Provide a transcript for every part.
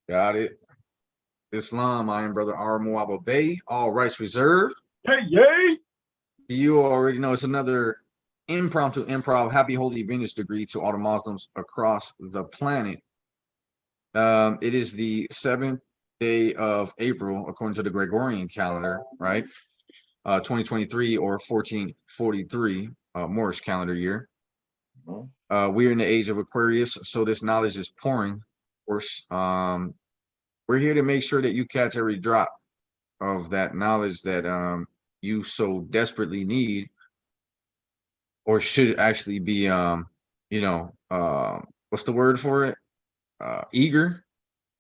Got it. Islam, I am Brother R. Bey, all rights reserved. Hey, yay! You already know it's another impromptu improv happy holy Venus degree to all the Muslims across the planet. It is the 7th day of April, according to the Gregorian calendar, right? 2023 or 1443 Moorish calendar year. We're in the age of Aquarius, so this knowledge is pouring. Of course, we're here to make sure that you catch every drop of that knowledge that you so desperately need, or should actually be, what's the word for it? Eager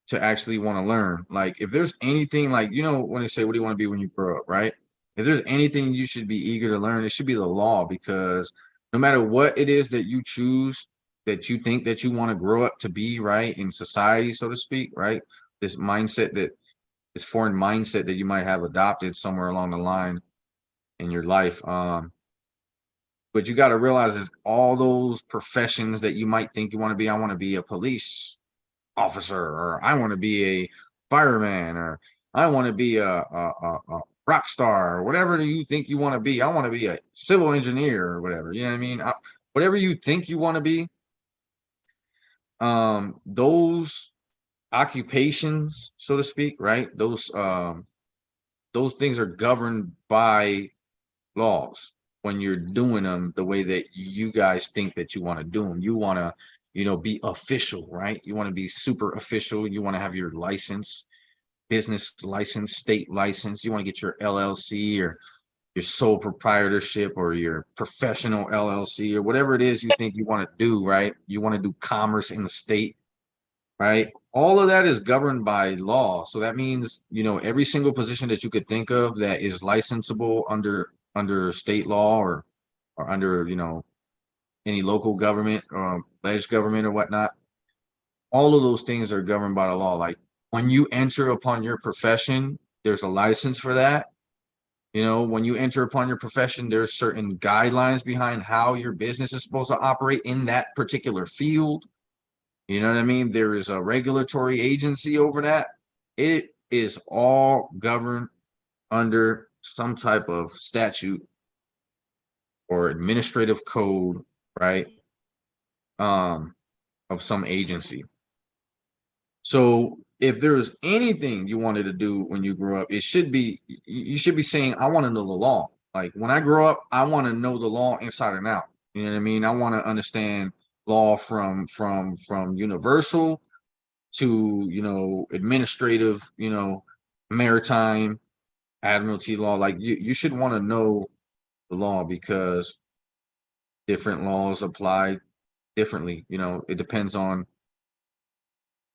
to actually want to learn. Like, if there's anything, like, when they say, what do you want to be when you grow up, right? If there's anything you should be eager to learn, it should be the law, because no matter what it is that you choose, that you think that you want to grow up to be, right, in society, so to speak, right? This mindset this foreign mindset that you might have adopted somewhere along the line in your life. But you got to realize is all those professions that you might think you want to be. I want to be a police officer, or I want to be a fireman, or I want to be a rock star, or whatever you think you want to be. I want to be a civil engineer or whatever. You know what I mean? Whatever you think you want to be, those occupations, so to speak, right? Those things are governed by laws when you're doing them the way that you guys think that you want to do them. You want to, be official, right? You want to be super official. You want to have your license, business license, state license. You want to get your LLC or your sole proprietorship or your professional LLC or whatever it is you think you want to do, right? You want to do commerce in the state, right? All of that is governed by law. So that means, every single position that you could think of that is licensable under state law or under, any local government or pledged government or whatnot, all of those things are governed by the law. Like, when you enter upon your profession, there's a license for that. When you enter upon your profession, there's certain guidelines behind how your business is supposed to operate in that particular field. You know what I mean? There is a regulatory agency over that. It is all governed under some type of statute or administrative code, right? Of some agency. So if there's anything you wanted to do when you grow up, you should be saying, I want to know the law. Like, when I grow up, I want to know the law inside and out. You know what I mean? I want to understand law from universal to, administrative, maritime, admiralty law. Like, you should want to know the law, because different laws apply differently. It depends on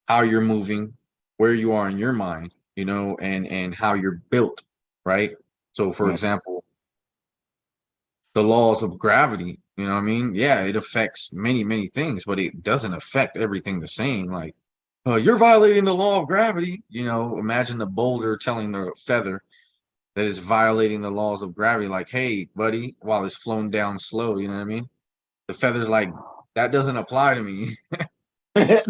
how you're moving, where you are in your mind, and how you're built, right? So, for example, the laws of gravity, you know what I mean? Yeah, it affects many, many things, but it doesn't affect everything the same. Like, you're violating the law of gravity. Imagine the boulder telling the feather that it's violating the laws of gravity. Like, hey, buddy, while it's flown down slow, you know what I mean? The feather's like, that doesn't apply to me. At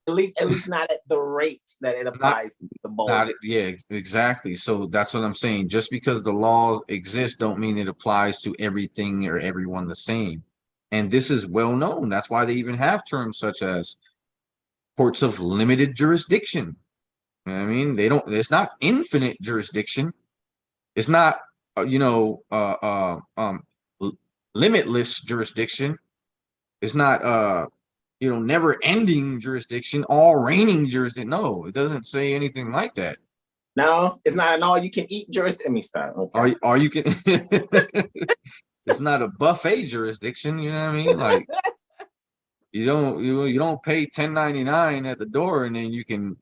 least not at the rate that it applies to the boulder. Yeah, exactly. So that's what I'm saying. Just because the laws exist don't mean it applies to everything or everyone the same. And this is well known. That's why they even have terms such as courts of limited jurisdiction. You know what I mean? It's not infinite jurisdiction. It's not limitless jurisdiction. It's not never ending jurisdiction, all reigning jurisdiction. No, it doesn't say anything like that. No, it's not an all you can eat jurisdiction. Let me stop. Okay. All you can it's not a buffet jurisdiction, you know what I mean? Like, you don't pay $10.99 at the door and then you can,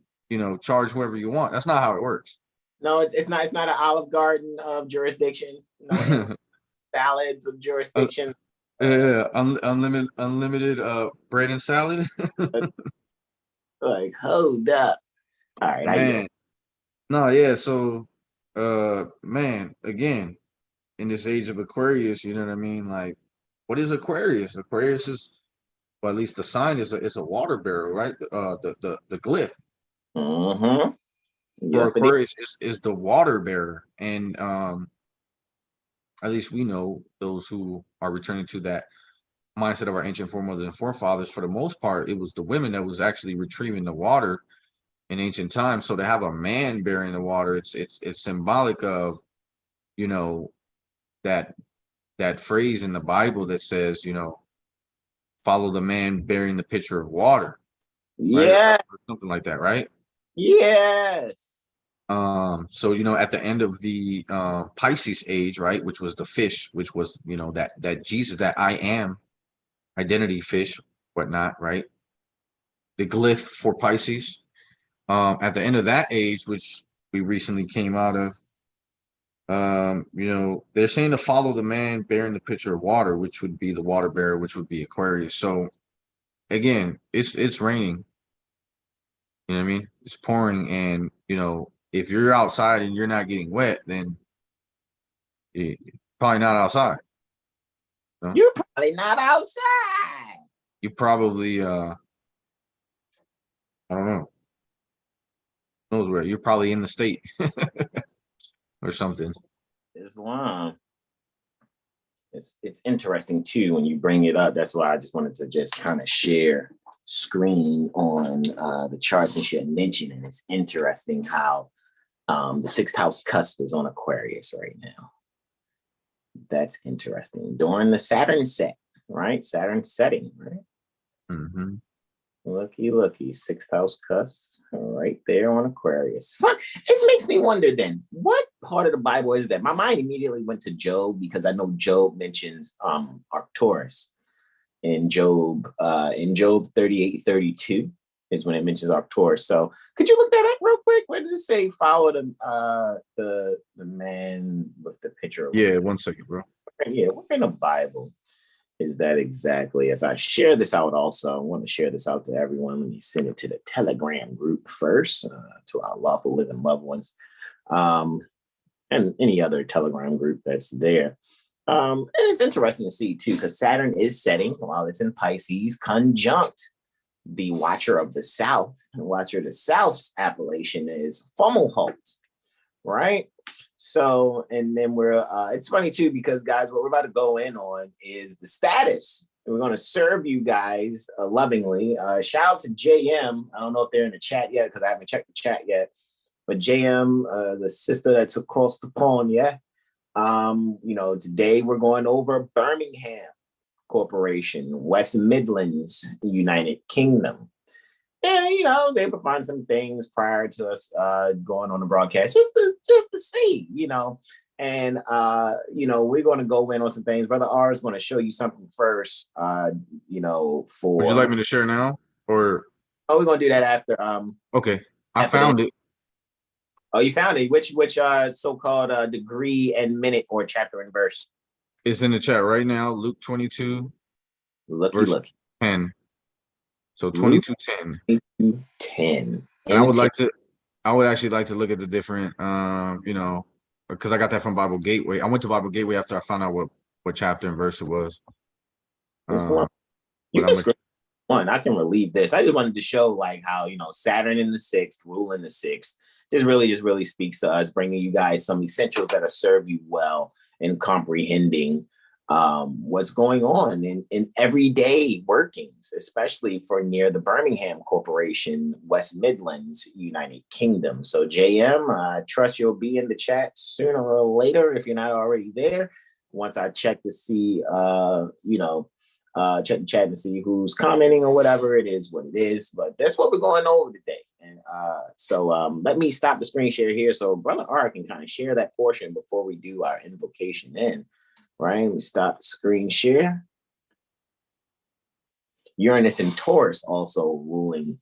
charge whoever you want. That's not how it works. No, it's not an Olive Garden of jurisdiction. No, salads of jurisdiction. Unlimited bread and salad. Like, hold up. All right, man. No, yeah. So, man, again, in this age of Aquarius, you know what I mean? Like, what is Aquarius? Aquarius is well, at least the sign is a water bearer, right? The glyph Mm-hmm. for Yep, it is. Aquarius is the water bearer, and at least we know those who are returning to that mindset of our ancient foremothers and forefathers. For the most part, it was the women that was actually retrieving the water in ancient times. So to have a man bearing the water, it's symbolic of, you know, that phrase in the Bible that says, you know, follow the man bearing the pitcher of water, right? Yeah. Or something like that, right? Yes. So you know, at the end of the Pisces age, right, which was the fish, which was, you know, that Jesus, that I am identity fish, whatnot, right? The glyph for Pisces. At the end of that age, which we recently came out of, you know, they're saying to follow the man bearing the pitcher of water, which would be the water bearer, which would be Aquarius. So again, it's raining. You know what I mean? It's pouring, and you know, if you're outside and you're not getting wet, then you're probably not outside. You know? You're probably not outside. You probably I don't know, knows where you're probably in the state or something. Islam. It's interesting too when you bring it up. That's why I just wanted to just kind of share screen on the charts and shit mention. And it's interesting how the sixth house cusp is on Aquarius right now. That's interesting. During the Saturn set, right? Saturn setting, right? Mm-hmm. Looky, sixth house cusp right there on Aquarius. It makes me wonder then, what part of the Bible is that? My mind immediately went to Job because I know Job mentions Arcturus in Job 38:32 is when it mentions Arcturus. So could you look that up real quick? Where does it say follow the man with the picture of? Yeah, 1 second, bro. Yeah, where in the Bible is that exactly? As I share this out also, I want to share this out to everyone. Let me send it to the Telegram group first, to our lawful living loved ones, and any other Telegram group that's there. And it's interesting to see too, because Saturn is setting while it's in Pisces, conjunct the Watcher of the South. And Watcher of the South's appellation is Fomalhaut, right? So, and then it's funny too, because guys, what we're about to go in on is the status. And we're going to serve you guys lovingly. Shout out to JM. I don't know if they're in the chat yet because I haven't checked the chat yet. But JM, the sister that's across the pond, yeah. You know, today we're going over Birmingham Corporation, West Midlands, United Kingdom. And, you know, I was able to find some things prior to us going on the broadcast just to see, you know. And, you know, we're going to go in on some things. Brother R is going to show you something first, you know, for... Would you like me to share now? Or... Oh, we're going to do that after... Okay, I found it. Oh, you found it? Which so-called degree and minute or chapter and verse? It's in the chat right now, Luke 22, verse 10. So 22:10. 10. And I would actually like to look at the different, you know, because I got that from Bible Gateway. I went to Bible Gateway after I found out what chapter and verse it was. You can scroll on. I can relieve this. I just wanted to show like how, you know, Saturn in the sixth, ruling the sixth, just really speaks to us, bringing you guys some essentials that'll serve you well in comprehending what's going on in everyday workings, especially for near the Birmingham Corporation, West Midlands, United Kingdom. So JM, I trust you'll be in the chat sooner or later if you're not already there. Once I check to see, you know, check the chat to see who's commenting or whatever it is, what it is. But that's what we're going over today. And so let me stop the screen share here so Brother R can kind of share that portion before we do our invocation in. Right? We stop the screen share. Uranus and Taurus also ruling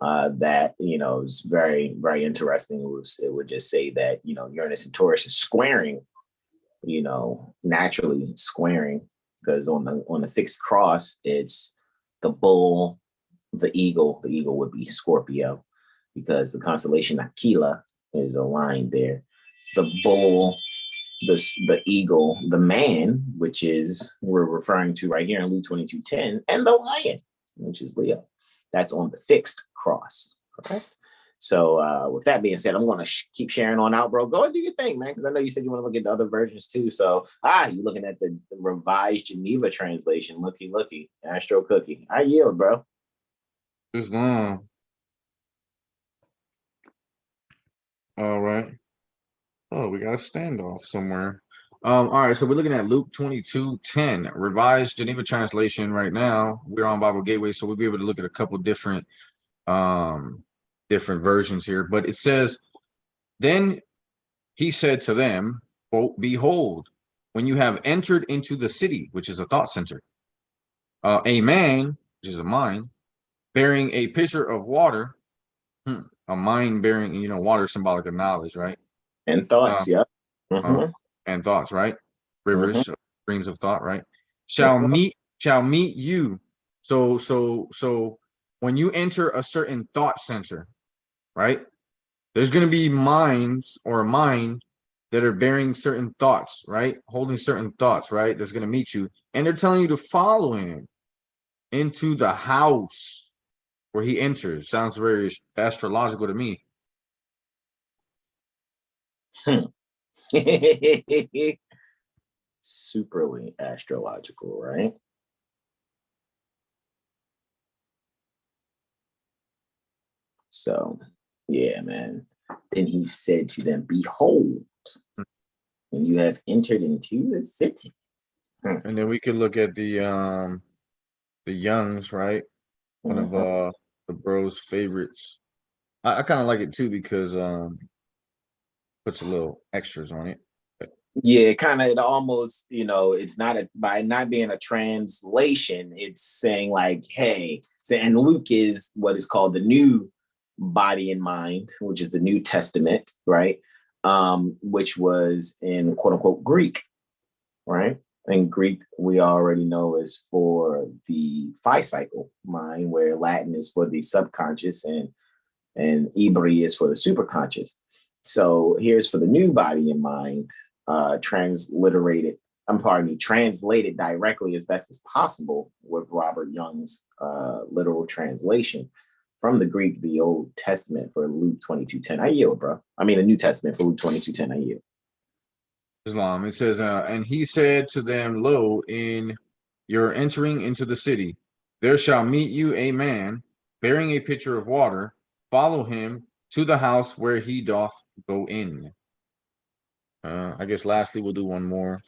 that, you know, is very, very interesting. It would just say that, you know, Uranus and Taurus is squaring, you know, naturally squaring, because on the fixed cross, it's the bull, the eagle. The eagle would be Scorpio because the constellation Aquila is aligned there. The bull, the eagle, the man, which is we're referring to right here in Luke 22:10, and the lion, which is Leo. That's on the fixed cross, correct? So with that being said, I'm going to keep sharing on out, bro. Go and do your thing, man, because I know you said you want to look at the other versions too. So, you're looking at the revised Geneva translation. Looky, Astro Cookie. I yield, bro. It's long. All right. Oh, we got a standoff somewhere. All right, so we're looking at Luke 22:10, revised Geneva translation right now. We're on Bible Gateway, so we'll be able to look at a couple different versions here. But it says, then he said to them, quote, behold, when you have entered into the city, which is a thought center, a man, which is a mind, bearing a pitcher of water, a mind bearing, water symbolic of knowledge, right? And thoughts, yeah. And thoughts, right? Rivers, streams of thought, right? Shall meet you. So when you enter a certain thought center, right? There's going to be minds or a mind that are bearing certain thoughts, right? Holding certain thoughts, right? That's going to meet you. And they're telling you to follow him into the house where he enters. Sounds very astrological to me. Superly astrological, right? So, yeah, man. Then he said to them, behold, when you have entered into the city. And then we could look at the Youngs, right? One of the bro's favorites. I kind of like it too because puts a little extras on it. Yeah, kind of. It almost, it's not by not being a translation, it's saying like, hey, and Luke is what is called the new body and mind, which is the New Testament, right? Which was in quote unquote Greek, right? And Greek, we already know, is for the phi cycle mind, where Latin is for the subconscious and Ibri is for the superconscious. So here's for the new body and mind, translated directly as best as possible with Robert Young's literal translation from the Greek, the Old Testament for Luke 22:10. I yield, bro. I mean, the New Testament for Luke 22:10. I yield. Islam. It says, and he said to them, lo, in your entering into the city, there shall meet you a man bearing a pitcher of water. Follow him to the house where he doth go in. I guess lastly, we'll do one more.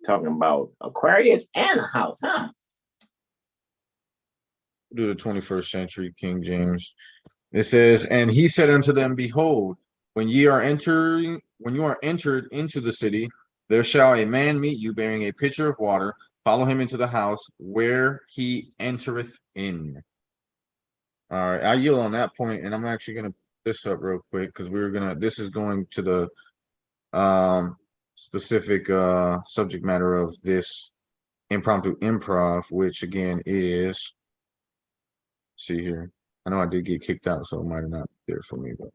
Talking about Aquarius and a house, huh? We'll do the 21st century King James. It says, and he said unto them, behold, when you are entered into the city, there shall a man meet you bearing a pitcher of water. Follow him into the house where he entereth in. All right, I yield on that point, and I'm actually gonna put this up real quick because this is going to the specific subject matter of this impromptu improv, which again is, let's see here. I know I did get kicked out, so it might have not been there for me, but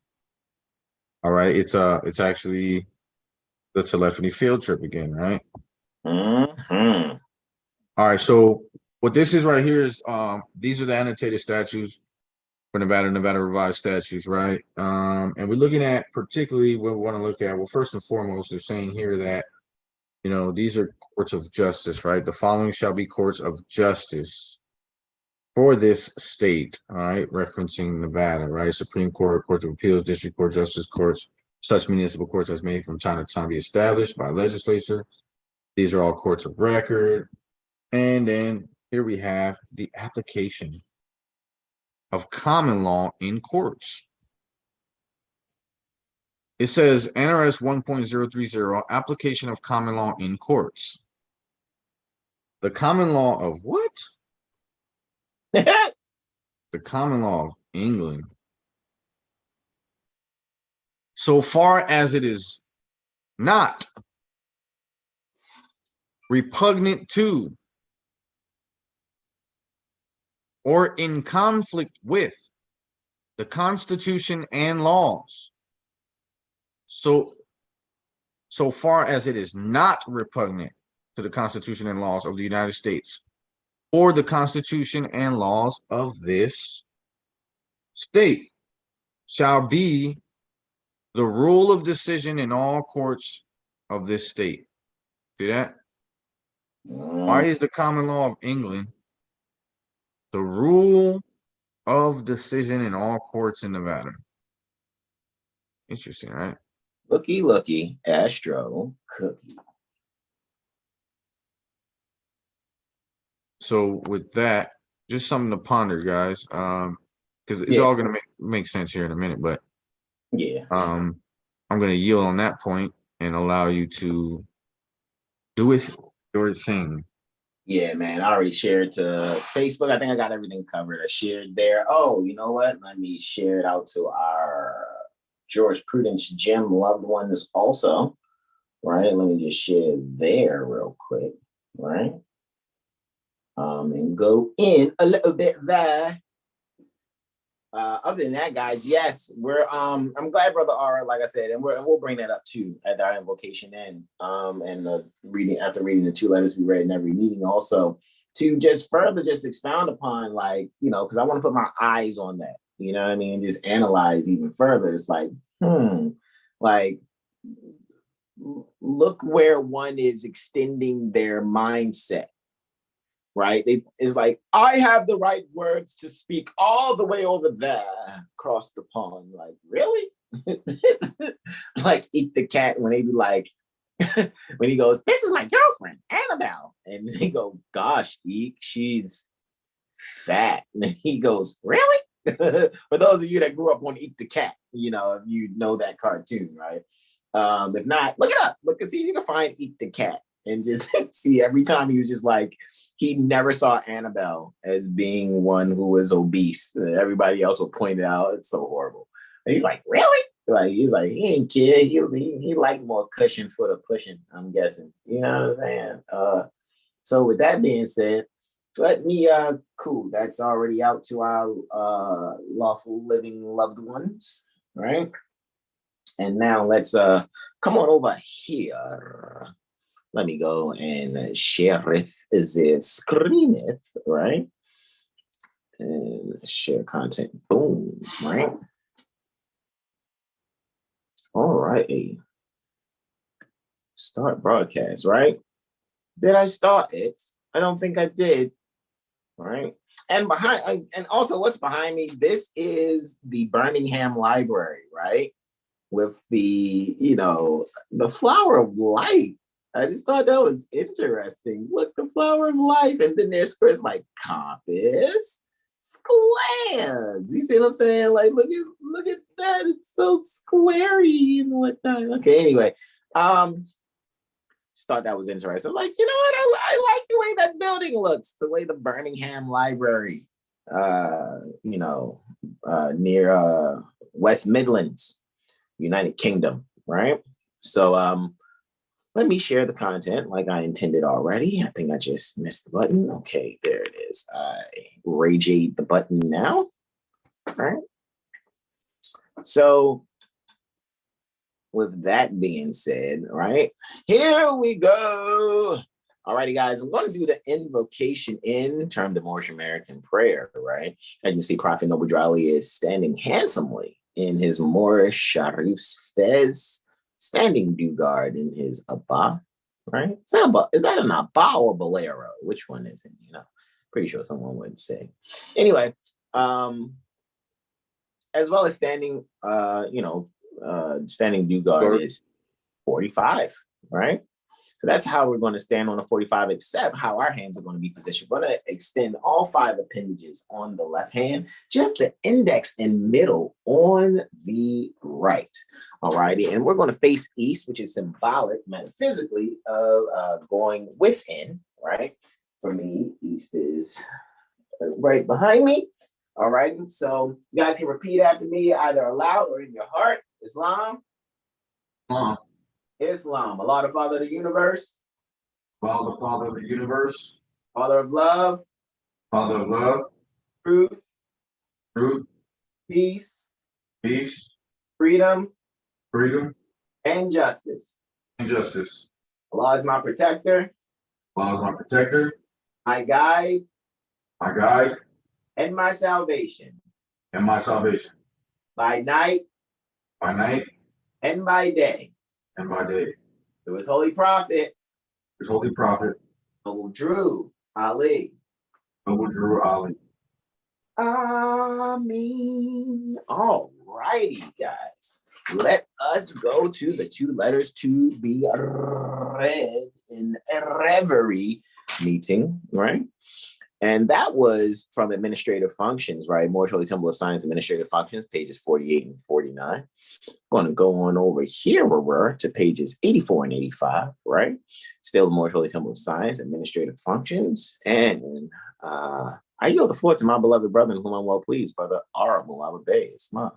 all right, it's actually the telephony field trip again, right? All right, so what this is right here is these are the annotated statutes for Nevada revised statutes, right? And we're looking at particularly what we want to look at. Well, first and foremost, they're saying here that these are courts of justice, right? The following shall be courts of justice for this state, all right, referencing Nevada, right? Supreme Court, Courts of Appeals, District Court, Justice Courts, such municipal courts as may from time to time be established by legislature. These are all courts of record. And then here we have the application of common law in courts. It says NRS 1.030, application of common law in courts. The common law of what? The common law of England. So far as it is not repugnant to or in conflict with the Constitution and laws. So far as it is not repugnant to the Constitution and laws of the United States, or the Constitution and laws of this state shall be the rule of decision in all courts of this state. See that? Why is the common law of England the rule of decision in all courts in Nevada? Interesting, right? Looky, Astro Cookie. So with that, just something to ponder, guys. Because it's all gonna make sense here in a minute, but I'm gonna yield on that point and allow you to do your thing. Yeah, man. I already shared to Facebook. I think I got everything covered. I shared there. Oh, you know what? Let me share it out to our Jurisprudence Gem loved ones also. Right. Let me just share there real quick. Right. And go in a little bit there. Other than that, guys, yes, we're I'm glad Brother R, like I said, and we'll bring that up too at our invocation end. And reading after reading the 2 letters we read in every meeting, also to just further just expound upon, like, you know, because I want to put my eyes on that, you know what I mean, just analyze even further. It's like, like, look where one is extending their mindset. Right? It's like, I have the right words to speak all the way over there across the pond. Like, really? Like, eat the cat when they be like, when he goes, this is my girlfriend, Annabelle. And they go, gosh, Eek, she's fat. And he goes, really? For those of you that grew up on Eek the Cat, you know, if you know that cartoon, right? If not, look it up. Look and see if you can find Eek the Cat and just see every time he was just like, he never saw Annabelle as being one who was obese. Everybody else will point it out. It's so horrible. And he's like, really? Like, he's like, he ain't kid. He like more cushion for the pushing, I'm guessing. You know what I'm saying? So with that being said, let me cool. That's already out to our lawful living loved ones, right? And now let's come on over here. Let me go and share the screen, right? And share content. Boom, right? All right. Start broadcast, right? Did I start it? I don't think I did. All right. And also what's behind me, this is the Birmingham Library, right? With the, you know, the flower of life. I just thought that was interesting. Look, the flower of life. And then there's squares like compass, squares. You see what I'm saying? Like, look at that. It's so squarey and whatnot. Okay, anyway. Just thought that was interesting. Like, you know what? I like the way that building looks, the way the Birmingham Library, you know, near West Midlands, United Kingdom, right? So let me share the content like I intended already. I think I just missed the button. Okay, there it is. I rage-ate the button now. All right. So with that being said, right, here we go. All righty, guys, I'm going to do the invocation in term the Moorish American prayer, right? As you can see, Prophet Noble Drali is standing handsomely in his Moorish Sharif's fez, standing due guard in his abba, right? Is that an abba or bolero? Which one is it? You know, pretty sure someone would say. Anyway, as well as standing, standing due guard is 45, right? So that's how we're going to stand on a 45, except how our hands are going to be positioned. We're going to extend all 5 appendages on the left hand, just the index and middle on the right. All righty. And we're going to face east, which is symbolic metaphysically of going within, right? For me, east is right behind me. All right. So you guys can repeat after me, either aloud or in your heart. Islam. Islam. Allah, the Father of the universe. Allah, the Father of the universe. Father of love. Father of love. Truth. Truth. Peace. Peace. Freedom. Freedom. And justice. And justice. Allah is my protector. Allah is my protector. My guide. my guide, and my salvation. and my salvation. By night By night and by day. and by day. Through his holy prophet, His holy prophet, Noble Drew Ali. Noble Drew Ali. Ameen. All righty, guys. Let us go to the two letters to be read in a reverie meeting, right? And that was from administrative functions, right? Moorish Holy Temple of Science administrative functions, pages 48 and 49. I'm going to go on over here where we're to pages 84 and 85, right? Still the Moorish Holy Temple of Science administrative functions. And I yield the floor to my beloved brother, in whom I'm well pleased, Brother R. Bey. Islam.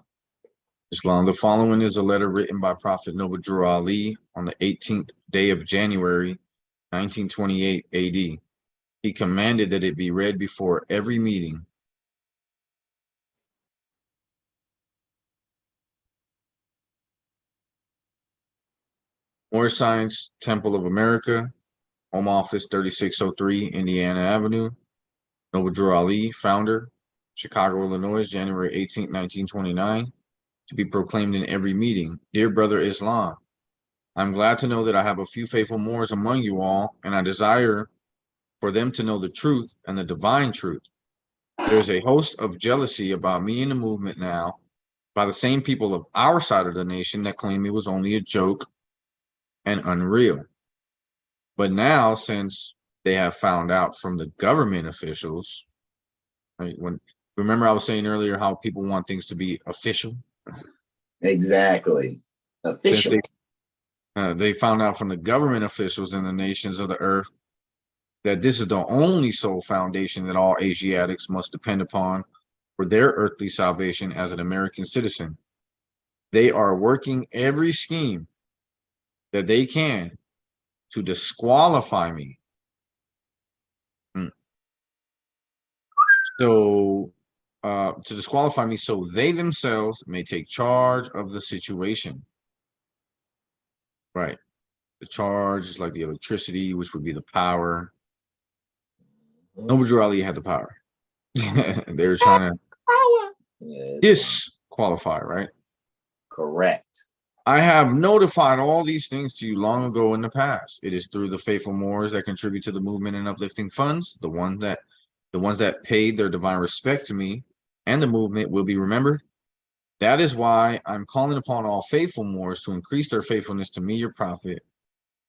Islam. The following is a letter written by Prophet Noble Drew Ali on the 18th day of January, 1928 AD. He commanded that it be read before every meeting. Moorish Science Temple of America, Home Office 3603 Indiana Avenue. Noble Drew Ali, founder, Chicago, Illinois, January 18, 1929. To be proclaimed in every meeting. Dear Brother Islam, I'm glad to know that I have a few faithful Moors among you all, and I desire for them to know the truth and the divine truth. There's a host of jealousy about me and the movement now by the same people of our side of the nation that claim it was only a joke and unreal. But now, since they have found out from the government officials, right, remember I was saying earlier how people want things to be official? Exactly. Official. Since they found out from the government officials in the nations of the earth that this is the only sole foundation that all Asiatics must depend upon for their earthly salvation as an American citizen. They are working every scheme that they can to disqualify me. So they themselves may take charge of the situation. Right. The charge is like the electricity, which would be the power. Noble Drew Ali had the power. They were trying to disqualify, right? Correct. I have notified all these things to you long ago in the past. It is through the faithful Moors that contribute to the movement and uplifting funds, the ones that paid their divine respect to me and the movement will be remembered. That is why I'm calling upon all faithful Moors to increase their faithfulness to me, your prophet,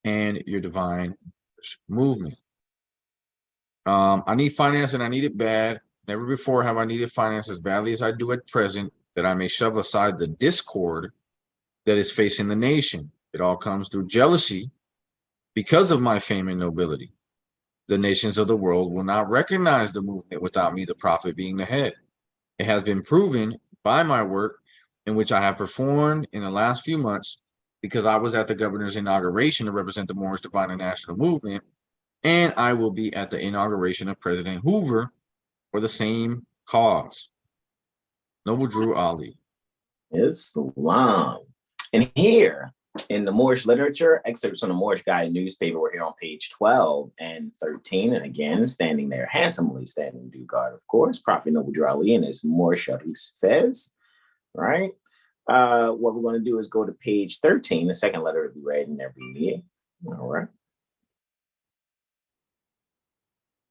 and your divine movement. I need finance and I need it bad. Never before have I needed finance as badly as I do at present, that I may shove aside the discord that is facing the nation. It all comes through jealousy because of my fame and nobility. The nations of the world will not recognize the movement without me, the prophet, being the head. It has been proven by my work in which I have performed in the last few months, because I was at the governor's inauguration to represent the Moorish Divine and National Movement, and I will be at the inauguration of President Hoover for the same cause. Noble Drew Ali. Islam. And here in the Moorish literature, excerpts from the Moorish Guide newspaper, we're here on page 12 and 13. And again, standing there handsomely, standing due guard, of course, Prophet Noble Drew Ali and his Moorish Fez, right? What we're going to do is go to page 13, the second letter to be read in every meeting. All right.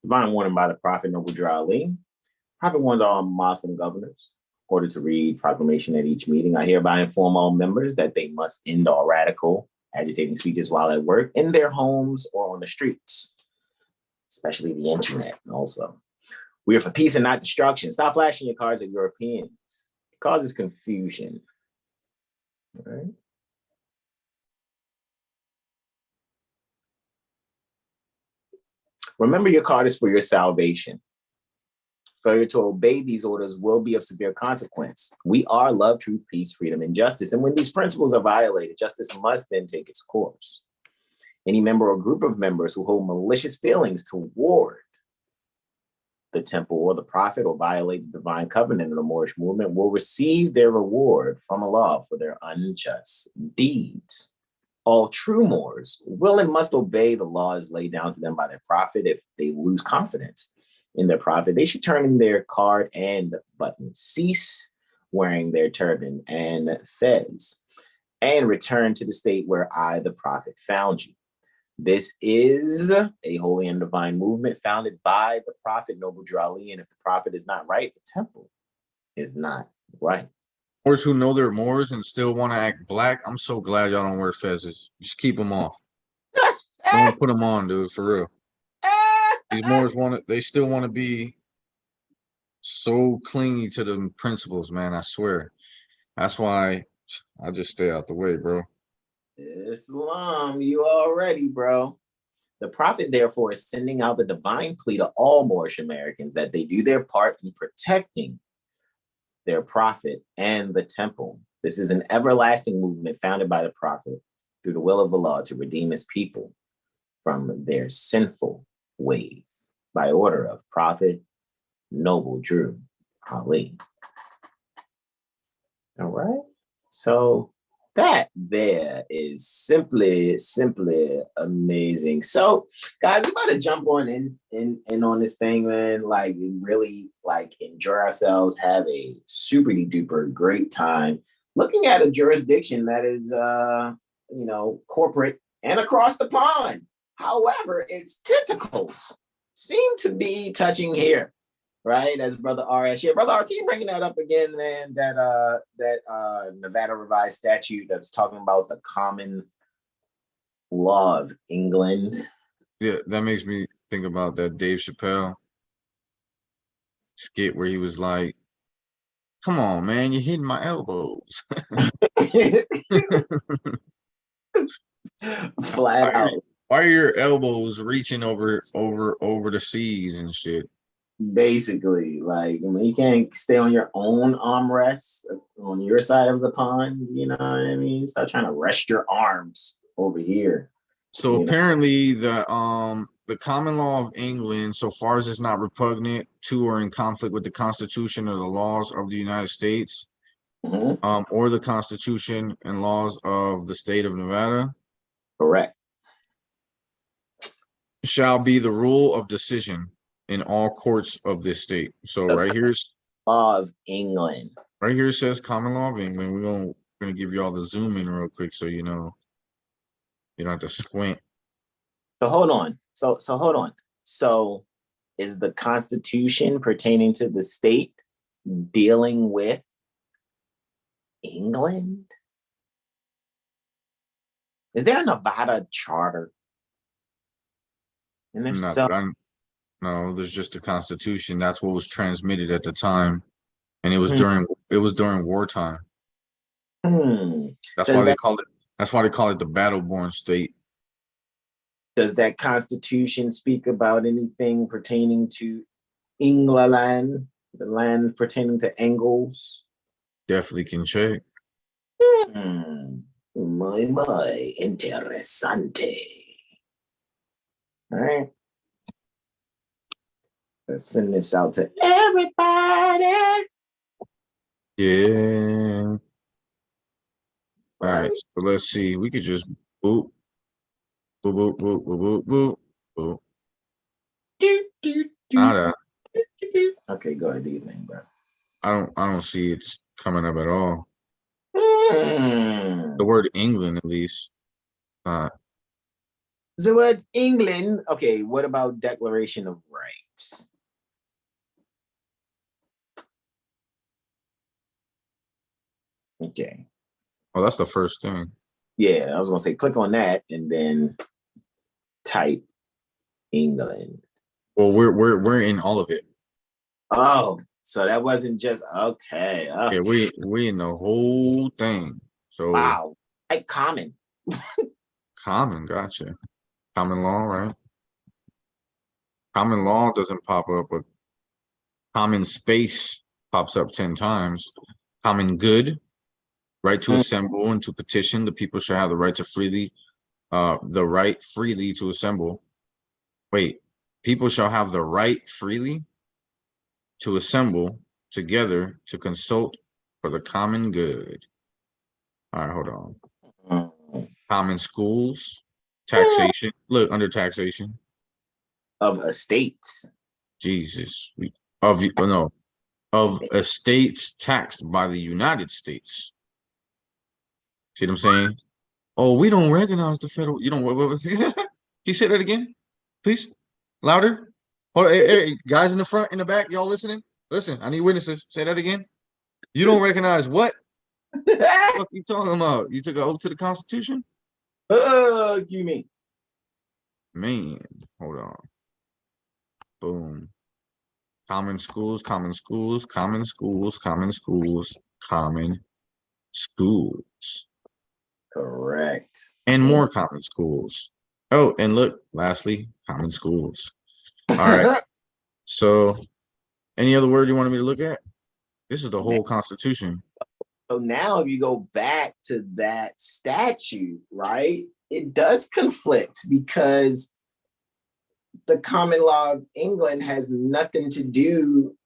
Divine warning by the Prophet Noble Drew Ali. Prophet warns all Muslim governors, ordered to read proclamation at each meeting. I hereby inform all members that they must end all radical, agitating speeches while at work, in their homes or on the streets, especially the internet also. We are for peace and not destruction. Stop flashing your cards at Europeans. It causes confusion. All right. Remember, your card is for your salvation. Failure to obey these orders will be of severe consequence. We are love, truth, peace, freedom, and justice. And when these principles are violated, justice must then take its course. Any member or group of members who hold malicious feelings toward the temple or the prophet or violate the divine covenant of the Moorish movement will receive their reward from Allah for their unjust deeds. All true Moors will and must obey the laws laid down to them by their prophet. If they lose confidence in their prophet, they should turn in their card and button, cease wearing their turban and fez, and return to the state where I, the prophet, found you. This is a holy and divine movement founded by the prophet Noble Drew Ali, and if the prophet is not right, the temple is not right. Moors who know they're Moors and still want to act black, I'm so glad y'all don't wear fezzes. Just keep them off. Don't put them on, dude, for real. These Moors they still want to be so clingy to the principles, man. I swear. That's why I just stay out the way, bro. Islam, you already, bro. The prophet, therefore, is sending out the divine plea to all Moorish Americans that they do their part in protecting their prophet and the temple. This is an everlasting movement founded by the prophet through the will of Allah to redeem his people from their sinful ways by order of Prophet Noble Drew Ali. All right. So that there is simply amazing. So guys, we about to jump on in on this thing, man. Like really like enjoy ourselves, have a super duper great time looking at a jurisdiction that is corporate and across the pond. However, its tentacles seem to be touching here, right? As Brother R shared. Brother R, can you bring that up again, man? That Nevada revised statute that's talking about the common law of England. Yeah, that makes me think about that Dave Chappelle skit where he was like, "Come on, man, you're hitting my elbows." Flat out. Why are your elbows reaching over the seas and shit? Basically, like you can't stay on your own armrest on your side of the pond. You know what I mean? Stop trying to rest your arms over here. So apparently, the common law of England, so far as it's not repugnant to or in conflict with the Constitution or the laws of the United States, or the Constitution and laws of the state of Nevada, correct, shall be the rule of decision in all courts of this state. So right here's law of England. Right here it says common law of England. We're gonna give you all the zoom in real quick so you know you don't have to squint. So hold on. So hold on. So is the Constitution pertaining to the state dealing with England? Is there a Nevada charter? And if so, no, there's just a Constitution. That's what was transmitted at the time, and it was during wartime. That's why they call it. That's why they call it the battle-born state. Does that Constitution speak about anything pertaining to England, the land pertaining to Engels? Definitely can check. Muy interesante. All right. Let's send this out to everybody. Yeah. All right. So let's see. We could just boop. Boop, boop, boop, boop, boop, boop. Nada. Okay, go ahead, do your thing, bro. I don't see it's coming up at all. The word England, at least. The word England. Okay, what about Declaration of Rights? Okay. Oh, that's the first thing. Yeah, I was gonna say click on that and then type England. Well, we're in all of it. Oh, so that wasn't just okay. Yeah, we in the whole thing. So wow, like common. Common, gotcha. Common law, right? Common law doesn't pop up, but common space pops up 10 times. Common good, right to assemble and to petition. The people shall have the right to freely to assemble. Wait, people shall have the right freely to assemble together to consult for the common good. All right, hold on. Common schools, taxation. Look, under taxation of estates. Jesus. Of estates taxed by the United States. See what I'm saying? Oh, we don't recognize the federal. You don't. Can you say that again, please? Louder. Oh, hey, guys in the front, in the back, y'all listening? Listen, I need witnesses. Say that again. You don't recognize what? What you talking about? You took an oath to the Constitution? You mean? Man, hold on. Boom. Common schools, common schools, common schools, common schools, common schools. Correct. And more common schools. Oh, and look, lastly, common schools. All right. So, any other word you wanted me to look at? This is the whole Constitution. So now if you go back to that statute, right, it does conflict because the common law of England has nothing to do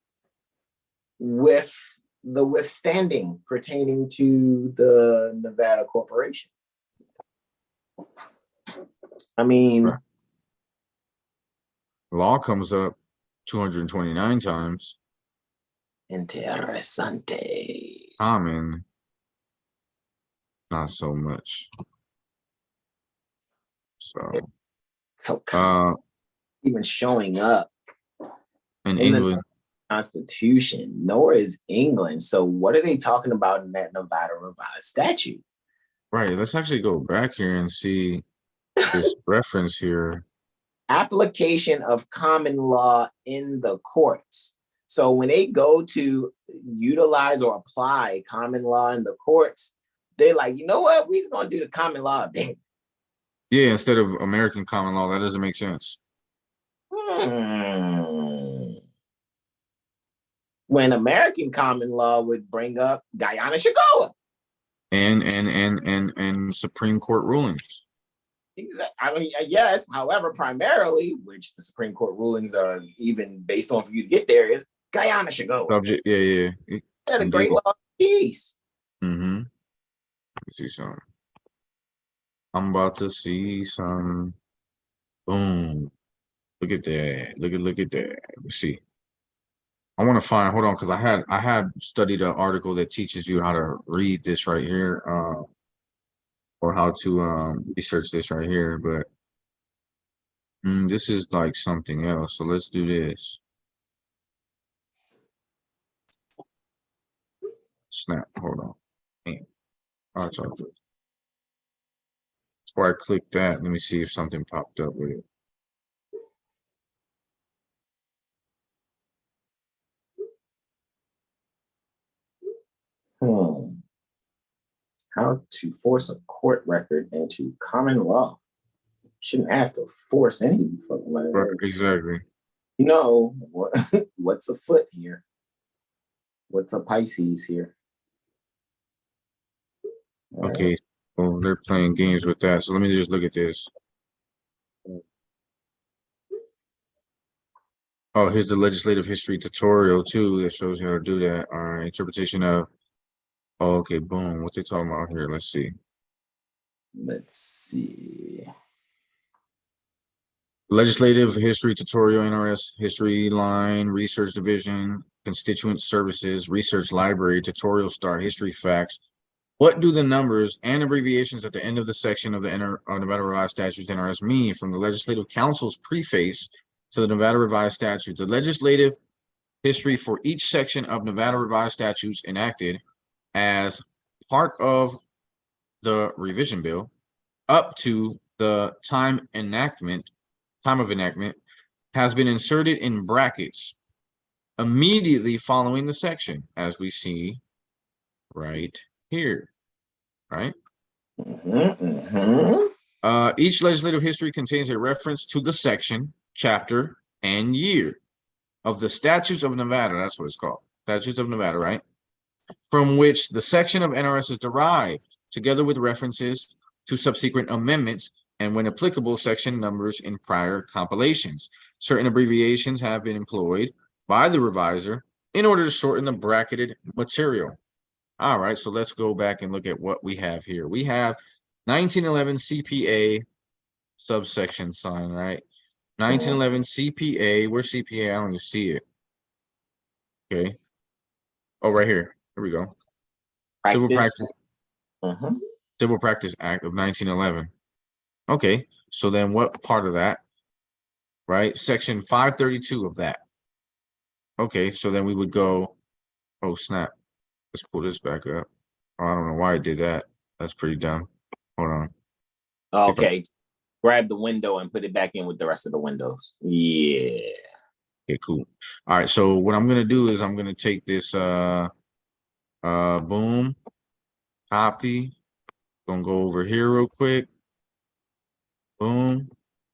with the withstanding pertaining to the Nevada Corporation. I mean, Right. Law comes up 229 times. Interessante. Common, not so much. So, even showing up in England, the Constitution, nor is England. So what are they talking about in that Nevada revised statute? right? Let's actually go back here and see this reference here. Application of common law in the courts. So when they go to utilize or apply common law in the courts, they're like, you know what? We're going to do the common law of England. Yeah, instead of American common law, that doesn't make sense. When American common law would bring up Guyana Shigoa. And Supreme Court rulings. Exactly. I mean, yes. However, primarily, which the Supreme Court rulings are even based on for you to get there, is Guyana Shigoa. Subject, yeah. Had a great law of peace. Mm-hmm. Let's see some. I'm about to see some. Boom. Look at that. Look at that. Let's see. I want to find, hold on, because I had studied an article that teaches you how to read this right here, or how to research this right here, but this is like something else. So let's do this. Snap. Hold on. Man. All right, so before I click that, let me see if something popped up with it. How to force a court record into common law. Shouldn't have to force any fucking letter. Right, exactly. You know what? What's a foot here? What's a Pisces here? Okay, so they're playing games with that. So let me just look at this. Oh, here's the legislative history tutorial too that shows you how to do that. All right, interpretation of. Oh, okay, boom. What they talking about here? Let's see. Let's see. Legislative history tutorial, NRS history line, research division, constituent services, research library, tutorial start, history facts. What do the numbers and abbreviations at the end of the section of the Nevada Revised Statutes NRS mean from the Legislative Council's preface to the Nevada Revised Statutes? The legislative history for each section of Nevada Revised Statutes enacted as part of the revision bill up to the time of enactment has been inserted in brackets immediately following the section, as we see right here, right? Each legislative history contains a reference to the section, chapter, and year of the Statutes of Nevada. That's what it's called, Statutes of Nevada, right? From which the section of NRS is derived, together with references to subsequent amendments and, when applicable, section numbers in prior compilations. Certain abbreviations have been employed by the reviser in order to shorten the bracketed material. All right, so let's go back and look at what we have here. We have 1911 CPA subsection sign, right? 1911 CPA. Where's CPA? I don't even see it. Okay. Oh, right here. Here we go. Practice. Civil Practice Act of 1911. Okay. So then what part of that? Right? Section 532 of that. Okay. So then we would go, oh, snap. Let's pull this back up. Oh, I don't know why I did that. That's pretty dumb. Hold on. Okay. Grab the window and put it back in with the rest of the windows. Yeah. Okay, cool. All right. So what I'm gonna do is I'm gonna take this boom, copy. Gonna go over here real quick. Boom.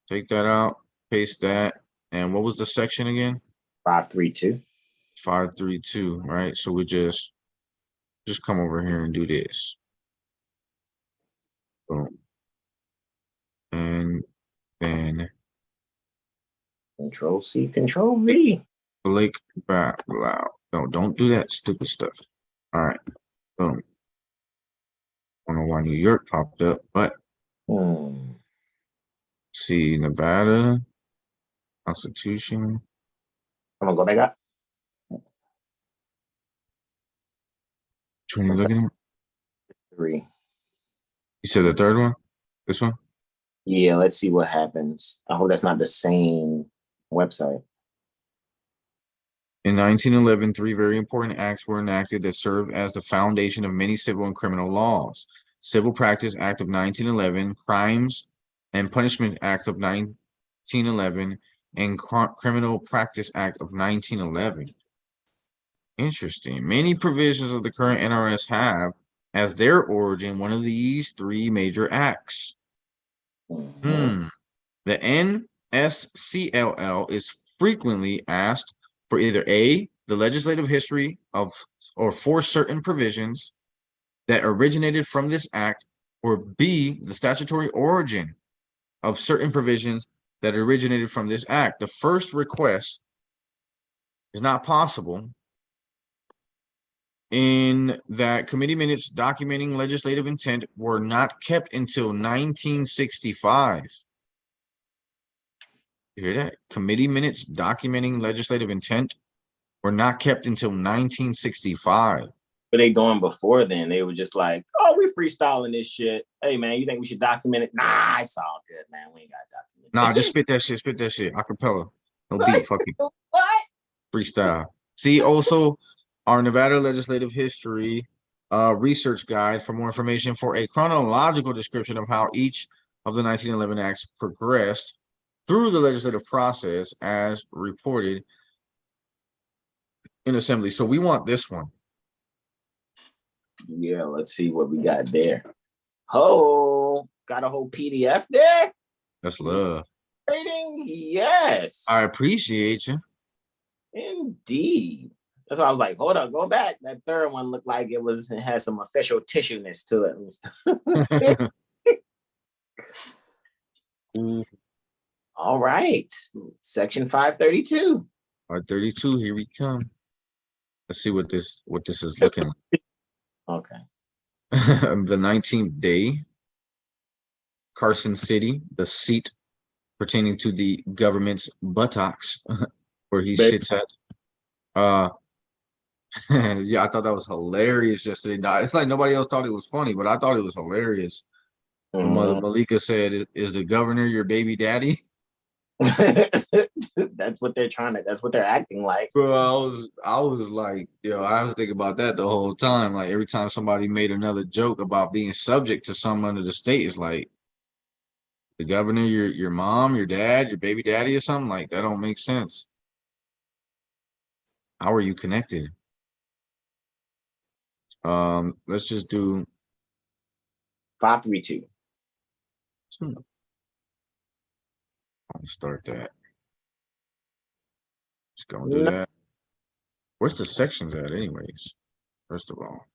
Take that out, paste that. And what was the section again? 532. 532, right? So we just come over here and do this. Boom. And then Control C, Control V. click back loud. No, don't do that stupid stuff. All right. Boom. I don't know why New York popped up, but see, Nevada, Constitution. I'm gonna go back up. Which one are you looking at? 3. You said the third one? This one? Yeah, let's see what happens. I hope that's not the same website. In 1911, 3 very important acts were enacted that served as the foundation of many civil and criminal laws. Civil Practice Act of 1911, Crimes and Punishment Act of 1911, and Criminal Practice Act of 1911. Interesting. Many provisions of the current NRS have as their origin one of these 3 major acts. The NSCLL is frequently asked for either A, the legislative history of or for certain provisions that originated from this act, or B, the statutory origin of certain provisions that originated from this act. The first request is not possible in that committee minutes documenting legislative intent were not kept until 1965. You hear that? Committee minutes documenting legislative intent were not kept until 1965. What they doing before then? They were just like, oh, we freestyling this shit. Hey, man, you think we should document it? Nah, it's all good, man. We ain't got to document it. Nah, just spit that shit. Acapella. No beat, fucking what? Freestyle. See also our Nevada legislative history research guide for more information for a chronological description of how each of the 1911 acts progressed through the legislative process as reported in assembly. So we want this one. Yeah, let's see what we got there. Oh, got a whole PDF there? That's love. Rating? Yes. I appreciate you. Indeed. That's why I was like, hold on, go back. That third one looked like it had some official tissueness to it. All right. Section 532. 532, here we come. Let's see what this is looking like. Okay. The 19th day, Carson City, the seat pertaining to the government's buttocks, where he sits at. Yeah, I thought that was hilarious yesterday. It's like nobody else thought it was funny, but I thought it was hilarious. Mother Malika said, "Is the governor your baby daddy?" That's what they're acting like. Bro, I was like, I was thinking about that the whole time. Like every time somebody made another joke about being subject to some under the state, it's like the governor, your mom, your dad, your baby daddy, or something like that. Don't make sense. How are you connected? Let's just do 532. I'll start that. Let's go and do that. Where's the sections at, anyways? First of all,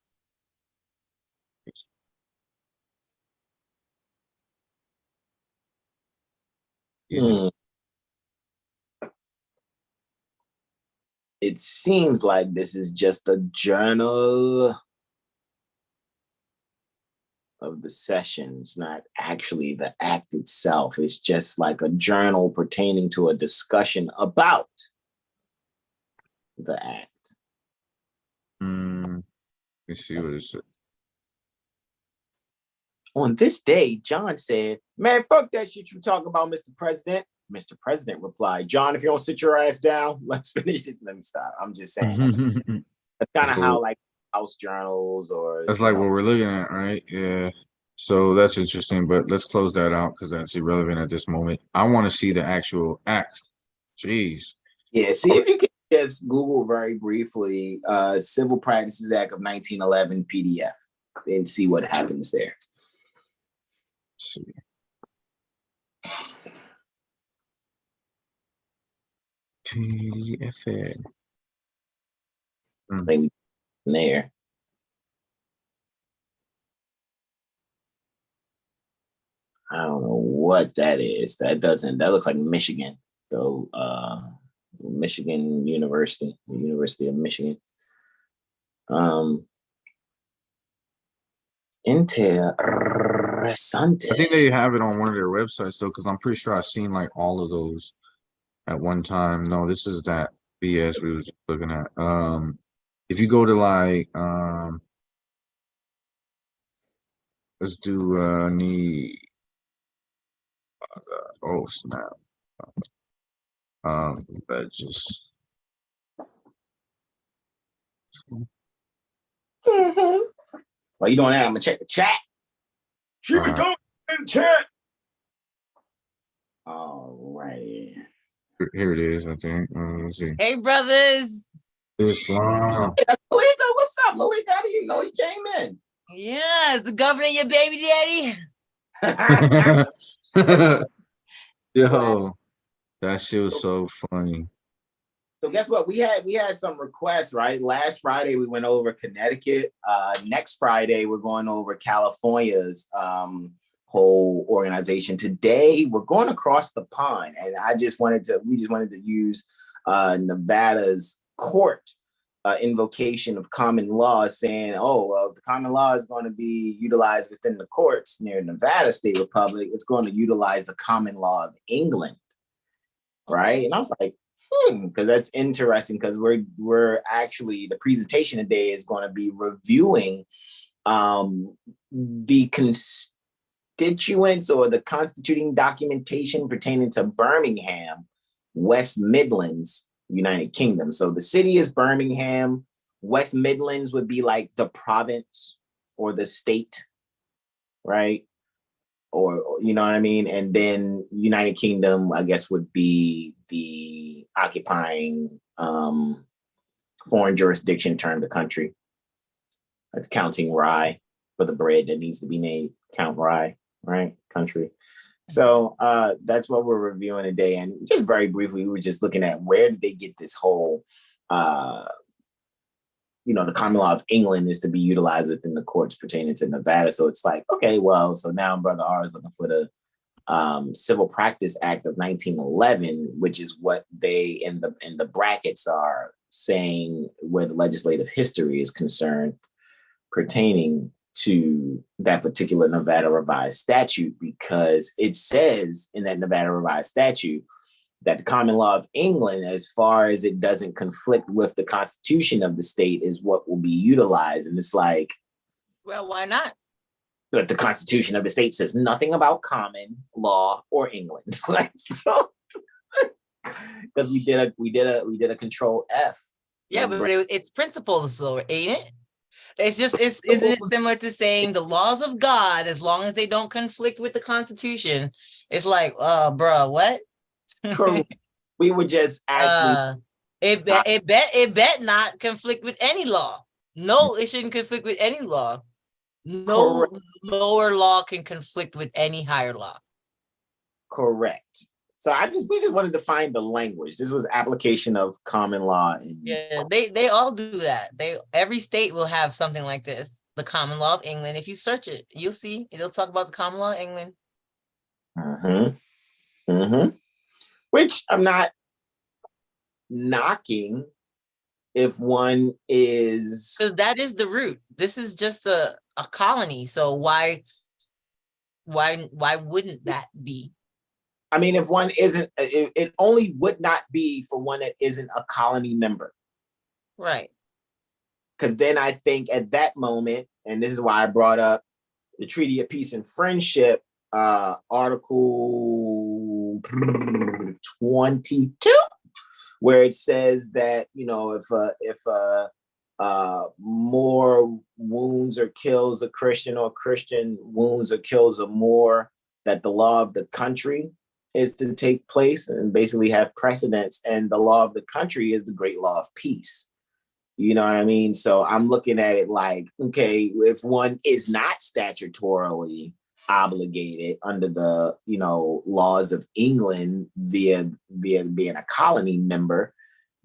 It seems like this is just a journal. of the session. It's not actually the act itself. It's just like a journal pertaining to a discussion about the act. Let's see what it says. On this day, John said, "Man, fuck that shit you talk about, Mr. President." Mr. President replied, "John, if you don't sit your ass down, let's finish this." Let me stop. I'm just saying. That's kind of how like house journals or that's like what we're looking at, right? Yeah. So that's interesting, but let's close that out because that's irrelevant at this moment. I want to see the actual act. Jeez. Yeah, see if you can just Google very briefly Civil Practices Act of 1911 PDF and see what happens there. Let's see. PDF. There. I don't know what that is. That looks like Michigan, though. Michigan University, the University of Michigan. Interessante. I think they have it on one of their websites though, because I'm pretty sure I've seen like all of those at one time. No, this is that BS we was looking at. If you go to like let's do oh snap. That just While you doing that, I'm gonna check the chat. Keep it going in chat. All right. Here it is, I think. Let's see. Hey, brothers. Islam. Hey, that's Malika. What's up, Malika? I didn't even know you came in. Yeah, is the governor your baby daddy? Yo, that shit was so funny. So guess what? We had some requests, right? Last Friday we went over Connecticut. Next Friday we're going over California's whole organization. Today we're going across the pond, and we just wanted to use Nevada's court invocation of common law, saying, "Oh, well, the common law is going to be utilized within the courts near Nevada State Republic. It's going to utilize the common law of England." Right? And I was like, because that's interesting, because we're actually, the presentation today is going to be reviewing the constituents or the constituting documentation pertaining to Birmingham, West Midlands, United Kingdom. So the city is Birmingham. West Midlands would be like the province or the state, right? Or you know what I mean? And then United Kingdom, I guess, would be the occupying foreign jurisdiction term, the country. That's counting rye for the bread that needs to be made. Count rye, right? Country. So that's what we're reviewing today. And just very briefly, we were just looking at where did they get this whole the common law of England is to be utilized within the courts pertaining to Nevada. So it's like, okay, well, so now Brother R is looking for the Civil Practice Act of 1911, which is what they in the brackets are saying where the legislative history is concerned pertaining to that particular Nevada revised statute, because it says in that Nevada revised statute that the common law of England, as far as it doesn't conflict with the constitution of the state, is what will be utilized. And it's like, well, why not? But the constitution of the state says nothing about common law or England. Because we did a control F. Yeah, but it's principles, though, ain't it? Isn't it similar to saying the laws of God, as long as they don't conflict with the Constitution? It's like, bruh, what? We would just actually it bet not conflict with any law. No, it shouldn't conflict with any law. No lower law can conflict with any higher law. Correct. So we just wanted to find the language. This was application of common law. Yeah, they all do that. Every state will have something like this. The common law of England. If you search it, you'll see it'll talk about the common law of England. Which I'm not knocking if one is, Because that is the root. This is just a colony. So why wouldn't that be? I mean, if one isn't, it only would not be for one that isn't a colony member. Right. Because then I think at that moment, and this is why I brought up the Treaty of Peace and Friendship, Article 22, where it says that, you know, if Moor wounds or kills a Christian, or Christian wounds or kills a Moor, that the law of the country is to take place and basically have precedence. And the law of the country is the great law of peace. You know what I mean? So I'm looking at it like, okay, if one is not statutorily obligated under the, you know, laws of England via being a colony member,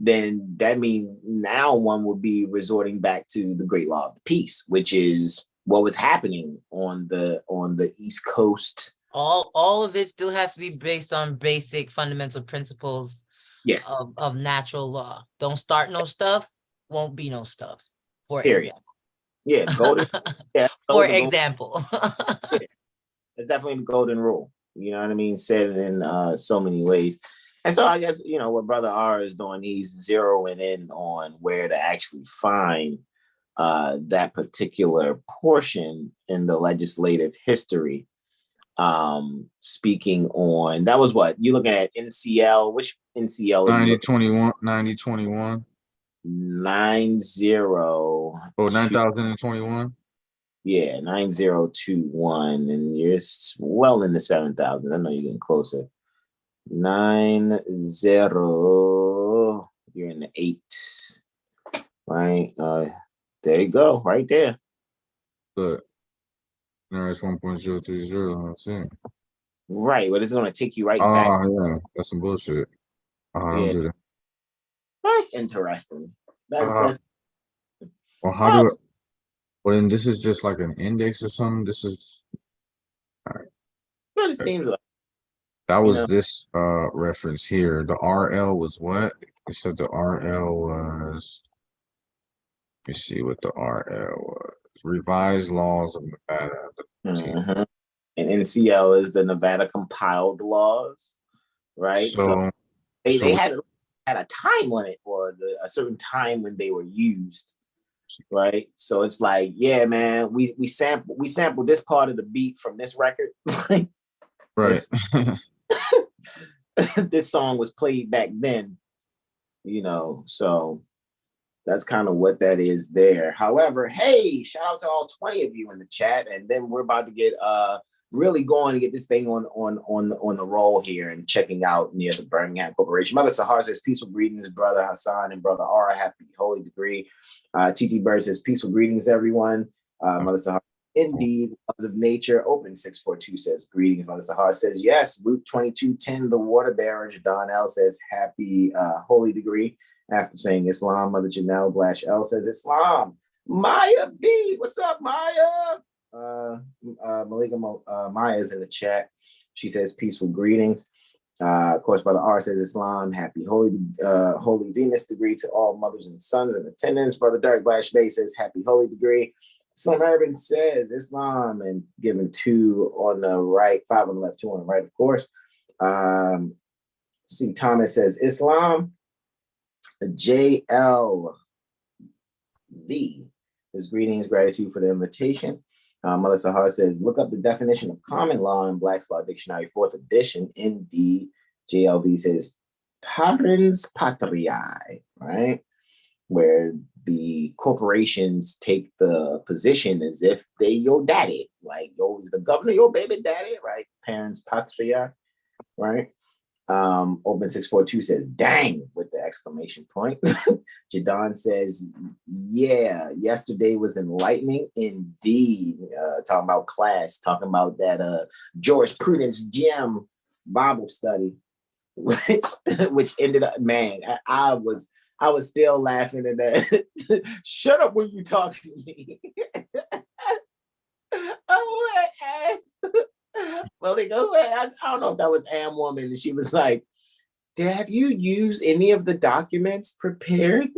then that means now one would be resorting back to the great law of peace, which is what was happening on the East Coast. All of it still has to be based on basic fundamental principles, yes, of natural law. Don't start no stuff, won't be no stuff. For period. example. Yeah, golden. Yeah, for example. Yeah, it's definitely the golden rule. You know what I mean? Said it in so many ways. And so I guess, you know, what Brother R is doing, he's zeroing in on where to actually find that particular portion in the legislative history. Speaking on, that was what, you looking at NCL, which NCL? 9021, 9021. 90. Oh, 9021. Yeah, 9021. And you're well in the 7,000. I know you're getting closer. 90, you're in the 8, right? There you go, right there. But no, it's 1.030. That's it. Right, but it's going to take you right back. Oh, yeah, that's some bullshit. Yeah. Do that. That's interesting. That's well, how do it? Well, then this is just like an index or something. This is what it seems like. that was this reference here. The RL was what? It said the RL was. Let me see what the RL was. Revised laws of Nevada. Mm-hmm. And NCL is the Nevada compiled laws, right? So they had a time limit, or a certain time when they were used, right? So it's like, yeah, man, we sampled this part of the beat from this record. Right. This song was played back then, you know, so that's kind of what that is there. However, hey, shout out to all 20 of you in the chat, and then we're about to get really going to get this thing on the roll here and checking out near the Birmingham Corporation. Mother Sahar says peaceful greetings, Brother Hasan and Brother R. Happy Holy Degree. TT Bird says peaceful greetings, everyone. Mother Sahar, indeed, laws of nature. Open 642 says greetings. Mother Sahar says yes. Luke 22:10, the water bearer. Don L says happy Holy Degree. After saying Islam, Mother Janelle Blash L says Islam. Maya B, what's up, Maya? Malika Maya is in the chat. She says peaceful greetings. Of course, Brother R says Islam. Happy Holy Venus Degree to all mothers and sons in attendance. Brother Derek Blash Bay says happy Holy Degree. Slim Urban says Islam, and given 2 on the right, 5 on the left, 2 on the right, of course. C. Thomas says Islam. JLV his greetings, gratitude for the invitation. Mother Sahar says, look up the definition of common law in Black's Law Dictionary, 4th edition. Indeed, JLV says parens patriae, right? Where the corporations take the position as if they your daddy, like yo, the governor, your baby daddy, right? Parents patriae, right? Open 642 says, dang, with the exclamation point. Jadon says, yeah, yesterday was enlightening indeed. Talking about class, talking about that jurisprudence gem Bible study, which ended up, man, I was still laughing at that. Shut up when you talk to me. Oh, my ass. Well, they go, I don't know if that was Am Woman, and she was like, have you used any of the documents prepared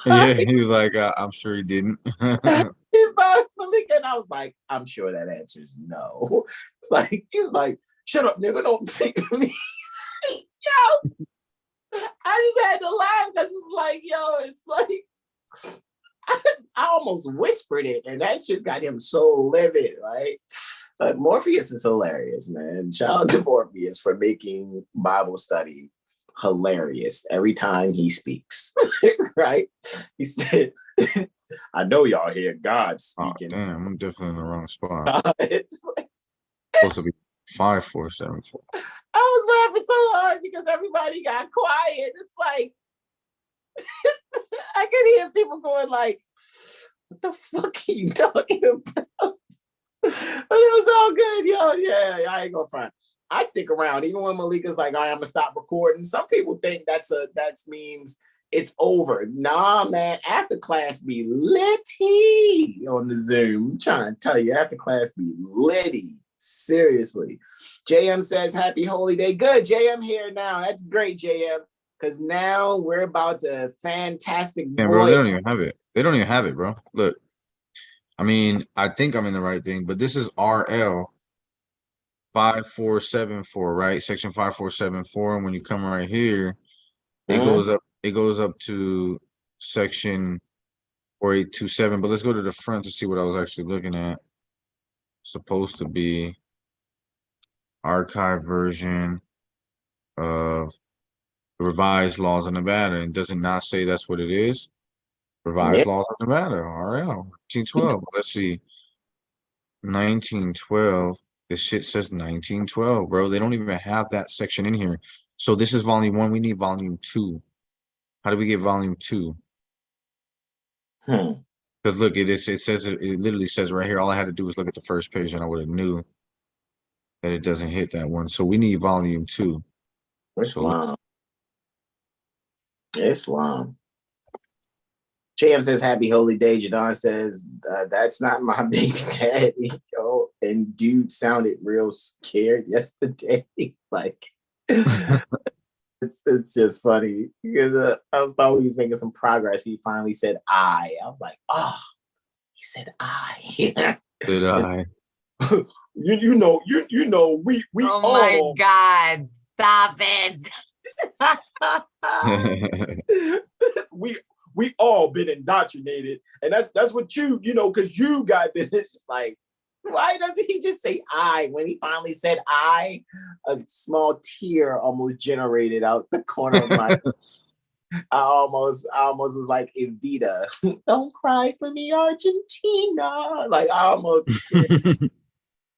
Yeah, he was like, I'm sure he didn't. Malika, and I was like, I'm sure that answer is no. It's like he was like, shut up, nigga, don't think of me. Yo, I just had to laugh because it's like, yo, it's like I almost whispered it, and that shit got him so livid, right? But Morpheus is hilarious, man. Shout out to Morpheus for making Bible study hilarious every time he speaks, right? He said, I know y'all hear God Oh, speaking. damn, I'm definitely in the wrong spot. It's Supposed to be 5474. I was laughing so hard because everybody got quiet. It's like I could hear people going like, "What the fuck are you talking about?" But it was all good, yo. Yeah, I ain't gonna front. I stick around even when Malika's like, "All right, I'm gonna stop recording." Some people think that means it's over. Nah, man. After class be litty on the Zoom. I'm trying to tell you, after class be litty. Seriously. JM says, happy holy day. Good. JM here now. That's great, JM. Because now we're about to fantastic. Yeah, bro, they don't even have it. They don't even have it, bro. Look, I mean, I think I'm in the right thing, but this is RL 5474, right? Section 5474. And when you come right here, it goes up to section 4827. But let's go to the front to see what I was actually looking at. Supposed to be archive version of the revised laws of Nevada. And does it not say that's what it is? Revised laws of Nevada, RL 1912. Let's see. 1912. This shit says 1912, bro. They don't even have that section in here. So this is volume 1. We need volume 2. How do we get volume 2? Because look, it says it literally says right here. All I had to do was look at the first page and I would have knew that it doesn't hit that one. So we need volume 2. Islam. Islam. JM says, happy holy day. Jadon says, that's not my baby daddy, yo. And dude sounded real scared yesterday. Like, it's just funny. Because I thought he was making some progress. He finally said, I was like, oh, he said, I. Did I? You know, we Oh all. my God. Stop it. we all been indoctrinated, and that's what you know, because you got this. It's just like, why doesn't he just say I? When he finally said I, a small tear almost generated out the corner of my I almost was like, Evita, don't cry for me, Argentina. Like I almost it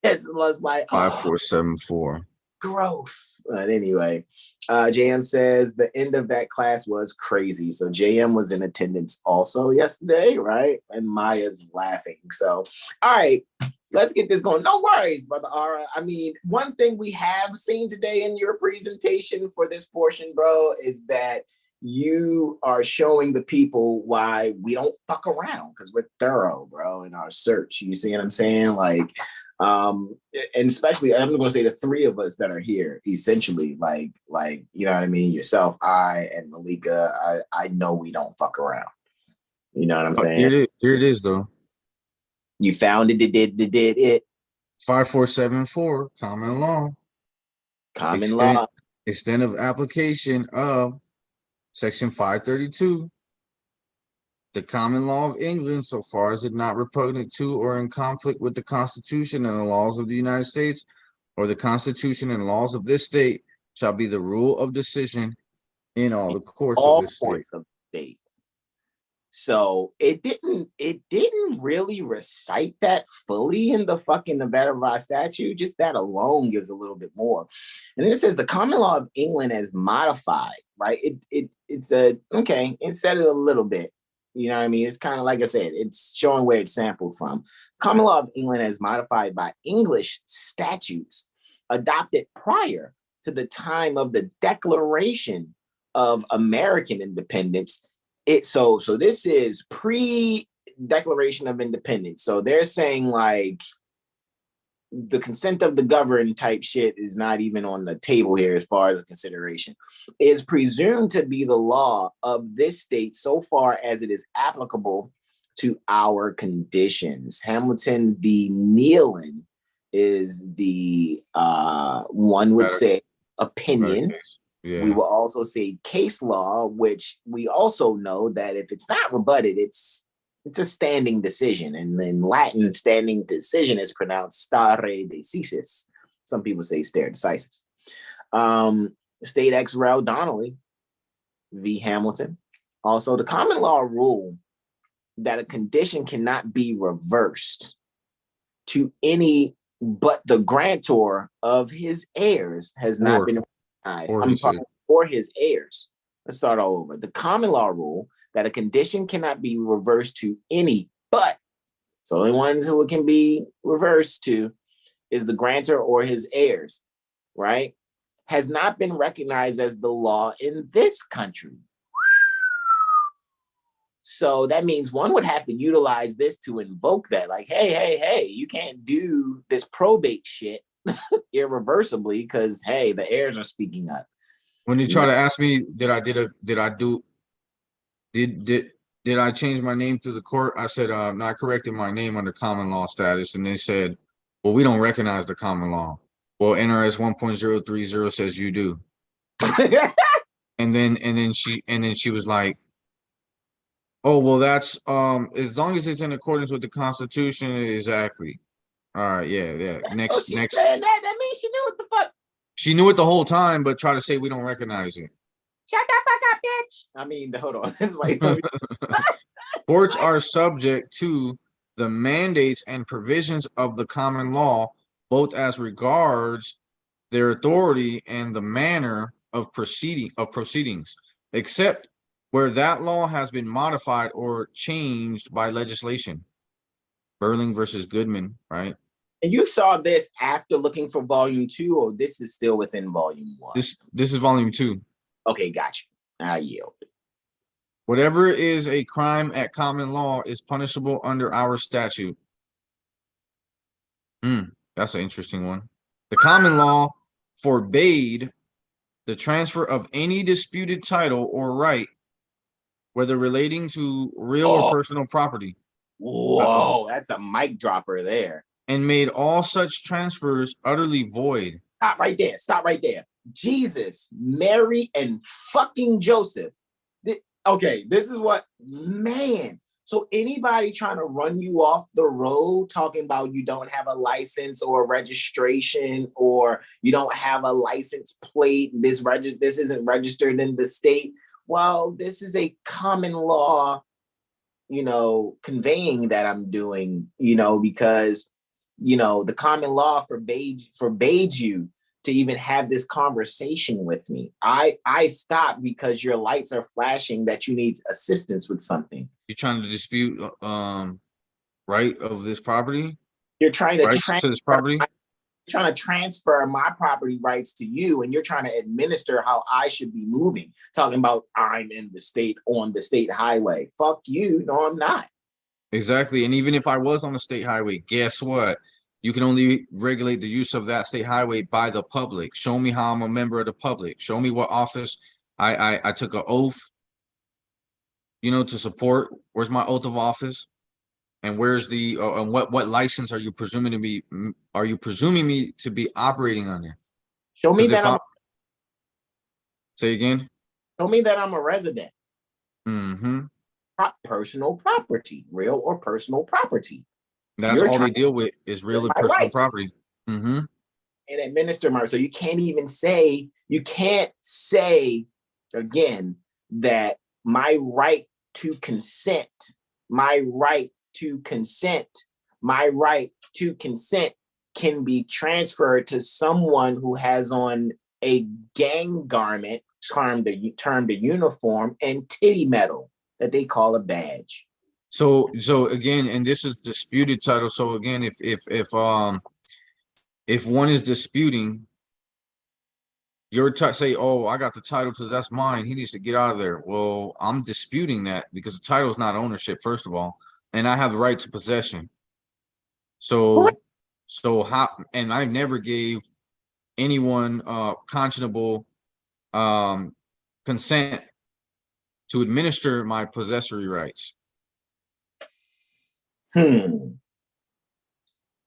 was like 5474. Growth. But anyway, JM says the end of that class was crazy. So JM was in attendance also yesterday, right? And Maya's laughing. So, all right, let's get this going. No worries, Brother Ara. I mean, one thing we have seen today in your presentation for this portion, bro, is that you are showing the people why we don't fuck around, because we're thorough, bro, in our search. You see what I'm saying? Like, and especially I'm going to say the three of us that are here, essentially, like you know what I mean, yourself, I, and Malika. I know we don't fuck around. You know what I'm saying? Here it is though. You found it. Did it? 5474 common law. Law. Extent of application of section 532. The common law of England, so far as it not repugnant to or in conflict with the Constitution and the laws of the United States, or the Constitution and laws of this state, shall be the rule of decision in all the courts of this state. So it didn't really recite that fully in the fucking Nevada Revised Statute. Just that alone gives a little bit more. And then it says the common law of England as modified, right? It said, okay, it said it a little bit. You know what I mean? It's kind of like I said, it's showing where it's sampled from. Common law of England as modified by English statutes adopted prior to the time of the Declaration of American Independence. So this is pre-Declaration of Independence. So they're saying like the consent of the governed type shit is not even on the table here as far as a consideration, is presumed to be the law of this state so far as it is applicable to our conditions. Hamilton v. Nealon is the one would say opinion. Yeah. We will also say case law, which we also know that if it's not rebutted, it's a standing decision. And in Latin, standing decision is pronounced stare decisis. Some people say stare decisis. State ex rel Donnelly v. Hamilton. Also, the common law rule that a condition cannot be reversed to any but the grantor of his heirs has not been recognized. Or his heirs. Let's start all over. The common law rule that a condition cannot be reversed to any but, so the only ones who it can be reversed to is the grantor or his heirs, right? Has not been recognized as the law in this country. So that means one would have to utilize this to invoke that, like, hey, you can't do this probate shit irreversibly because, hey, the heirs are speaking up. When you try to ask me, did I change my name to the court? I said, no, I corrected my name under common law status. And they said, well, we don't recognize the common law. Well, NRS 1.030 says you do. and then she was like, oh, well, that's as long as it's in accordance with the Constitution, exactly. All right, yeah. Next. Saying that means she knew what the fuck. She knew it the whole time, but try to say we don't recognize it. Shut the fuck up, bitch. I mean, hold on. It's like courts are subject to the mandates and provisions of the common law, both as regards their authority and the manner of proceedings, except where that law has been modified or changed by legislation. Burling versus Goodman, right? And you saw this after looking for volume 2, or this is still within volume 1? This is volume 2. Okay, gotcha. I yield. Whatever is a crime at common law is punishable under our statute. That's an interesting one. The common law forbade the transfer of any disputed title or right, whether relating to real or personal property. Whoa, that's a mic dropper there. And made all such transfers utterly void. Stop right there. Jesus, Mary, and fucking Joseph. Okay, this is what, man. So anybody trying to run you off the road talking about you don't have a license or a registration, or you don't have a license plate, this isn't registered in the state. Well, this is a common law, conveying that I'm doing, because, the common law forbade you to even have this conversation with me. I stopped because your lights are flashing that you need assistance with something. You're trying to dispute right of this property? You're trying to transfer this property? Trying to transfer my property rights to you, and you're trying to administer how I should be moving. Talking about I'm in the state on the state highway. Fuck you. No, I'm not. Exactly. And even if I was on the state highway, guess what? You can only regulate the use of that state highway by the public. Show me how I'm a member of the public. Show me what office I took an oath, to support. Where's my oath of office? And where's the and what license are you presuming me to be operating under? Show me that say again. Show me that I'm a resident. Mm-hmm. Personal property, real or personal property. That's all they deal with is real and personal property. Mm-hmm. And administer my. So you can't say again that my right to consent can be transferred to someone who has on a gang garment termed a uniform and titty metal that they call a badge. So again, and this is disputed title. So again, if one is disputing, say, oh, I got the title to that's mine. He needs to get out of there. Well, I'm disputing that because the title is not ownership, first of all, and I have the right to possession. So So and I never gave anyone conscionable consent to administer my possessory rights,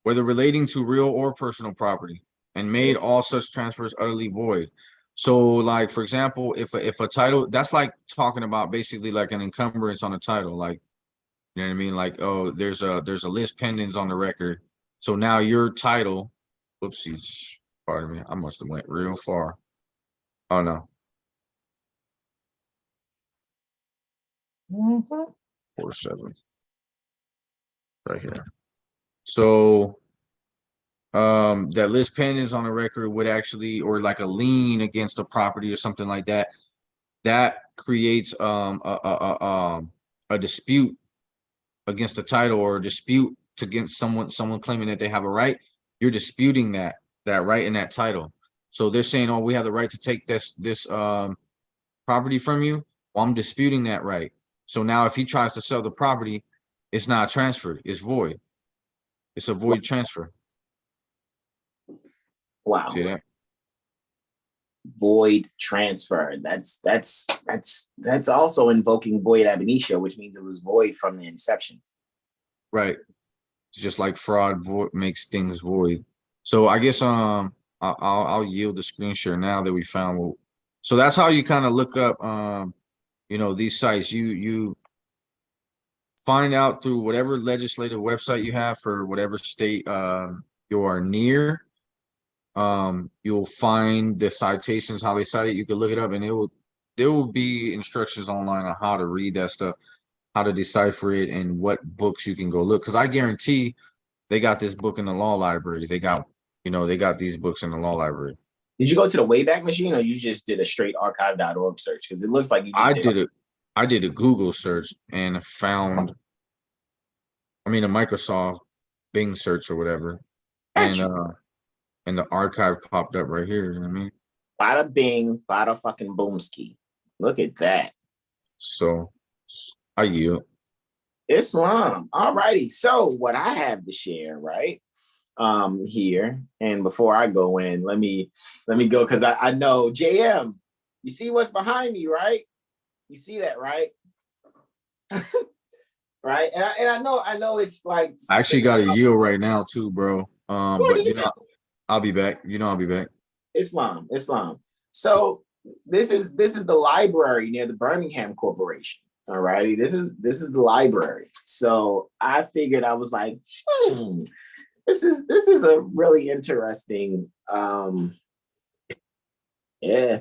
whether relating to real or personal property, and made all such transfers utterly void. So, like, for example, if a title, that's like talking about basically like an encumbrance on a title, like, you know what I mean? Like, oh, there's a list pendants on the record. So now your title, whoopsies, pardon me, I must have went real far. Oh no. 47. Right here. So that list pendants on the record would actually, or like a lien against a property or something like that, that creates a dispute against the title, or a dispute against someone claiming that they have a right. You're disputing that right in that title. So they're saying, oh, we have the right to take this property from you. Well, I'm disputing that right. So now if he tries to sell the property, it's not transferred, it's void. It's a void transfer. Wow. See that? Void transfer. That's also invoking void ab initio, which means it was void from the inception. Right. It's just like fraud makes things void. So I guess I'll yield the screen share now that we found. So that's how you kind of look up you know, these sites. You find out through whatever legislative website you have for whatever state you are near. You'll find the citations, how they cite it. You can look it up, and there will be instructions online on how to read that stuff, how to decipher it, and what books you can go look. Because I guarantee they got this book in the law library. They got these books in the law library. Did you go to the Wayback Machine, or you just did a straight archive.org search? Because it looks like you just I did a Google search and found, I mean, a Microsoft Bing search or whatever. And the archive popped up right here. You know what I mean? Bada bing, bada fucking boomski. Look at that. So I yield. Islam. All righty. So what I have to share, right? Here. And before I go in, let me go, because I know JM, you see what's behind me, right? You see that, right? Right. And I know it's like, I actually got a yield right now too, bro. But you know, I'll be back. You know, I'll be back. Islam. So this is the library near the Birmingham Corporation. All righty. This is the library. So I figured, I was like, this is a really interesting yeah,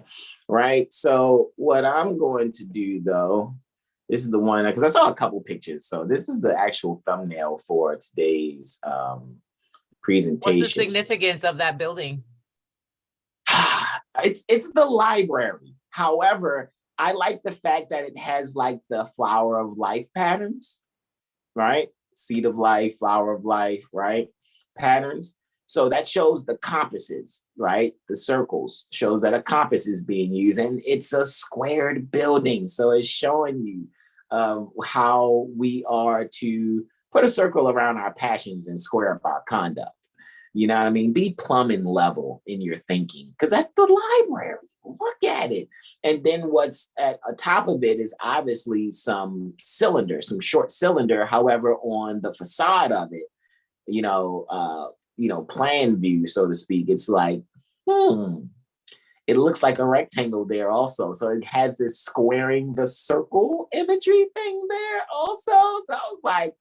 right. So what I'm going to do, though, this is the one, because I saw a couple pictures. So this is the actual thumbnail for today's presentation. What's the significance of that building? It's the library. However, I like the fact that it has like the flower of life patterns, right? Seed of life, flower of life, right? Patterns. So that shows the compasses, right? The circles shows that a compass is being used, and it's a squared building. So it's showing you how we are to put a circle around our passions and square up our conduct. You know what I mean? Be plumbing level in your thinking, because that's the library. Look at it. And then what's at the top of it is obviously some cylinder, some short cylinder. However, on the facade of it, plan view, so to speak, it's like, it looks like a rectangle there also. So it has this squaring the circle imagery thing there also. So I was like,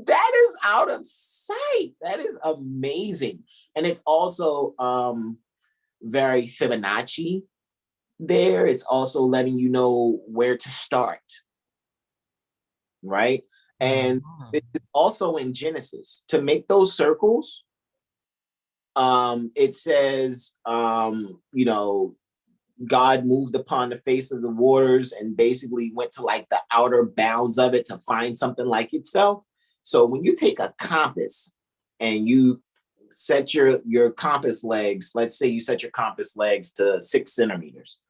that is out of sight. That is amazing. And it's also very Fibonacci there. It's also letting you know where to start, right? And it's also in Genesis, to make those circles, it says, God moved upon the face of the waters and basically went to like the outer bounds of it to find something like itself. So when you take a compass and you set your compass legs, let's say you set your compass legs to 6 centimeters,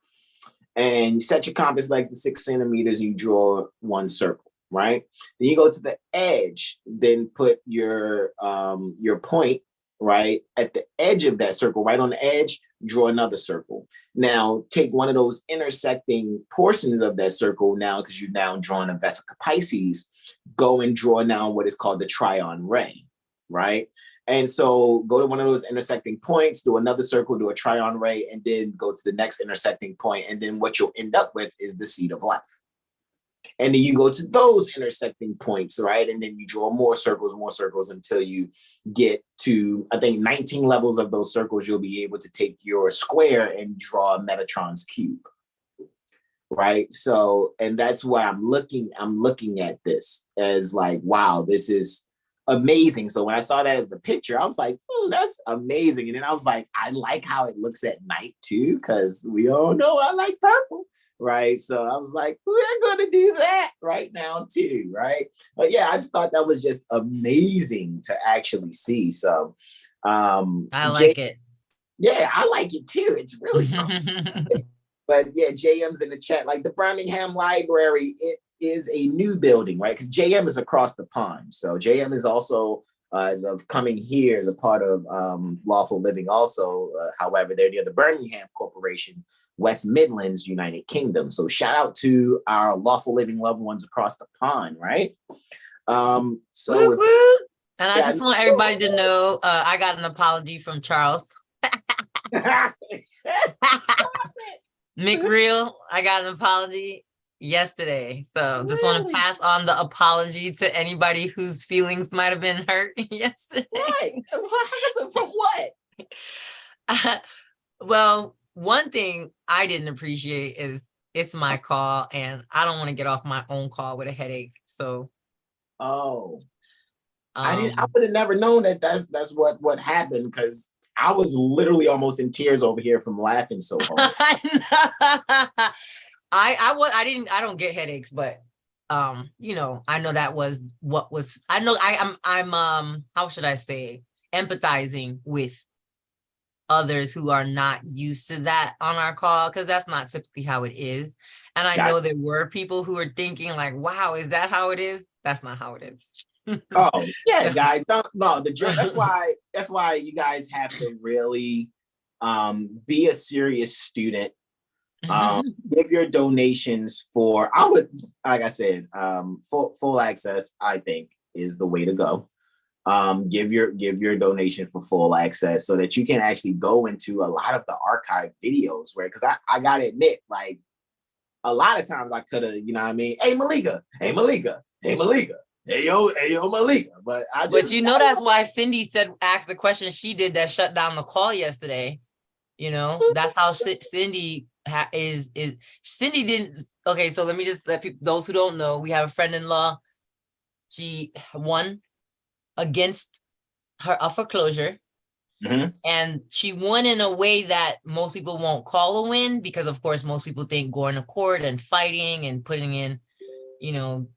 and you set your compass legs to 6 centimeters, and you draw one circle, right? Then you go to the edge, then put your point right? At the edge of that circle, right on the edge, draw another circle. Now take one of those intersecting portions of that circle now, because you've now drawn a Vesica Pisces, go and draw now what is called the Trion Ray, right? And so go to one of those intersecting points, do another circle, do a Trion Ray, and then go to the next intersecting point. And then what you'll end up with is the seed of life. And then you go to those intersecting points, right? And then you draw more circles until you get to, I think, 19 levels of those circles. You'll be able to take your square and draw Metatron's cube, right? So, and that's what I'm looking at this as like, wow, this is amazing. So when I saw that as a picture, I was like, that's amazing. And then I was like, I like how it looks at night too, because we all know I like purple. Right. So I was like, we're going to do that right now too. Right. But yeah, I just thought that was just amazing to actually see. So I like it. Yeah, I like it too. It's really fun. But yeah, JM's in the chat. Like the Birmingham Library, it is a new building, right? Because JM is across the pond. So JM is also, as of coming here, as a part of Lawful Living also. However, they're near the Birmingham Corporation, West Midlands, United Kingdom. So shout out to our Lawful Living loved ones across the pond, right? And I just want everybody to know, I got an apology from Charles. McReal, I got an apology yesterday. So just want to pass on the apology to anybody whose feelings might have been hurt yesterday. What? From what? Well, one thing I didn't appreciate is it's my call and I don't want to get off my own call with a headache. So I would have never known that that's what happened, because I was literally almost in tears over here from laughing so hard. I don't get headaches, but you know, I know that was what was, I know I'm how should I say, empathizing with others who are not used to that on our call, because that's not typically how it is. And I know there were people who were thinking like, wow, is that how it is? That's not how it is. Oh yeah, guys, that's why you guys have to really be a serious student. Give your donations for, I would, like I said, full access, I think, is the way to go. Give your donation for full access so that you can actually go into a lot of the archive videos, right? Because I gotta admit, like a lot of times I could have, you know what I mean? Hey Malika, hey Malika, hey Malika, hey yo Malika. But you know, that's why Cindy asked the question she did that shut down the call yesterday. You know, that's how Cindy is. Cindy didn't. Okay, so let me just let people, those who don't know, we have a friend-in-law. She won against a foreclosure. And she won in a way that most people won't call a win, because of course most people think going to court and fighting and putting in, you know,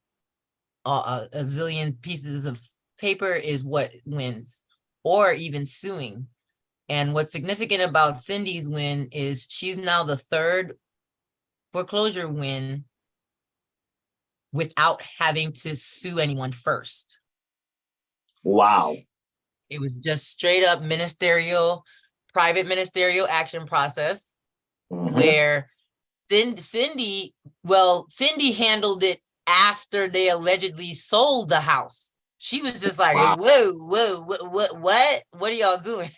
a zillion pieces of paper is what wins, or even suing. And what's significant about Cindy's win is she's now the third foreclosure win without having to sue anyone first. Wow. It was just straight up private ministerial action process, where Cindy handled it after they allegedly sold the house. She was just like, wow. whoa, what are y'all doing?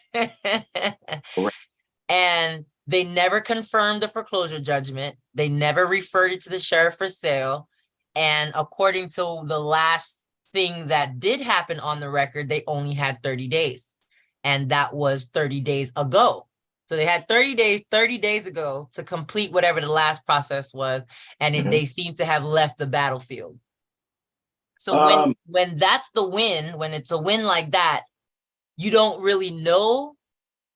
And they never confirmed the foreclosure judgment. They never referred it to the sheriff for sale. And according to the last thing that did happen on the record, they only had 30 days. And that was 30 days ago. So they had 30 days ago to complete whatever the last process was. And they seem to have left the battlefield. So when that's the win, when it's a win like that, you don't really know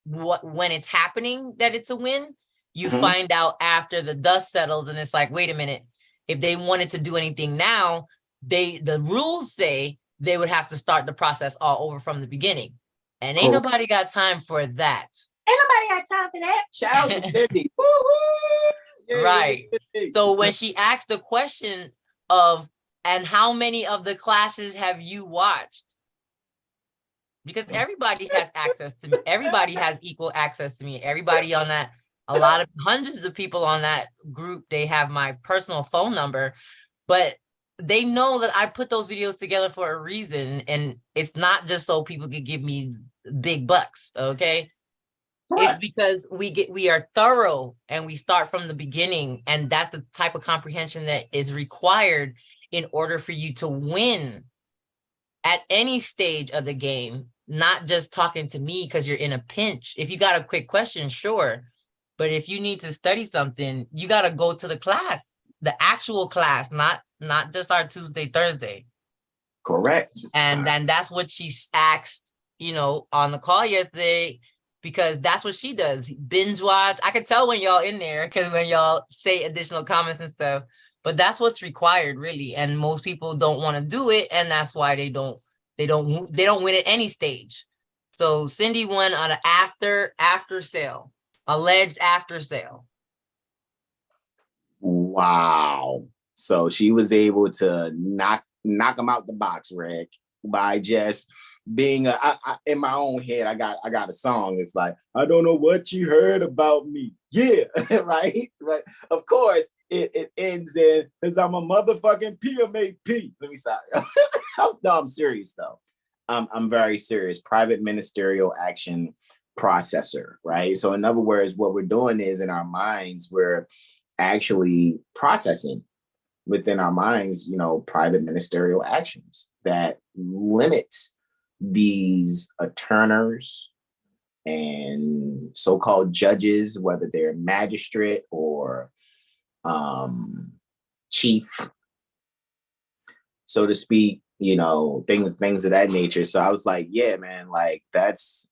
when it's happening that it's a win. You find out after the dust settles, and it's like, wait a minute, if they wanted to do anything now, the rules say they would have to start the process all over from the beginning. And ain't nobody got time for that. Ain't nobody got time for that. Shout out to Cindy. Yeah, right. So when she asked the question of, and how many of the classes have you watched? because everybody has access to me. Everybody has equal access to me. Everybody on that, a lot of hundreds of people on that group, they have my personal phone number, but they know that I put those videos together for a reason. And it's not just so people could give me big bucks. Okay. It's because we are thorough and we start from the beginning. And that's the type of comprehension that is required in order for you to win at any stage of the game, not just talking to me because you're in a pinch. If you got a quick question, sure. But if you need to study something, you got to go to the class, the actual class, not just our Tuesday, Thursday. Correct. And then that's what she asked, on the call yesterday, because that's what she does. Binge watch. I can tell when y'all in there because when y'all say additional comments and stuff, but that's what's required really. And most people don't want to do it. And that's why they don't win at any stage. So Cindy won on an after sale, alleged after sale. Wow. So she was able to knock them out the box, Rick, by just being in my own head. I got a song. It's like, I don't know what you heard about me. Yeah, right. Of course, it ends in because I'm a motherfucking PMAP. Let me stop. No, I'm serious though. I'm very serious. Private ministerial action processor, right? So in other words, what we're doing is in our minds, we're actually processing within our minds, private ministerial actions that limits these attorneys and so-called judges, whether they're magistrate or chief, so to speak, things of that nature. So I was like, yeah, man, like that's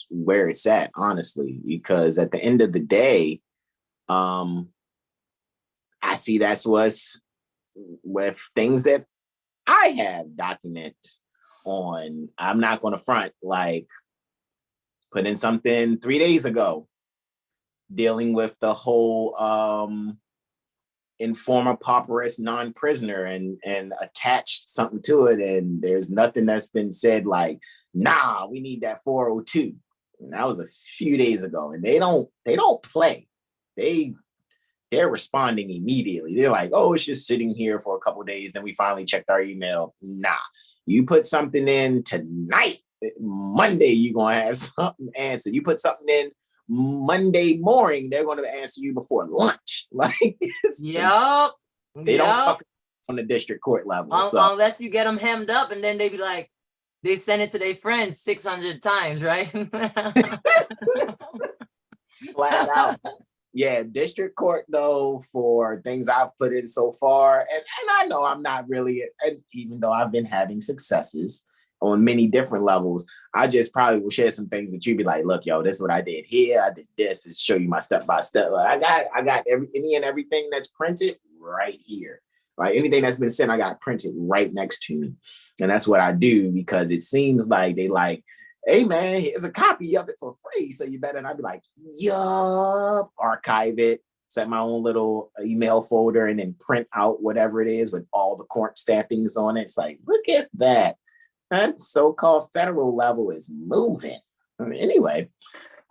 where it's at, honestly, because at the end of the day, I see that's what's with things that I have documents on. I'm not going to front, like put in something 3 days ago dealing with the whole informer pauperous non-prisoner and attached something to it, and there's nothing that's been said like, nah, we need that 402. And that was a few days ago, and they don't play. They're responding immediately. They're like, oh, it's just sitting here for a couple of days, then we finally checked our email. Nah, you put something in tonight, Monday, you're gonna have something answered. You put something in Monday morning, they're going to answer you before lunch. Like, yep. They don't fuck on the district court level. Unless you get them hemmed up, and then they be like, they send it to their friends 600 times, right? Flat out. Yeah, district court, though, for things I've put in so far, and I know I'm not really, and even though I've been having successes on many different levels, I just probably will share some things with you. Be like, look, yo, this is what I did here. I did this to show you my step by step. I got any and everything that's printed right here. Right, anything that's been sent, I got printed right next to me, and that's what I do because it seems like they like, hey man, here's a copy of it for free, so you better. And I'd be like, yup, archive it, set my own little email folder, and then print out whatever it is with all the court stampings on it. It's like, look at that. That so-called federal level is moving. Anyway,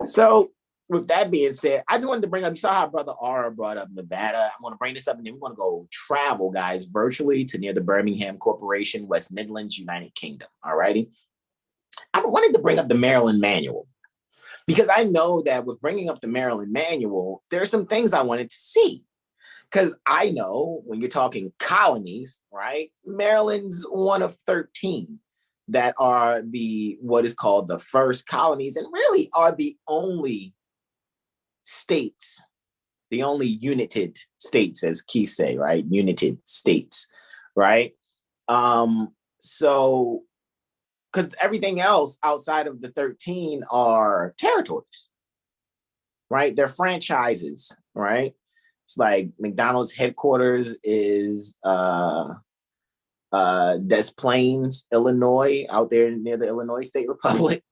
so with that being said, I just wanted to bring up, you saw how Brother R brought up Nevada. I'm going to bring this up, and then we're going to go travel, guys, virtually to near the Birmingham Corporation, West Midlands, United Kingdom. All righty. I wanted to bring up the Maryland Manual because I know that with bringing up the Maryland Manual, there are some things I wanted to see. Because I know when you're talking colonies, right, Maryland's one of 13 that are what is called the first colonies, and really are the only states, the only united states, as Keith say, right? United states, right? So, because everything else outside of the 13 are territories, right? They're franchises, right? It's like McDonald's headquarters is Des Plaines, Illinois, out there near the Illinois State Republic,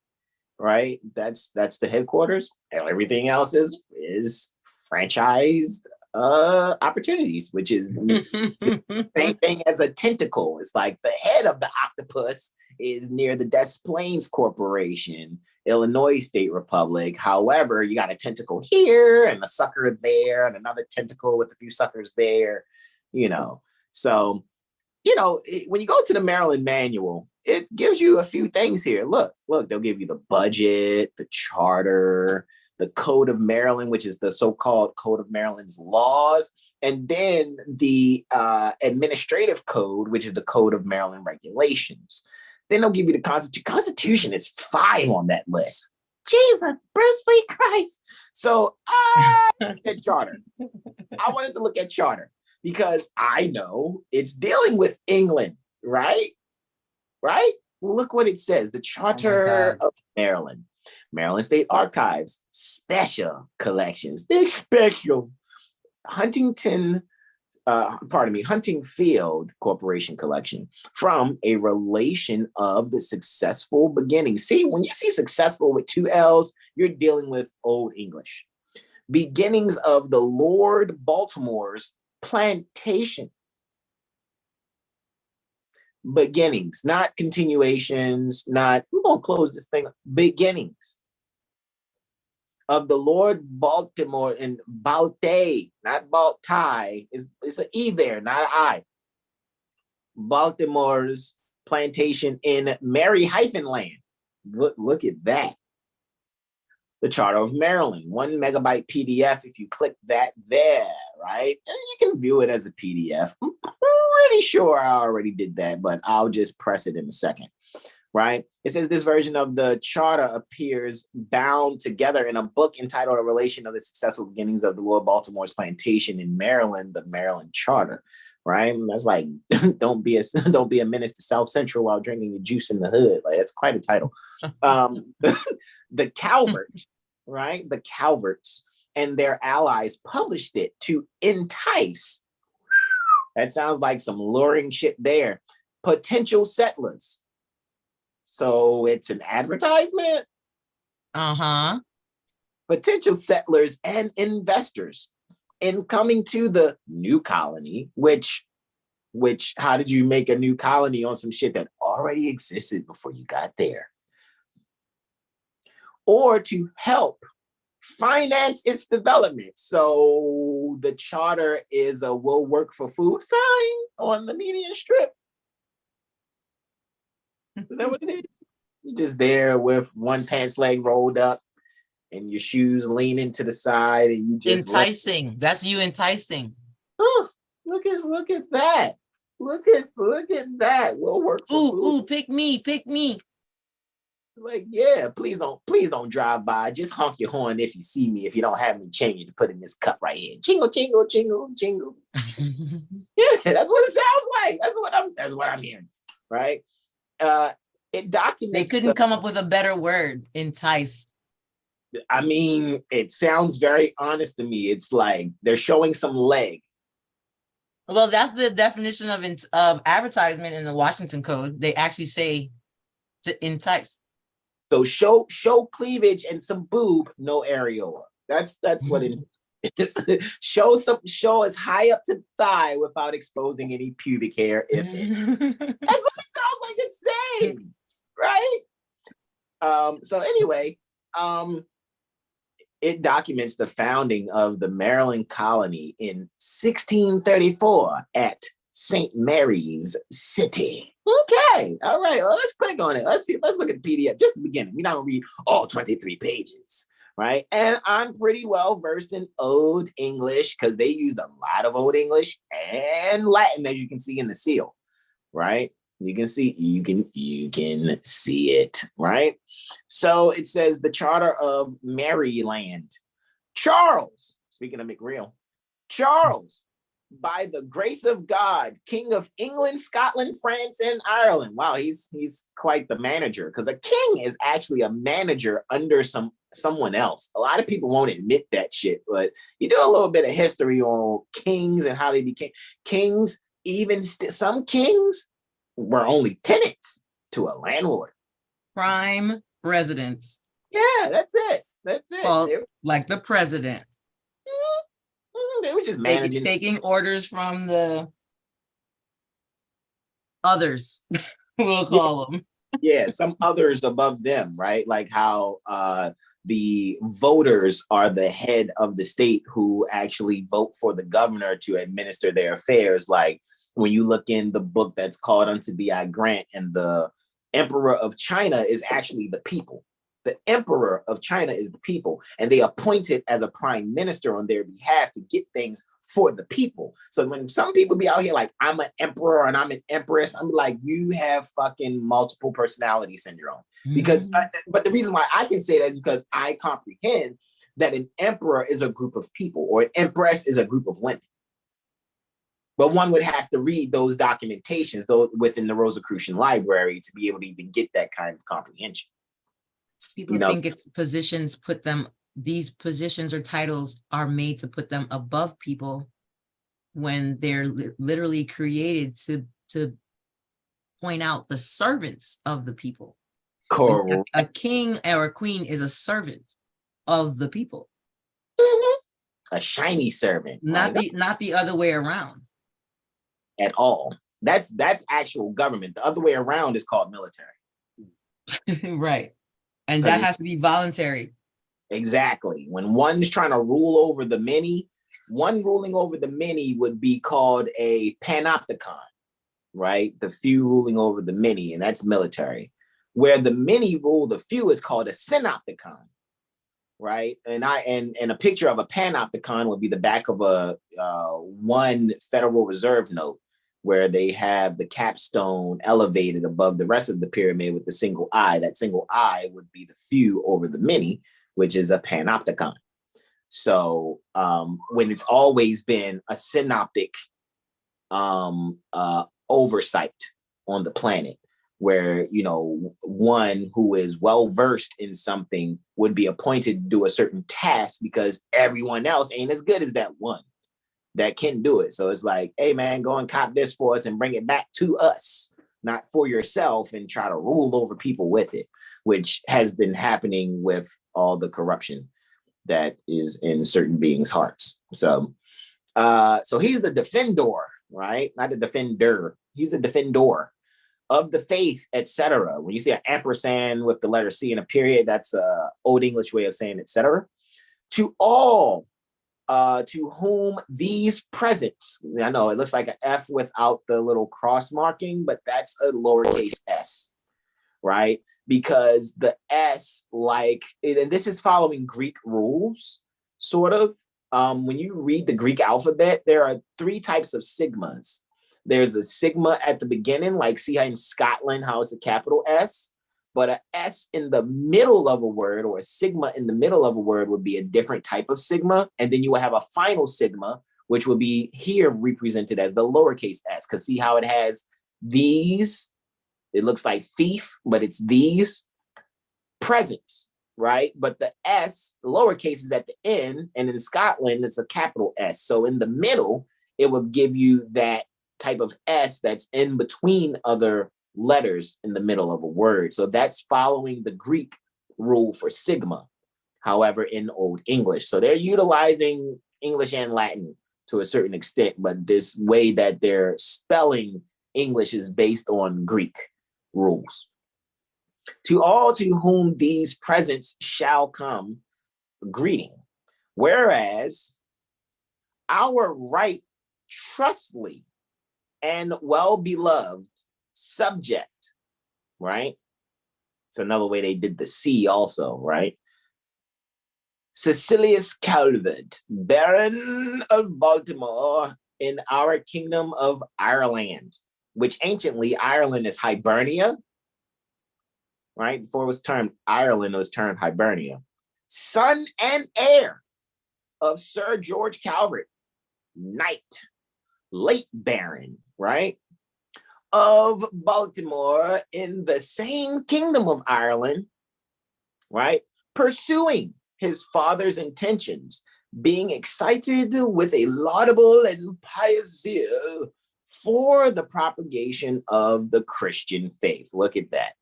right? That's the headquarters. Everything else is franchised opportunities, which is the same thing as a tentacle. It's like the head of the octopus is near the Des Plaines Corporation, Illinois State Republic. However, you got a tentacle here and a sucker there and another tentacle with a few suckers there, you know. So, you know, when you go to the Maryland manual, it gives you a few things here. Look, they'll give you the budget, the charter, the Code of Maryland, which is the so-called Code of Maryland's laws, and then the administrative code, which is the Code of Maryland regulations. Then they'll give you the Constitution. Constitution is 5 on that list. Jesus, Bruce Lee Christ. So at charter. I wanted to look at charter because I know it's dealing with England, right? Right? Look what it says. The Charter of Maryland. Maryland State Archives, special collections. They're special. Huntingfield Corporation collection from a relation of the successful beginning. See, when you see successful with 2 L's, you're dealing with Old English. Beginnings of the Lord Baltimore's plantation. Beginnings, not continuations, not, we're going to close this thing. Beginnings of the Lord Baltimore and Balte, not Baltai. It's an E there, not an I. Baltimore's plantation in Mary-Land. Look at that. The Charter of Maryland, 1 megabyte PDF. If you click that there, right? And you can view it as a PDF. I'm pretty sure I already did that, but I'll just press it in a second, right? It says this version of the charter appears bound together in a book entitled A Relation of the Successful Beginnings of the Lord Baltimore's Plantation in Maryland, the Maryland Charter, right? And that's like, don't be a menace to South Central while drinking your juice in the hood. Like, that's quite a title. The Calverts, right? The Calverts and their allies published it to entice. That sounds like some luring shit there. Potential settlers. So it's an advertisement. Potential settlers and investors in coming to the new colony, which how did you make a new colony on some shit that already existed before you got there? Or to help finance its development. So the charter is a will work for food sign on the median strip. Is that what it is? You're just there with one pants leg rolled up and your shoes leaning to the side and you just enticing. That's you enticing. Oh, look at that. Look at that. We'll work for food. Ooh, pick me. Like, yeah, please don't drive by. Just honk your horn if you see me, if you don't have any change to put in this cup right here. Jingle, jingle, jingle, jingle. Yeah, that's what it sounds like. That's what I'm hearing. Right? It documents. They couldn't come up with a better word. Entice. I mean, it sounds very honest to me. It's like they're showing some leg. Well, that's the definition of advertisement in the Washington Code. They actually say to entice. So show cleavage and some boob, no areola. That's what it is. show as high up to the thigh without exposing any pubic hair. If that's what it sounds like it's saying, right? So anyway, it documents the founding of the Maryland colony in 1634 at St. Mary's City. Okay, all right. Well, let's click on it. Let's see. Let's look at the PDF. Just the beginning. We're not gonna read all 23 pages, right? And I'm pretty well versed in Old English because they used a lot of Old English and Latin, as you can see in the seal, right? You can see it, right? So it says the Charter of Maryland. Charles, speaking of McReal, Charles, by the grace of God, King of England, Scotland, France, and Ireland. Wow, he's quite the manager, because a king is actually a manager under someone else. A lot of people won't admit that shit, but you do a little bit of history on kings and how they became kings. Even some kings were only tenants to a landlord. Prime residence. Yeah, that's it. Well, like the president. They were just managing, taking orders from the others. We'll call them. Yeah, some others above them, right? Like how the voters are the head of the state who actually vote for the governor to administer their affairs. Like when you look in the book that's called Unto Thee I Grant, and the emperor of China is actually the people. The emperor of China is the people, and they appoint it as a prime minister on their behalf to get things for the people. So when some people be out here like, I'm an emperor and I'm an empress, I'm like, you have fucking multiple personality syndrome. Because, but the reason why I can say that is because I comprehend that an emperor is a group of people, or an empress is a group of women. But one would have to read those documentations though within the Rosicrucian library to be able to even get that kind of comprehension. People think it's positions, these positions or titles are made to put them above people, when they're literally created to point out the servants of the people. Correct. A king or a queen is a servant of the people. A shiny servant. Not the other way around. At all. That's actual government. The other way around is called military. Right. And that has to be voluntary. Exactly. When one's trying to rule over the many, one ruling over the many would be called a panopticon, right? The few ruling over the many, and that's military. Where the many rule the few is called a synopticon, right? And a picture of a panopticon would be the back of a one Federal Reserve note, where they have the capstone elevated above the rest of the pyramid with the single eye. That single eye would be the few over the many, which is a panopticon. So when it's always been a synoptic oversight on the planet, where, you know, one who is well versed in something would be appointed to do a certain task because everyone else ain't as good as that one that can do it. So it's like, hey man, go and cop this for us and bring it back to us, not for yourself, and try to rule over people with it, which has been happening with all the corruption that is in certain beings' hearts. So he's the defender, right? Not the defender. He's a defender of the faith, etc. When you see an ampersand with the letter C in a period, that's a Old English way of saying etc. To all to whom these presents, I know it looks like an F without the little cross marking, but that's a lowercase s, right? Because the S, like, and this is following Greek rules, sort of. When you read the Greek alphabet, there are 3 types of sigmas. There's a sigma at the beginning, like see how in Scotland, how it's a capital S, but a S in the middle of a word, or a sigma in the middle of a word, would be a different type of sigma. And then you will have a final sigma, which will be here represented as the lowercase s, because see how it has these, it looks like thief, but it's these presents, right? But the S, the lowercase, is at the end, and in Scotland, it's a capital S. So in the middle, it will give you that type of S that's in between other letters in the middle of a word. So that's following the Greek rule for sigma, however, in Old English. So they're utilizing English and Latin to a certain extent, but this way that they're spelling English is based on Greek rules. To all to whom these presents shall come, greeting. Whereas our right trustly and well-beloved subject, right? It's another way they did the C also, right? Cecilius Calvert, Baron of Baltimore, in our kingdom of Ireland, which anciently Ireland is Hibernia, right? Before it was termed Ireland, it was termed Hibernia. Son and heir of Sir George Calvert, knight, late baron, right, of Baltimore, in the same kingdom of Ireland, right, pursuing his father's intentions, being excited with a laudable and pious zeal for the propagation of the Christian faith. Look at that.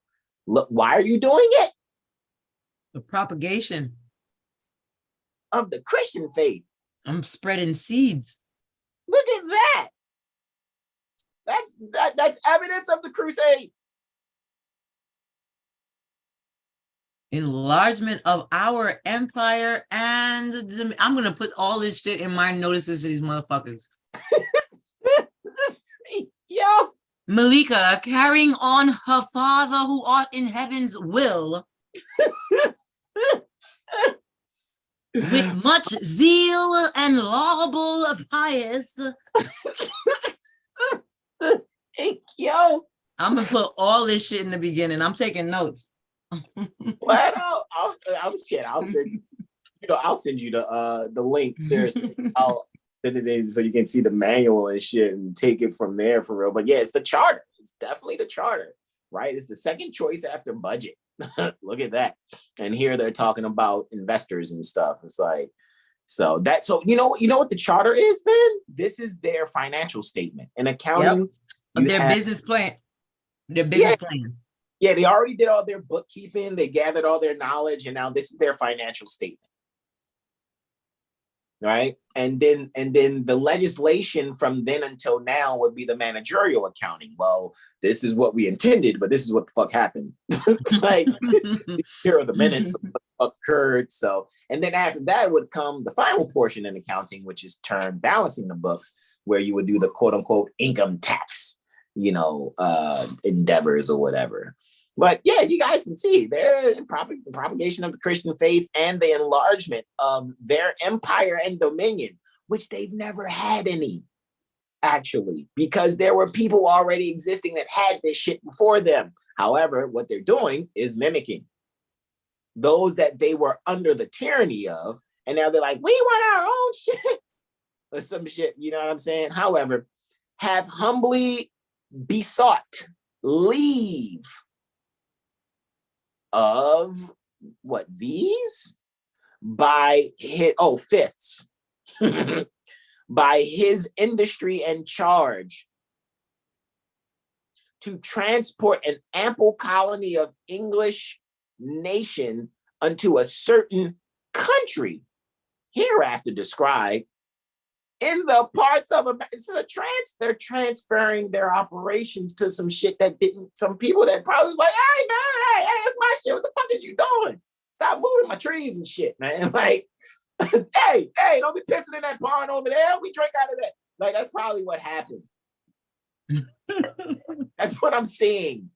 Look, why are you doing it? The propagation of the Christian faith. I'm spreading seeds. Look at that. That's evidence of the crusade. Enlargement of our empire, and I'm gonna put all this shit in my notices to these motherfuckers. Yo. Malika carrying on her Father who art in heaven's will with much zeal and laudable pious. Yo. I'm gonna put all this shit in the beginning. I'm taking notes. Flat out. I'll send I'll send you the link. Seriously, I'll send it in so you can see the manual and shit and take it from there for real. But yeah, it's the charter. It's definitely the charter, right? It's the second choice after budget. Look at that. And here they're talking about investors and stuff. It's like, so you know what the charter is then? This is their financial statement. In accounting, of their business plan. Their business plan. Yeah, they already did all their bookkeeping, they gathered all their knowledge, and now this is their financial statement. Right? And then the legislation from then until now would be the managerial accounting. Well, this is what we intended, but this is what the fuck happened. Like, here are the minutes occurred. So, and then after that would come the final portion in accounting, which is termed balancing the books, where you would do the quote unquote income tax, endeavors or whatever. But yeah, you guys can see the propagation of the Christian faith and the enlargement of their empire and dominion, which they've never had any, actually, because there were people already existing that had this shit before them. However, what they're doing is mimicking those that they were under the tyranny of. And now they're like, we want our own shit or some shit. You know what I'm saying? However, have humbly besought leave of what these by his fifths by his industry and charge to transport an ample colony of English nation unto a certain country hereafter described in the parts of they're transferring their operations to some shit that some people that probably was like, hey man, hey, that's my shit. What the fuck is you doing? Stop moving my trees and shit, man. Like, hey, don't be pissing in that pond over there. We drink out of that. Like, that's probably what happened. That's what I'm seeing.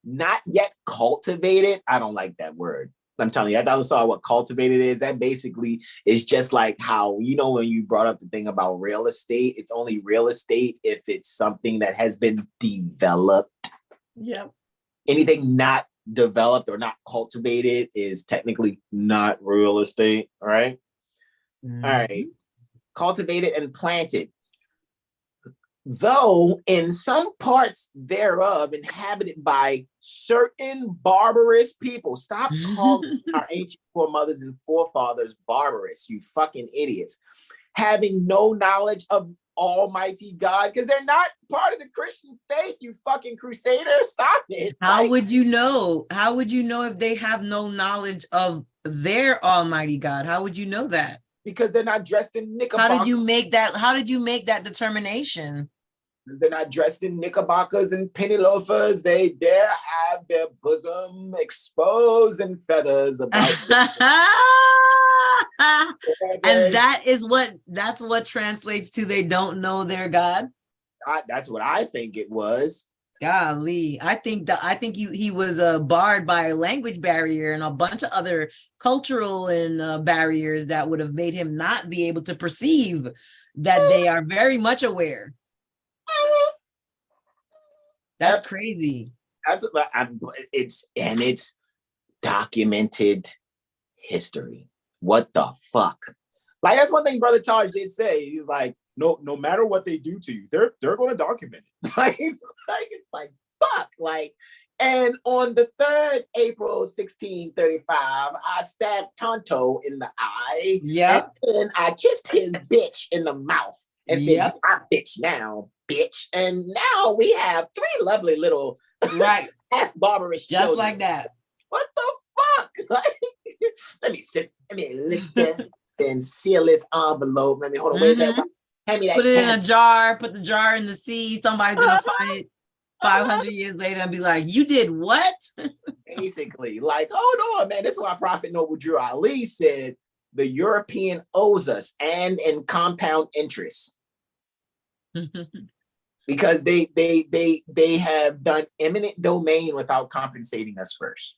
Not yet cultivated. I don't like that word. I'm telling you, I saw what cultivated is. That basically is just like how, when you brought up the thing about real estate, it's only real estate if it's something that has been developed. Yeah. Anything not developed or not cultivated is technically not real estate. All right. Mm-hmm. All right. Cultivated and planted. Though in some parts thereof inhabited by certain barbarous people. Stop calling our ancient foremothers and forefathers barbarous, you fucking idiots. Having no knowledge of Almighty God, because they're not part of the Christian faith, you fucking crusaders. Stop it. How would you know? How would you know if they have no knowledge of their Almighty God? How would you know that? Because they're not dressed in knickerbockers. How did you make that determination? They're not dressed in knickerbockers and penny loafers. They dare have their bosom exposed and feathers about. And that's what translates to they don't know their God. That's what I think it was. Golly, I think he was barred by a language barrier and a bunch of other cultural and barriers that would have made him not be able to perceive that they are very much aware. That's crazy. It's documented history. What the fuck? Like, that's one thing Brother Taj did say. He was like, no matter what they do to you, they're going to document it. It's like fuck. Like, and on the 3rd April 1635, I stabbed Tonto in the eye. Yeah. And I kissed his bitch in the mouth and said, "You are bitch now, bitch." And now we have 3 lovely little half barbarous just children. like that. What the fuck? Let me lick that and seal this envelope. Let me hold on. Where's that? Hand me that. Put it in a jar. Put the jar in the sea. Somebody's gonna find it 500 years later and be like, "You did what?" Basically, like, hold on, man. This is why Prophet Noble Drew Ali said the European owes us and in compound interest. Because they have done eminent domain without compensating us first.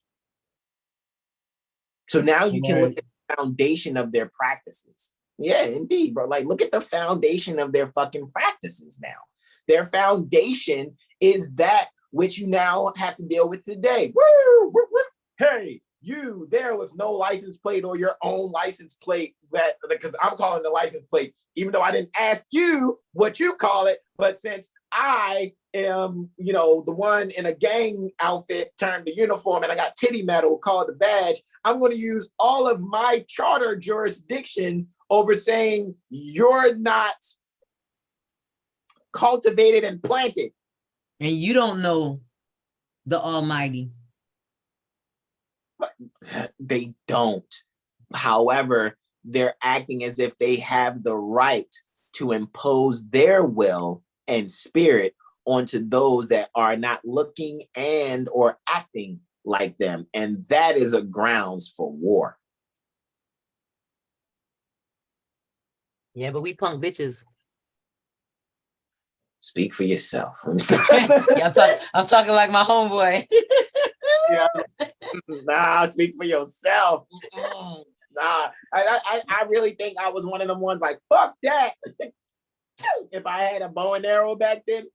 So now you can look at the foundation of their practices. Yeah, indeed, bro. Like, look at the foundation of their fucking practices now. Their foundation is that which you now have to deal with today. Woo, woo, woo. Hey, you there with no license plate or your own license plate, that because I'm calling the license plate, even though I didn't ask you what you call it, but since I am, you know, the one in a gang outfit turned the uniform and I got titty metal called the badge, I'm going to use all of my charter jurisdiction over saying you're not cultivated and planted. And you don't know the Almighty. They don't. However, they're acting as if they have the right to impose their will and spirit onto those that are not looking and or acting like them. And that is a grounds for war. Yeah, but we punk bitches. Speak for yourself. Yeah, I'm talking like my homeboy. Yeah. Nah, speak for yourself. Nah, I really think I was one of them ones like, fuck that. If I had a bow and arrow back then,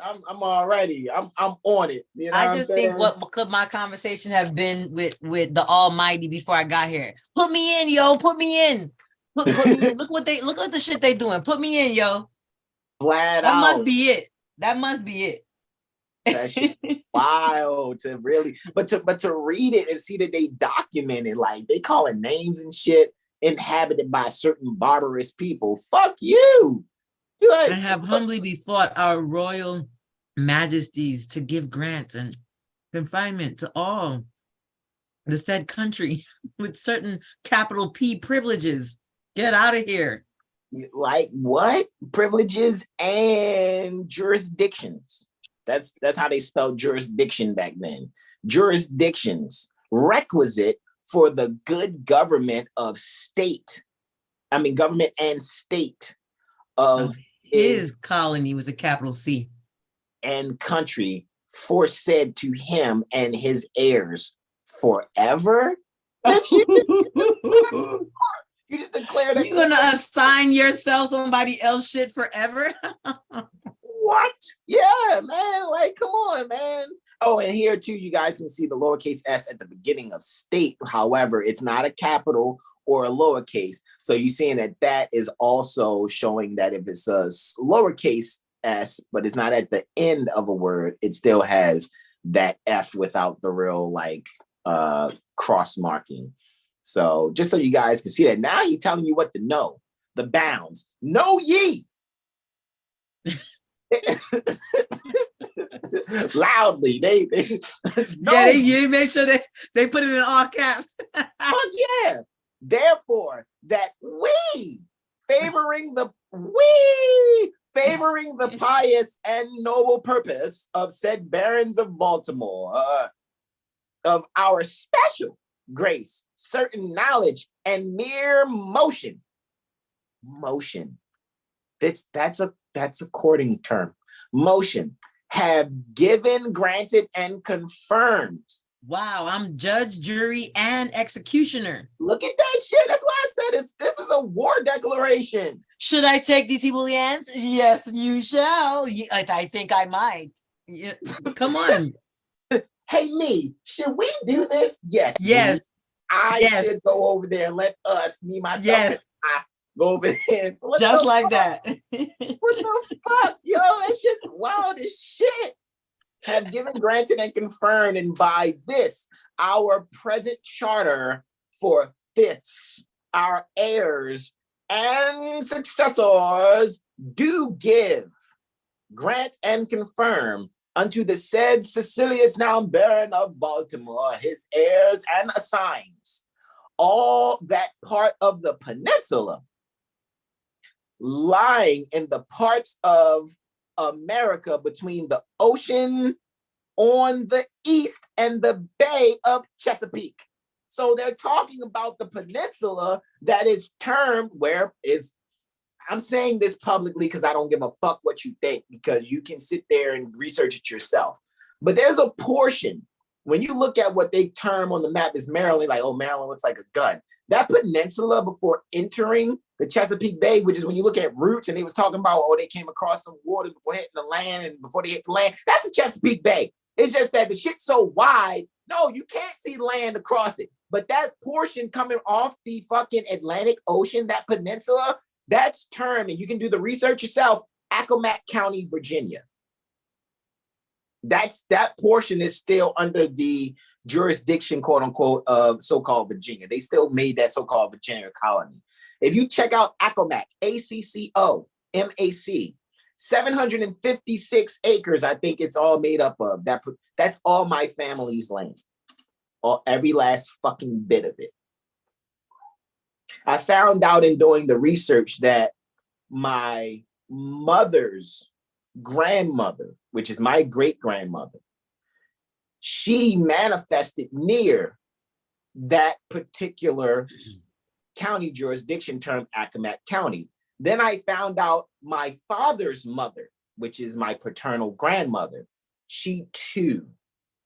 I'm already, I'm on it. You know, I just think what could my conversation have been with the Almighty before I got here? Put me in, yo. Put me in. Put me in. Look at the shit they doing. Put me in, yo. Flat that out. Must be it. That must be it. That shit wild to really, but to read it and see that they documented, like they calling names and shit inhabited by certain barbarous people. Fuck you. And have humbly besought our royal majesties to give grants and confinement to all the said country with certain capital P privileges. Get out of here. Like what? Privileges and jurisdictions. That's how they spelled jurisdiction back then. Jurisdictions requisite for the good government of state. I mean, government and state of his colony with a capital C and country foresaid to him and his heirs forever. You just declare that you're gonna assign yourself somebody else shit forever. What? Yeah, man. Like, come on, man. Oh, and here too, you guys can see the lowercase s at the beginning of state. However, it's not a capital or a lowercase. So you're seeing that is also showing that if it's a lowercase s, but it's not at the end of a word, it still has that F without the real like cross marking. So just so you guys can see that now he's telling you what to know, the bounds. Know ye. Loudly. They make sure they put it in all caps. Fuck yeah. Therefore, that we favoring the pious and noble purpose of said barons of Baltimore, of our special grace, certain knowledge, and mere motion. That's a courting term. Motion have given, granted, and confirmed. Wow, I'm judge, jury, and executioner. Look at that shit. That's why I said this is a war declaration. Should I take these evil hands? Yes, you shall. I think I might. Yeah. Come on. Hey, me, should we do this? Yes. Yes. I should go over there and let me, myself, and I go over there. Just like that. What the fuck, yo? That shit's wild as shit. Have given, granted, and confirmed, and by this, our present charter for fifths, our heirs and successors do give, grant, and confirm unto the said Cecilius now Baron of Baltimore, his heirs and assigns, all that part of the peninsula lying in the parts of America between the ocean on the east and the Bay of Chesapeake. So they're talking about the peninsula that is termed I'm saying this publicly because I don't give a fuck what you think, because you can sit there and research it yourself. But there's a portion, when you look at what they term on the map is Maryland, like, oh, Maryland looks like a gun. That peninsula before entering the Chesapeake Bay, which is when you look at routes, and they was talking about, oh, they came across some waters before hitting the land, and before they hit the land, that's the Chesapeake Bay. It's just that the shit's so wide, no, you can't see land across it. But that portion coming off the fucking Atlantic Ocean, that peninsula, that's termed, and you can do the research yourself, Accomack County, Virginia. That portion is still under the jurisdiction, quote unquote, of so-called Virginia. They still made that so-called Virginia colony. If you check out Accomack, ACCOMAC, 756 acres, I think it's all made up of. That's all my family's land. Every last fucking bit of it. I found out in doing the research that my mother's grandmother, which is my great-grandmother, she manifested near that particular county jurisdiction term, Accomack County. Then I found out my father's mother, which is my paternal grandmother, she too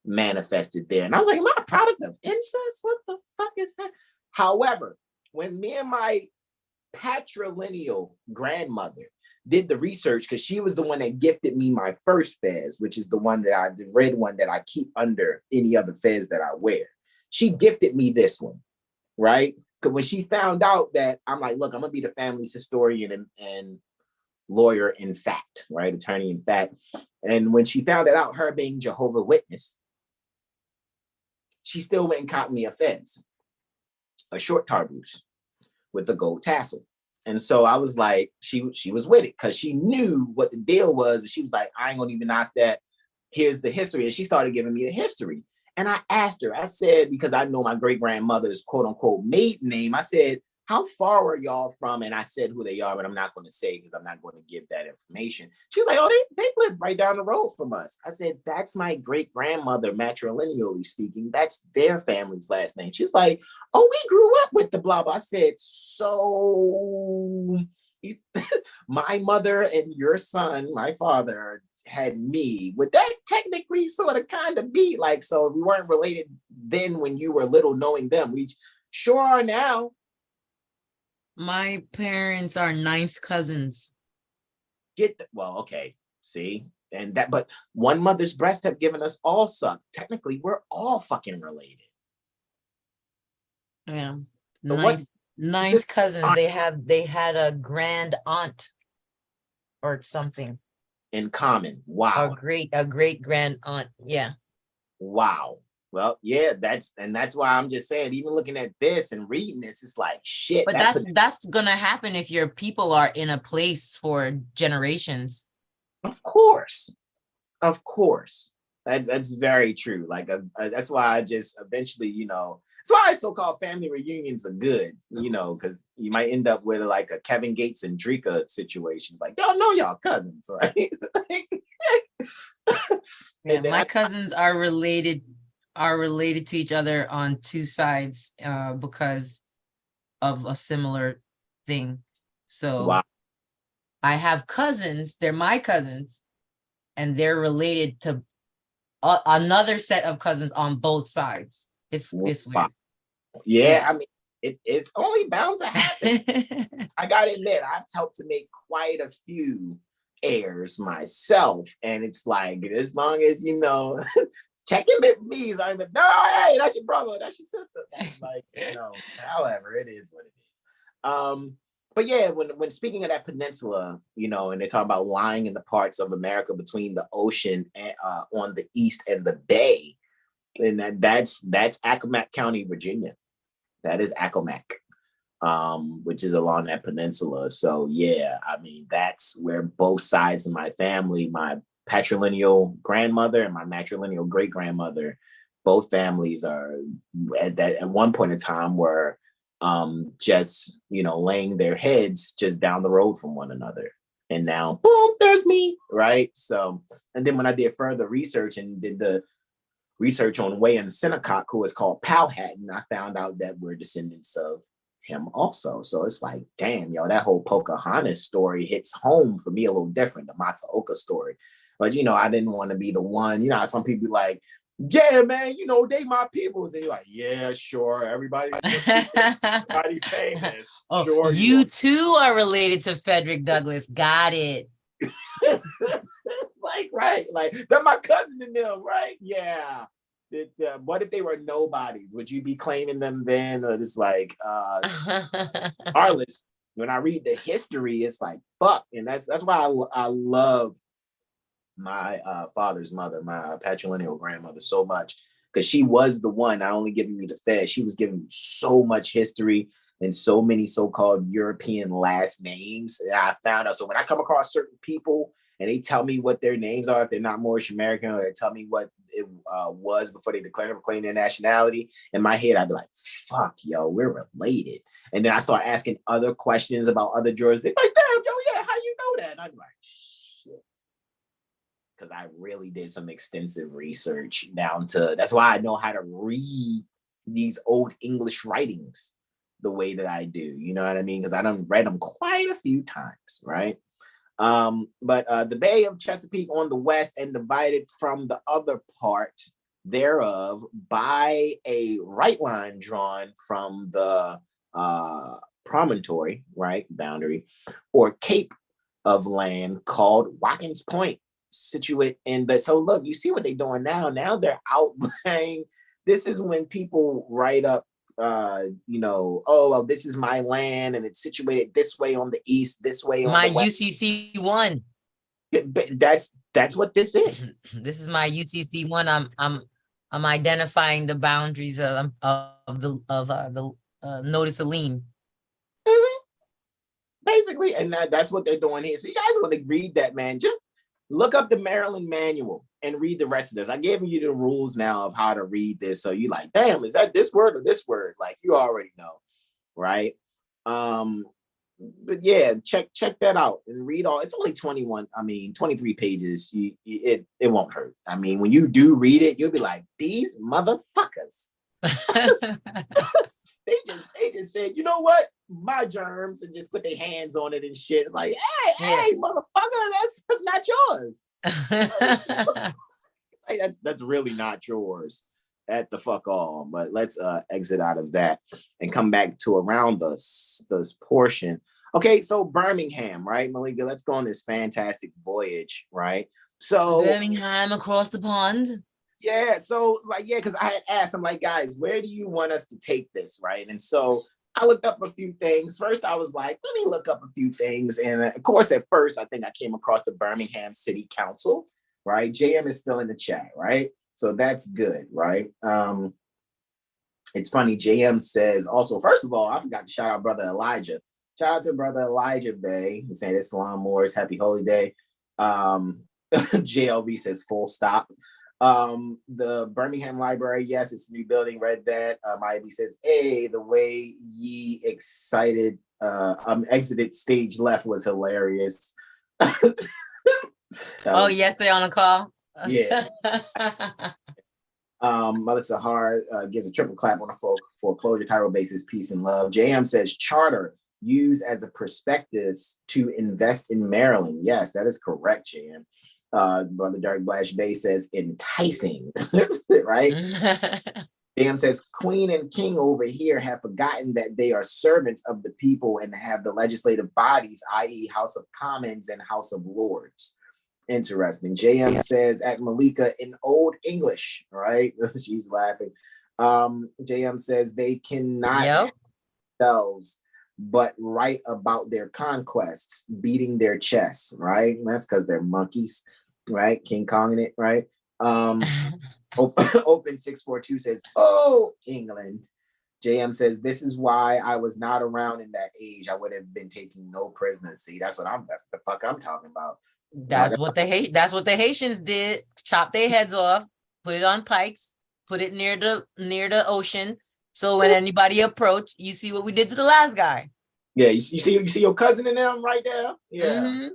manifested there. And I was like, am I a product of incest? What the fuck is that? However, when me and my patrilineal grandmother did the research, because she was the one that gifted me my first fez, which is the red one that I keep under any other fez that I wear. She gifted me this one, right? Because when she found out that, I'm like, look, I'm gonna be the family's historian and lawyer in fact, right? Attorney in fact. And when she found it out, her being Jehovah's Witness, she still went and caught me a fez, a short tarboose with a gold tassel. And so I was like, she was with it because she knew what the deal was. But she was like, I ain't gonna even knock that. Here's the history. And she started giving me the history. And I asked her, I said, because I know my great grandmother's quote unquote maiden name, I said, how far are y'all from? And I said who they are, but I'm not going to say because I'm not going to give that information. She was like, oh, they live right down the road from us. I said, that's my great grandmother, matrilineally speaking. That's their family's last name. She was like, oh, we grew up with the blah blah. I said, so my mother and your son, my father, had me. Would that technically sort of kind of be like, so we weren't related then when you were little knowing them? We sure are now. My parents are ninth cousins. Well, okay, see, and that, but one mother's breast have given us all suck. Technically, we're all fucking related. Yeah, So ninth cousins. They had a grand aunt or something in common. Wow, a great grand aunt. Yeah. Wow. Well, yeah, that's why I'm just saying, even looking at this and reading this, it's like shit. But that's gonna happen if your people are in a place for generations. Of course. That's very true. Like that's why I just eventually, that's why so-called family reunions are good, because you might end up with like a Kevin Gates and Drika situation. Like, y'all know y'all cousins, right? Yeah, my cousins are related to each other on two sides because of a similar thing. So wow. I have cousins, they're my cousins, and they're related to another set of cousins on both sides. It's weird. Yeah, I mean, it's only bound to happen. I gotta admit, I've helped to make quite a few heirs myself, and it's like, as long as checking with me, I'm like, no, hey, that's your brother, that's your sister. Like, however, it is what it is. But yeah, when speaking of that peninsula, and they talk about lying in the parts of America between the ocean and on the east and the bay, and that's Accomack County, Virginia. That is Accomack, which is along that peninsula. So yeah, I mean, that's where both sides of my family, my patrilineal grandmother and my matrilineal great grandmother, both families are at one point in time were just laying their heads just down the road from one another. And now, boom, there's me, right? So, and then when I did further research and did the research on William Sinnecock, who is called Powhatan, I found out that we're descendants of him also. So it's like, damn, yo, that whole Pocahontas story hits home for me a little different, the Mataoka story. But, you know, I didn't want to be the one, you know, some people be like, yeah, man, you know, they my peoples. And you're like, yeah, sure. Everybody famous. Oh, Sure. you too are related to Frederick Douglass. Got it. Like, right. Like, they're my cousin in them, right? Yeah. What if they were nobodies? Would you be claiming them then? Or just like, regardless, when I read the history, it's like, fuck. And that's why I love my father's mother, my patrilineal grandmother, so much, because she was the one not only giving me the fed, she was giving me so much history and so many so-called European last names. And I found out. So when I come across certain people and they tell me what their names are, if they're not Moorish American, or they tell me what it was before they declared or proclaimed their nationality, in my head, I'd be like, fuck, yo, we're related. And then I start asking other questions about other jurisdictions. Like, damn, yo, yeah, how you know that? And I'm like, because I really did some extensive research down to, that's why I know how to read these old English writings the way that I do, you know what I mean? Because I done read them quite a few times, right? But the Bay of Chesapeake on the west and divided from the other part thereof by a right line drawn from the promontory, right, boundary, or cape of land called Watkins Point, situate in the, so look, you see what they're doing now. Now they're outlaying. This is when people write up, you know, oh, well, this is my land and it's situated this way on the east, this way on my the west. UCC one. That's what this is. This is my UCC one. I'm identifying the boundaries of the notice of lien. Basically, and that's what they're doing here. So you guys want to read that, man, just look up the Maryland manual and read the rest of this. I gave you the rules now of how to read this. So you like, damn, is that this word or this word? Like, you already know, right? But yeah, check that out and read all. It's only 23 pages. It won't hurt. I mean, when you do read it, you'll be like, these motherfuckers. They just said, you know what? My germs, and just put their hands on it and shit. It's like, hey, motherfucker, that's not yours. Hey, that's really not yours at the fuck all. But let's exit out of that and come back to around this portion. Okay, so Birmingham, right, Malika? Let's go on this fantastic voyage, right? So Birmingham across the pond. Yeah, so like, yeah, because I had asked, I'm like, guys, where do you want us to take this, right? And so I looked up a few things. First, I was like, let me look up a few things. And of course, at first, I think I came across the Birmingham City Council, right? JM is still in the chat, right? So that's good, right? It's funny, JM says, also, first of all, I forgot to shout out Brother Elijah. Shout out to Brother Elijah Bey. He's saying, Islam Moors, happy holy day. JLB says, full stop. The Birmingham Library, yes, it's a new building, read that. Ivy says, hey, the way ye exited stage left was hilarious. Yesterday on a call. Yeah. Melissa Hart gives a triple clap on a foreclosure title basis, peace and love. JM says charter used as a prospectus to invest in Maryland. Yes, that is correct, JM. Brother Dark Blash Bay says enticing, right? JM says Queen and King over here have forgotten that they are servants of the people and have the legislative bodies, i.e. House of Commons and House of Lords. Interesting. JM says at Malika in Old English, right? She's laughing. JM says they cannot themselves but write about their conquests, beating their chests, right? And that's because they're monkeys, right? King Kong in it, right? Open 642 says, oh, England. JM says, this is why I was not around in that age. I would have been taking no prisoners. See, that's the fuck I'm talking about. That's what the Haitians did. Chop their heads off, put it on pikes, put it near the ocean. So when anybody approach, you see what we did to the last guy. Yeah, you see your cousin in them right there. Yeah,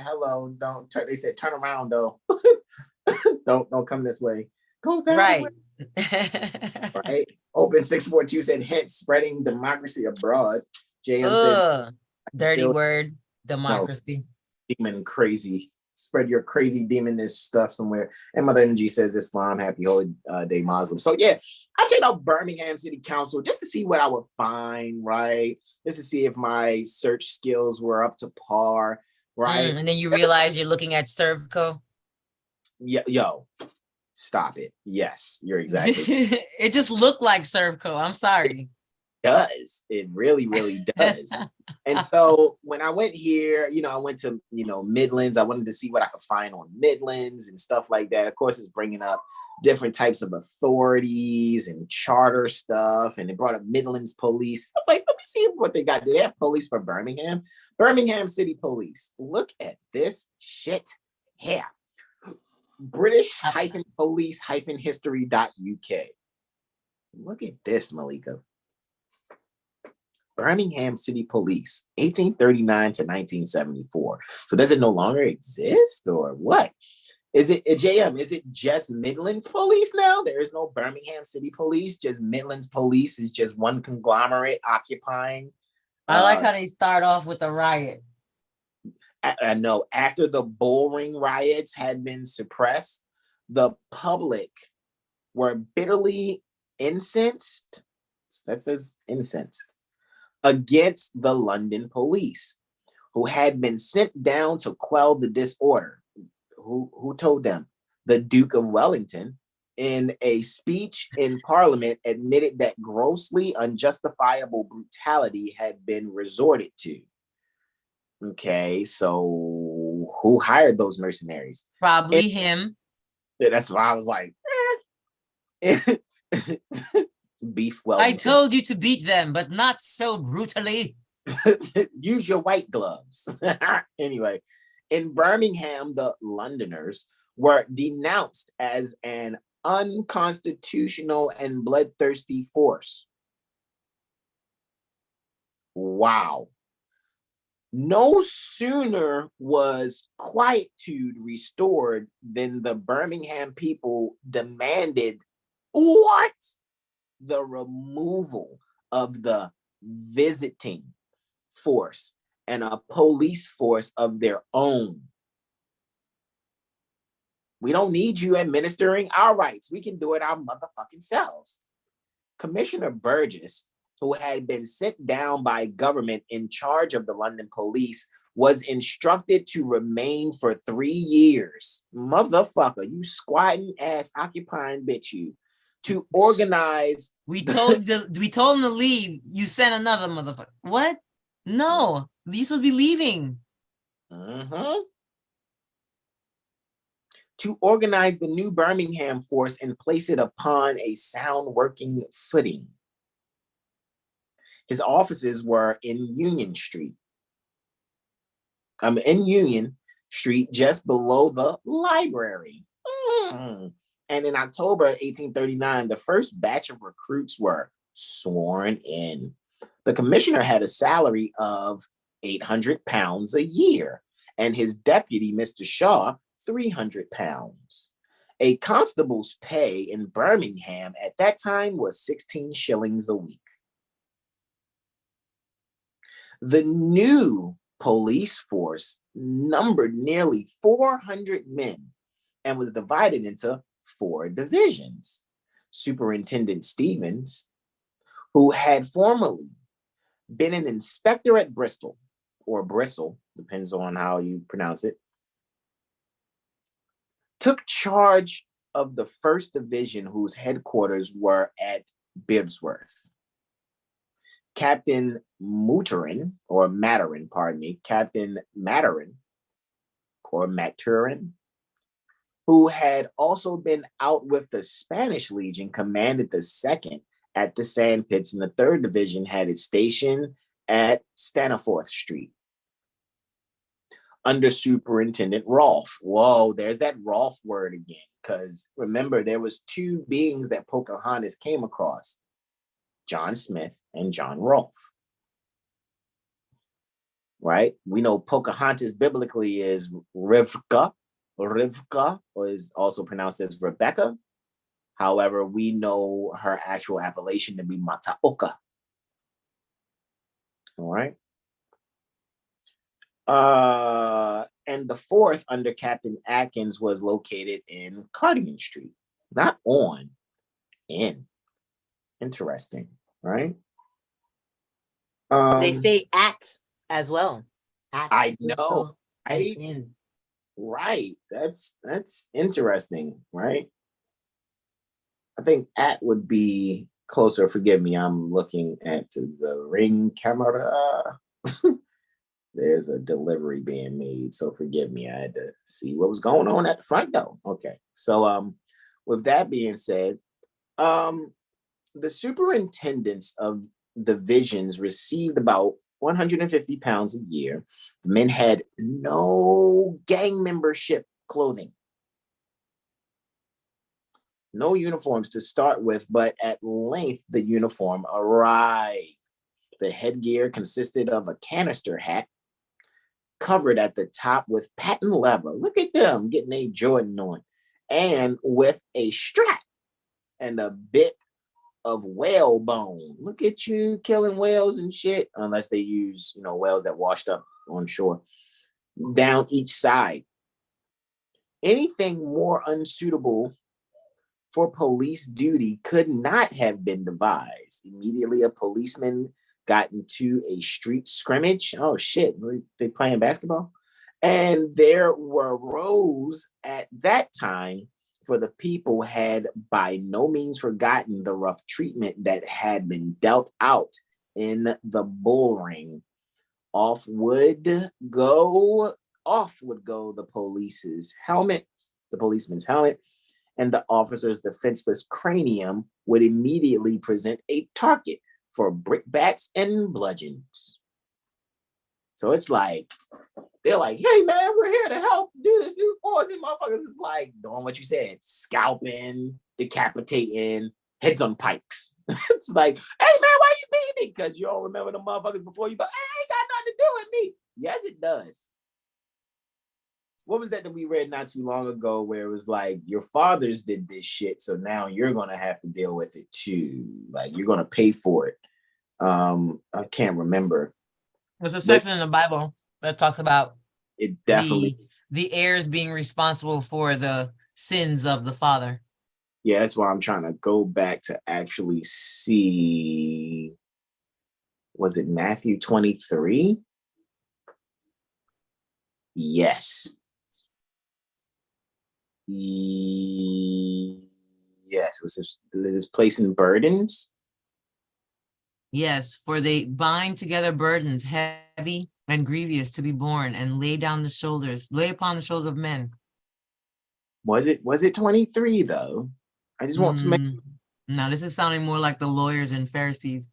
hello, don't turn. They said turn around though. don't come this way. Go that Right. way. Right. Open 642 said hence spreading democracy abroad. JM says Ugh, dirty still word, no democracy. demon crazy. Spread your crazy demonish stuff somewhere. And Mother Energy says Islam, happy holy day Muslim. So yeah, I checked out Birmingham City Council just to see what I would find, right? Just to see if my search skills were up to par, right? And then you realize you're looking at Servco. Yeah, yo, stop it. Yes, you're exactly. It just looked like Servco. I'm sorry. Does. It really, really does. And so when I went here, I went to, Midlands. I wanted to see what I could find on Midlands and stuff like that. Of course, it's bringing up different types of authorities and charter stuff. And it brought up Midlands Police. I was like, let me see what they got. Do they have police for Birmingham? Birmingham City Police. Look at this shit here. British-police-history.uk. Look at this, Malika. Birmingham City Police, 1839 to 1974. So does it no longer exist or what? Is it, JM, is it just Midlands Police now? There is no Birmingham City Police, just Midlands Police is just one conglomerate occupying. I like how they start off with a riot. I know after the Bullring riots had been suppressed, the public were bitterly incensed. That says incensed against the London police, who had been sent down to quell the disorder. Who told them? The Duke of Wellington, in a speech in Parliament, admitted that grossly unjustifiable brutality had been resorted to. Okay, so who hired those mercenaries? Probably him. That's why I was like, beef Wellington. I told you to beat them, but not so brutally. Use your white gloves. Anyway, in Birmingham, the Londoners were denounced as an unconstitutional and bloodthirsty force. Wow. No sooner was quietude restored than the Birmingham people demanded what? The removal of the visiting force and a police force of their own. We don't need you administering our rights. We can do it our motherfucking selves. Commissioner Burgess, who had been sent down by government in charge of the London police, was instructed to remain for 3 years. Motherfucker, you squatting ass occupying bitch, you. To organize. We told him to leave. You sent another motherfucker. What? No, you're supposed to be leaving. To organize the new Birmingham force and place it upon a sound working footing. His offices were in Union Street. In Union Street, just below the library. And in October 1839, the first batch of recruits were sworn in. The commissioner had a salary of £800 a year, and his deputy, Mr. Shaw, £300. A constable's pay in Birmingham at that time was 16 shillings a week. The new police force numbered nearly 400 men and was divided into 4 divisions. Superintendent Stevens, who had formerly been an inspector at Bristol, or Bristle, depends on how you pronounce it, took charge of the 1st Division, whose headquarters were at Bibsworth. Captain Maturin, Captain Maturin, who had also been out with the Spanish Legion, commanded the 2nd at the Sandpits, and the 3rd Division had its station at Staniforth Street. Under Superintendent Rolfe. Whoa, there's that Rolfe word again, because remember, there was 2 beings that Pocahontas came across, John Smith and John Rolfe. right? We know Pocahontas biblically is Rivka, or is also pronounced as Rebecca. However, we know her actual appellation to be Mataoka. All right. And the fourth under Captain Atkins was located in Cardigan Street, not on, in. Interesting, right? They say at as well. At I know, and right? in. Right. That's interesting, right? I think at would be closer. Forgive me, I'm looking at the ring camera. There's a delivery being made, so forgive me. I had to see what was going on at the front door. Okay, so with that being said, the superintendents of divisions received about 150 pounds a year. The men had no gang membership clothing, no uniforms to start with, but at length the uniform arrived. The headgear consisted of a canister hat covered at the top with patent leather. Look at them getting a Jordan on, and with a strap and a bit of whale bone. Look at you killing whales and shit, unless they use, whales that washed up on shore, down each side. Anything more unsuitable for police duty could not have been devised. Immediately, a policeman got into a street scrimmage. Oh shit, they playing basketball? And there were rows at that time, for the people had by no means forgotten the rough treatment that had been dealt out in the bull ring. Off would go the policeman's helmet, and the officer's defenseless cranium would immediately present a target for brickbats and bludgeons. So it's like, they're like, hey man, we're here to help do this new force. And motherfuckers is like doing what you said, scalping, decapitating, heads on pikes. It's like, hey man, why you beating me? Because you don't remember the motherfuckers before you, but it ain't got nothing to do with me. Yes, it does. What was that we read not too long ago where it was like, your fathers did this shit, so now you're going to have to deal with it too. Like, you're going to pay for it. I can't remember. There's a section in the Bible that talks about it definitely the heirs being responsible for the sins of the father. Yeah, that's why I'm trying to go back to actually see. Was it Matthew 23? Yes. Yes, was this placing burdens? Yes, for they bind together burdens heavy and grievous to be borne, and lay upon the shoulders of men. Was it 23 though? I just want to make. No, this is sounding more like the lawyers and Pharisees.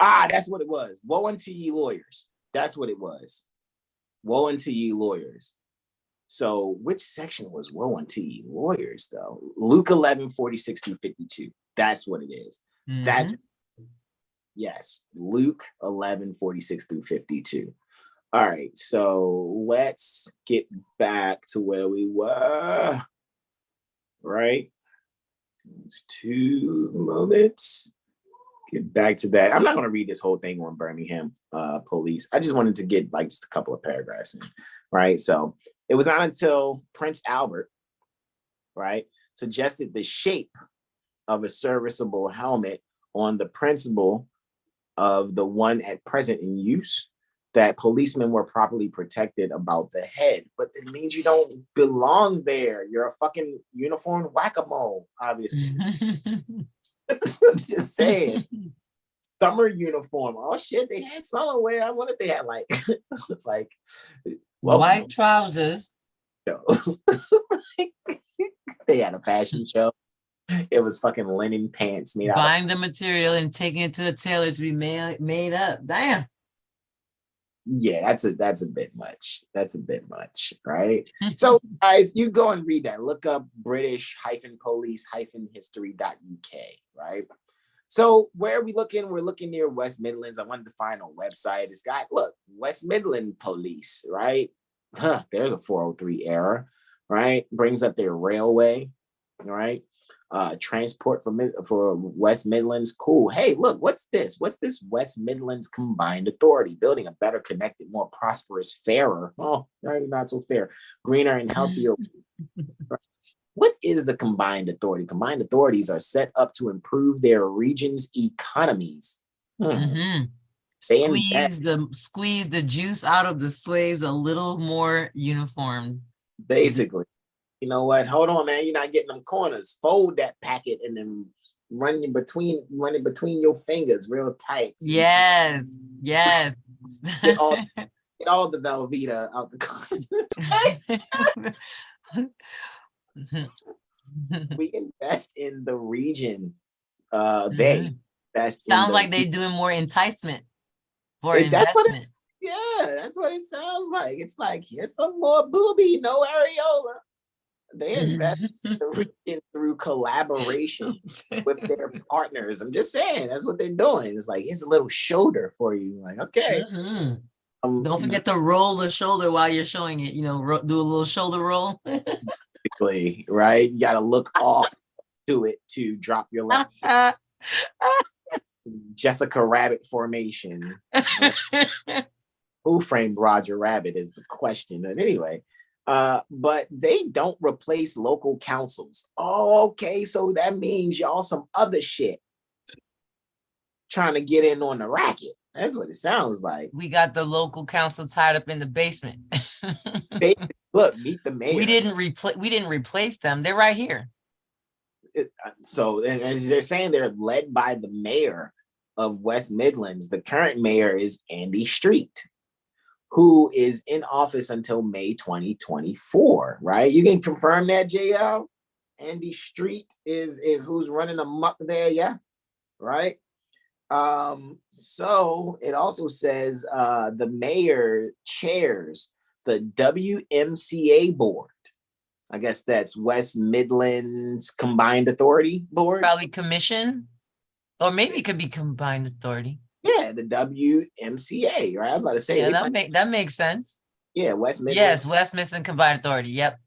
That's what it was. Woe unto ye lawyers. That's what it was. Woe unto ye lawyers. So which section was woe unto ye lawyers though? Luke 11:46-52. That's what it is. That's yes, Luke 11:46-52. All right, so let's get back to where we were. Right? It's 2 moments. Get back to that. I'm not going to read this whole thing on Birmingham police. I just wanted to get like just a couple of paragraphs in, right? So it was not until Prince Albert, right, suggested the shape of a serviceable helmet on the principle of the one at present in use that policemen were properly protected about the head. But it means you don't belong there. You're a fucking uniformed whack-a-mole, obviously. I'm just saying. Summer uniform. Oh shit, they had summer wear. I wonder if they had like like white trousers. They had a fashion show. It was fucking linen pants made out. Buying the material and taking it to a tailor to be made up. Damn. Yeah, that's a bit much. That's a bit much, right? So guys, you go and read that. Look up British-police-history.uk, right? So where are we looking? We're looking near West Midlands. I wanted to find a website. It's got, look, West Midland Police, right? There's a 403 error, right? Brings up their railway, right? Transport for West Midlands. Cool. Hey, look, what's this? What's this West Midlands Combined Authority? Building a better connected, more prosperous, fairer. Oh, not so fair. Greener and healthier. What is the Combined Authority? Combined authorities are set up to improve their region's economies. Squeeze the juice out of the slaves a little more uniform. Basically. You know what? Hold on, man. You're not getting them corners. Fold that packet and then run it between your fingers real tight. Yes. Get all the Velveeta out the corners. We invest in the region. They invest. Sounds like they're doing more enticement for investment. That's what it sounds like. It's like, here's some more booby, no areola. They invest in the region through collaboration with their partners. I'm just saying, that's what they're doing. It's like, here's a little shoulder for you. Like, okay. Don't forget to roll the shoulder while you're showing it. Do a little shoulder roll. Right? You got to look off to it to drop your left. Jessica Rabbit formation. Who framed Roger Rabbit is the question. But anyway, but they don't replace local councils. Oh, okay, so that means y'all some other shit trying to get in on the racket. That's what it sounds like. We got the local council tied up in the basement. Look, meet the mayor. We didn't replace them. They're right here. So, and as they're saying, they're led by the mayor of West Midlands. The current mayor is Andy Street, who is in office until May 2024, right? You can confirm that, JL? Andy Street is who's running amok there, yeah? Right? So it also says the mayor chairs the WMCA board. I guess that's West Midlands Combined Authority Board. Probably commission, or maybe it could be combined authority. Yeah, the WMCA, right? I was about to say. Yeah, that makes sense. Yeah, West Midlands. Yes, West Midlands Combined Authority. Yep.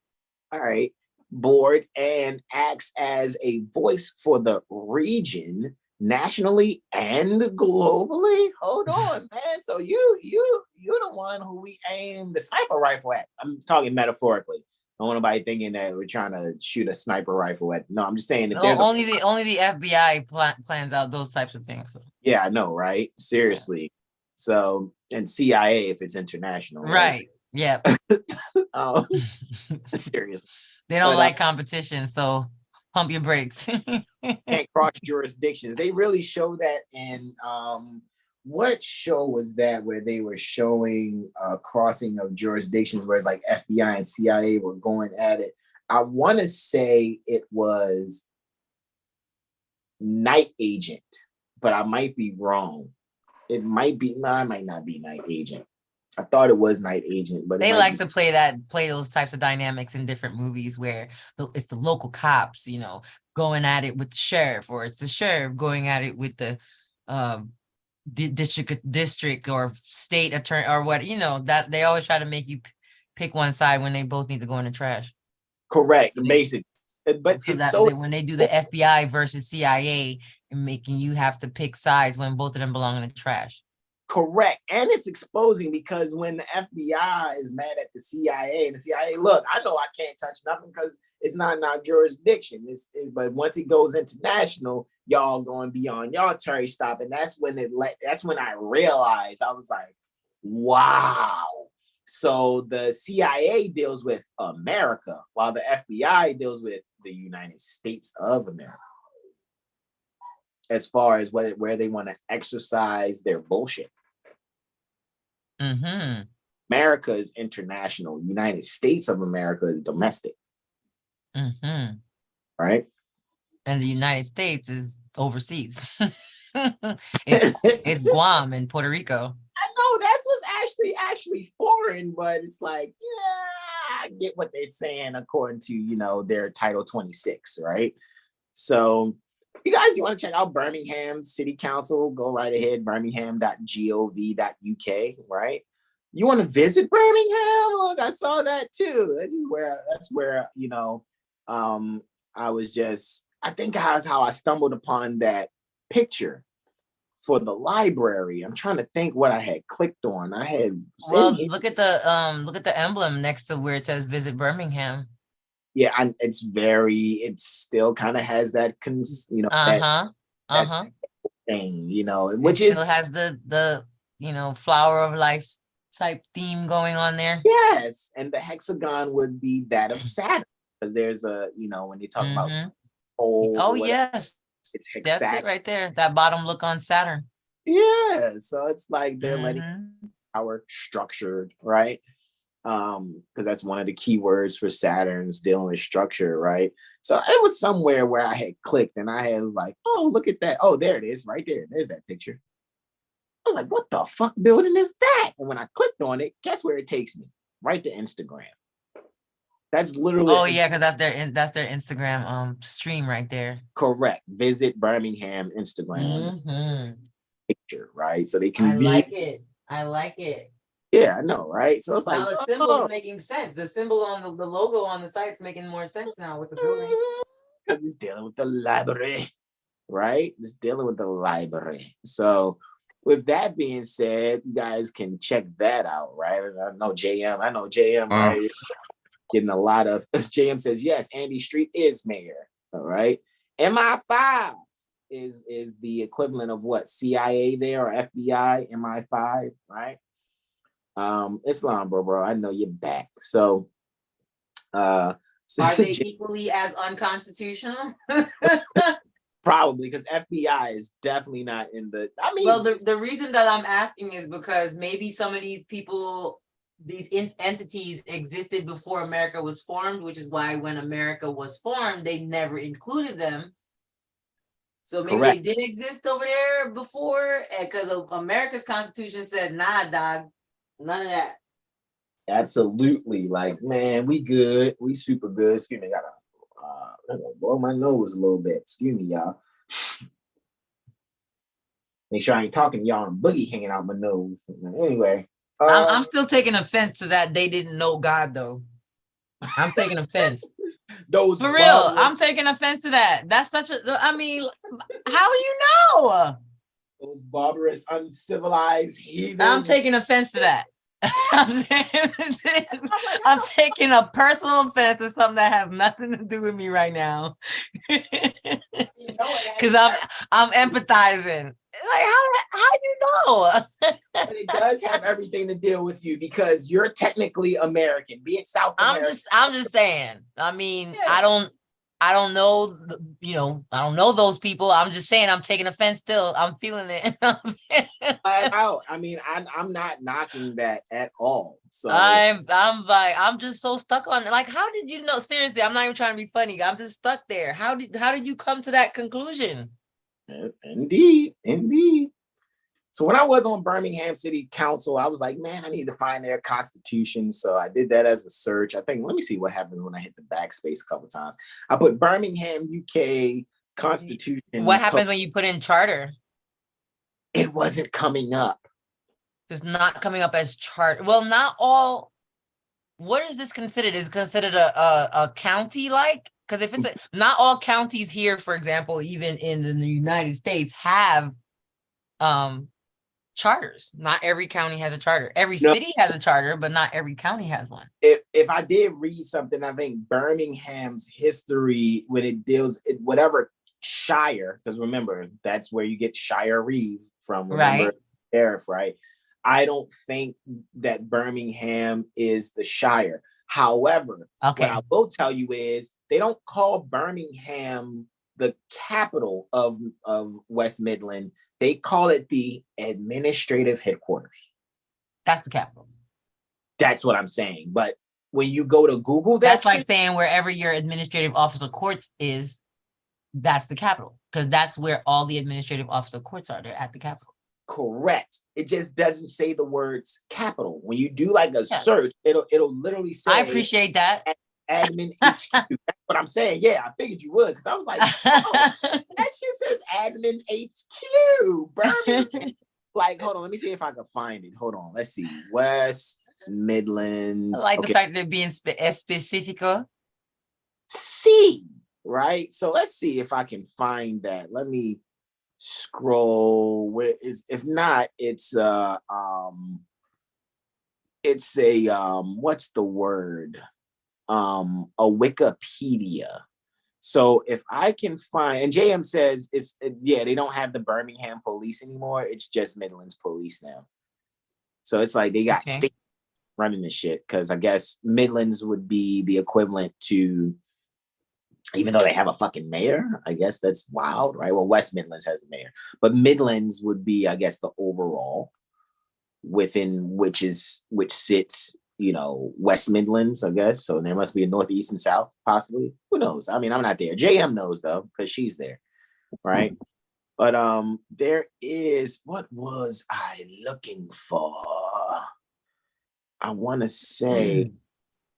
All right. Board, and acts as a voice for the region nationally and globally. Hold on, man. So you're the one who we aim the sniper rifle at. I'm talking metaphorically. I don't want nobody thinking that we're trying to shoot a sniper rifle at. No, I'm just saying that there's only the FBI plans out those types of things. So. Yeah, I know, right? Seriously. So, and CIA if it's international, right? Yeah. Seriously. They don't like competition, so pump your brakes. Can't cross jurisdictions. They really show that in what show was that where they were showing crossing of jurisdictions where it's like FBI and CIA were going at it? I want to say it was Night Agent, but I might be wrong. It might be, no, it might not be Night Agent. I thought it was Night Agent, but they like to play those types of dynamics in different movies where it's the local cops, going at it with the sheriff, or it's the sheriff going at it with the district or state attorney or what, that they always try to make you pick one side when they both need to go in the trash. Correct, basically. But so when they do the FBI versus CIA and making you have to pick sides when both of them belong in the trash. Correct. And it's exposing because when the FBI is mad at the CIA and the CIA, look, I know I can't touch nothing because it's not in our jurisdiction. But once it goes international, y'all going beyond y'all Terry stop. And that's when I realized, I was like, wow. So the CIA deals with America while the FBI deals with the United States of America. As far as where they want to exercise their bullshit. Mm-hmm. America is international. United States of America is domestic. Mm-hmm. Right? And the United States is overseas. it's Guam and Puerto Rico. I know that's what's actually foreign, but it's like, yeah, I get what they're saying according to, their Title 26, right? So You guys, you want to check out Birmingham City Council, go right ahead, birmingham.gov.uk, right? You want to visit Birmingham? Look, I saw that too. That's where, I think that's how I stumbled upon that picture for the library. I'm trying to think what I had clicked on. Look at the emblem next to where it says visit Birmingham. Yeah, and it still kind of has that, that thing, which it still has the flower of life type theme going on there. Yes, and the hexagon would be that of Saturn, because there's when you talk about yes, it's hexagon. That's it right there. That bottom look on Saturn. Yeah, so it's like they're letting our structured, right? Because that's one of the key words for Saturn's dealing with structure, right? So it was somewhere where I had clicked and I was like, oh, look at that. Oh, there it is, right there. There's that picture. I was like, what the fuck building is that? And when I clicked on it, guess where it takes me? Right to Instagram. That's literally. Oh yeah, because that's their Instagram stream right there. Correct. Visit Birmingham Instagram picture, right? So they can I like it. Yeah, I know, right? So it's like now the symbol's making sense. The symbol on the logo on the site's making more sense now with the building. Because it's dealing with the library, right? It's dealing with the library. So with that being said, you guys can check that out, right? I know JM, right? Getting a lot of JM says, yes, Andy Street is mayor. All right. MI5 is the equivalent of what? CIA there, or FBI, MI5, right? Islam, bro. I know you're back. So are they equally as unconstitutional? Probably, because FBI is definitely not in the. Well, the reason that I'm asking is because maybe some of these people, these entities existed before America was formed, which is why when America was formed, they never included them. So maybe Correct. They did exist over there before, because America's Constitution said, nah, dog, none of that. Absolutely. Like, man, we good. We super good. Excuse me, I'm gonna blow my nose a little bit. Excuse me, y'all. Make sure I ain't talking to y'all and boogie hanging out my nose. Anyway. I'm still taking offense to that they didn't know God, though. I'm taking offense. Those For real, I'm taking offense to that. That's such a, how do you know? Those barbarous, uncivilized heathens. I'm taking offense to that. I'm taking a personal offense to something that has nothing to do with me right now. Because I'm empathizing. Like, how do you know? But it does have everything to deal with you, because you're technically American, be it South America. I'm just saying. I mean, yeah. I don't know, I don't know those people. I'm just saying I'm taking offense still. I'm feeling it. I mean, I'm not knocking that at all. So I'm just so stuck on it. Like, how did you know? Seriously, I'm not even trying to be funny. I'm just stuck there. How did you come to that conclusion? Indeed. So when I was on Birmingham City Council, I was like, man, I need to find their constitution. So I did that as a search. I think, let me see what happens when I hit the backspace a couple times. I put Birmingham, UK Constitution. What happens when you put in charter? It wasn't coming up. It's not coming up as charter. Well, not all. What is this considered? Is it considered a county like? Because if it's not all counties here, for example, even in the United States, have charters. Not every county has a charter. Every city has a charter, but not every county has one. If I did read something, I think Birmingham's history, when it deals whatever shire, because remember, that's where you get shire reeve from. Remember, right? Sheriff, right? I don't think that Birmingham is the shire. However, what I will tell you is they don't call Birmingham the capital of West Midland. They call it the administrative headquarters. That's the capital. That's what I'm saying. But when you go to Google, that's like saying wherever your administrative officer courts is, that's the capital, because that's where all the administrative officer courts are. They're at the capital. Correct. It just doesn't say the words capital. When you do like a search, it'll literally say. I appreciate that. admin HQ. That's what I'm saying. Yeah, I figured you would because I was like, oh, that shit says admin HQ. Birmingham. Like, hold on, let me see if I can find it. Hold on, let's see. West Midlands. I like the fact that they're being specific. C, right? So let's see if I can find that. Let me scroll. Where is, if not, it's a what's the word? A Wikipedia. So if I can find, and JM says they don't have the Birmingham police anymore. It's just Midlands police now. So it's like they got state running this shit, because I guess Midlands would be the equivalent to, even though they have a fucking mayor, I guess that's wild, right? Well, West Midlands has a mayor, but Midlands would be, I guess, the overall within which sits, West Midlands, I guess. So there must be a Northeast and South, possibly. Who knows? I mean, I'm not there. JM knows though, because she's there, right? But there is, what was I looking for? I want to say,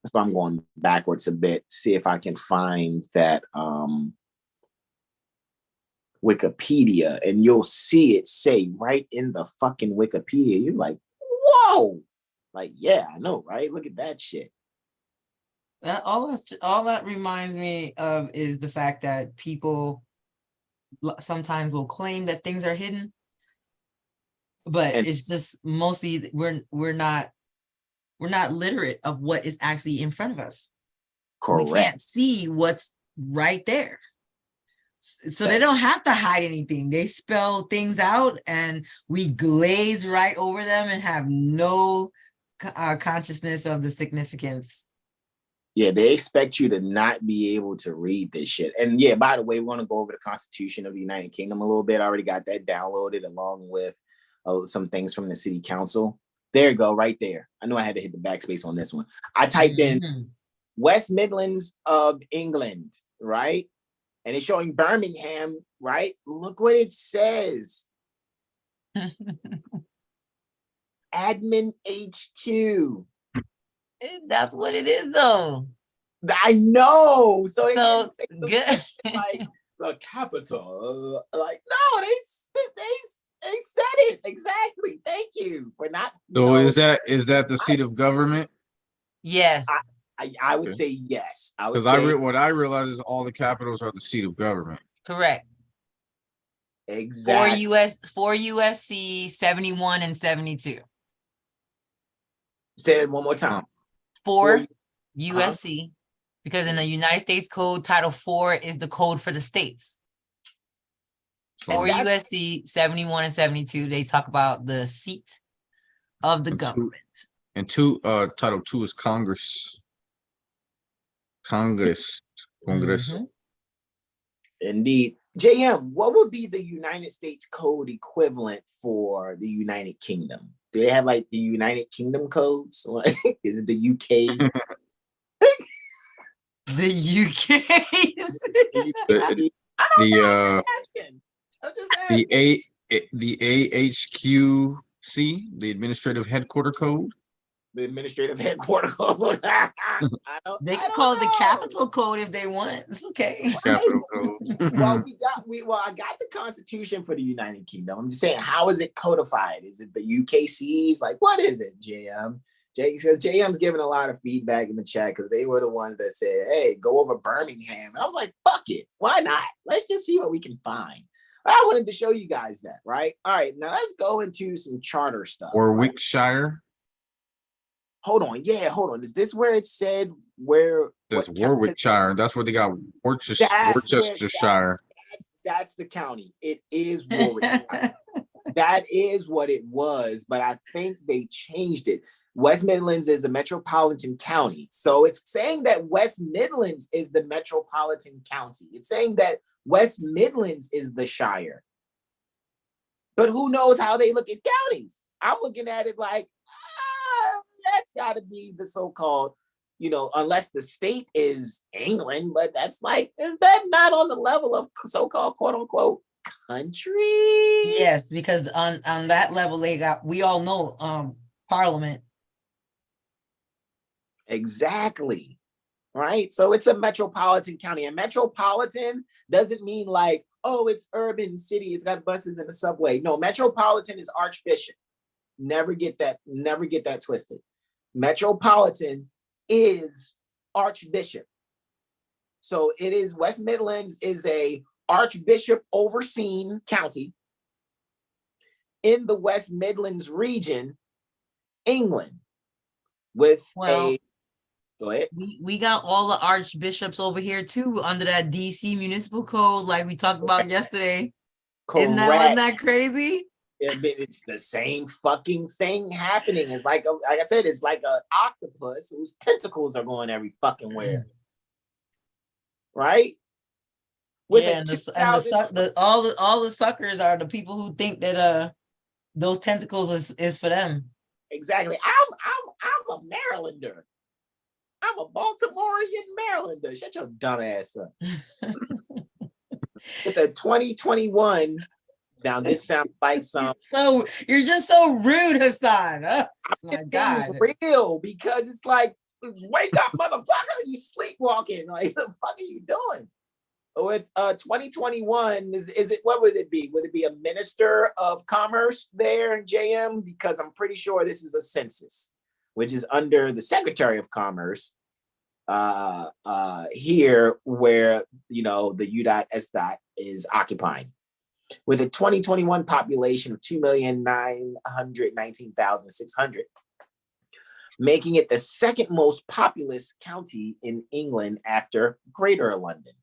that's why I'm going backwards a bit, see if I can find that Wikipedia, and you'll see it say right in the fucking Wikipedia. You're like, whoa! Like, yeah, I know, right? Look at that shit. All that reminds me of is the fact that people sometimes will claim that things are hidden, but it's just mostly we're not literate of what is actually in front of us. Correct. We can't see what's right there. So they don't have to hide anything. They spell things out and we glaze right over them and have no consciousness of the significance. Yeah, they expect you to not be able to read this shit. And yeah, by the way, we want to go over the Constitution of the United Kingdom a little bit. I already got that downloaded along with some things from the City Council. There you go, right there. I know I had to hit the backspace on this one. I typed in West Midlands of England, right? And it's showing Birmingham, right? Look what it says. Admin HQ. That's what it is, though. I know. So good. Like the capital. Like, no, they said it exactly. Thank you for not. So is that the seat of government? Yes. I would say yes. Because what I realize is all the capitals are the seat of government. Correct. Exactly. For USC 71 and 72. Say it one more time. For USC, because in the United States Code, Title 4 is the code for the states. For USC 71 and 72, they talk about the seat of the government. Title 2 is Congress. Mm-hmm. Indeed. JM, what would be the United States Code equivalent for the United Kingdom? Do they have like the United Kingdom codes? Is it the UK? The UK. The AHQC, the Administrative Headquarter Code. The Administrative Headquarter Code. They can call it the Capital Code if they want. It's okay. Capital Code. I got the Constitution for the United Kingdom. I'm just saying, how is it codified? Is it the UKCs? Like, what is it, JM? Jake says JM's giving a lot of feedback in the chat because they were the ones that said, hey, go over Birmingham. And I was like, fuck it. Why not? Let's just see what we can find. I wanted to show you guys that, right? All right, now let's go into some charter stuff. Or Warwickshire. Right? Hold on. Yeah, hold on. Is this where it said where? That's Warwickshire. That's where they got Worcestershire. That's the county. It is Warwickshire. That is what it was, but I think they changed it. West Midlands is a metropolitan county. So it's saying that West Midlands is the metropolitan county. It's saying that West Midlands is the shire. But who knows how they look at counties? I'm looking at it like, that's got to be the so-called, unless the state is England, but that's like, is that not on the level of so-called quote unquote country? Yes, because on that level, we all know Parliament. Exactly. right? So it's a metropolitan county, and metropolitan doesn't mean like, oh, it's urban city, it's got buses and a subway. No, metropolitan is archbishop. Never get that twisted. Metropolitan is archbishop. So it is, West Midlands is a archbishop overseen county in the West Midlands region, England, with go ahead. We got all the archbishops over here too under that DC municipal code, like we talked about yesterday. Correct. Isn't that crazy? It's the same fucking thing happening. It's like I said, it's like an octopus whose tentacles are going every fucking where. Right? With all the suckers are the people who think that those tentacles is for them. Exactly. I'm a Marylander. I'm a Baltimorean Marylander. Shut your dumb ass up. With a 2021, now this sounds like some. So you're just so rude, Hasan. Oh, my God. Real, because it's like, wake up, motherfucker! You sleepwalking. Like, the fuck are you doing? With 2021, is it, what would it be? Would it be a minister of commerce there in JM? Because I'm pretty sure this is a census, which is under the Secretary of Commerce here, where the U.S. is occupying. With a 2021 population of 2,919,600, making it the second most populous county in England after Greater London.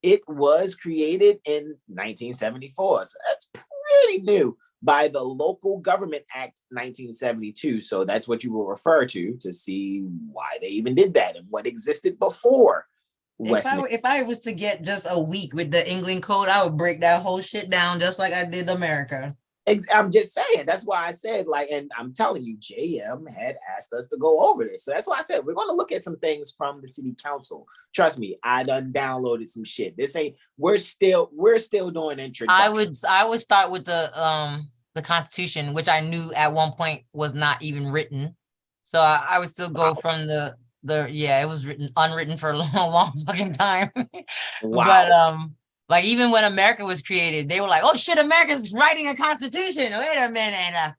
It was created in 1974, so that's pretty new, by the Local Government Act 1972. So that's what you will refer to see why they even did that and what existed before. If I was to get just a week with the England code, I would break that whole shit down just like I did America. I'm just saying, that's why I said, like, and I'm telling you, JM had asked us to go over this. So that's why I said, we're going to look at some things from the city council. Trust me, I done downloaded some shit. This ain't, we're still doing introduction. I would start with the Constitution, which I knew at one point was not even written. So I would still go from it was unwritten for a long fucking time. Wow. But like, even when America was created, they were like, oh shit, America's writing a constitution. Wait a minute.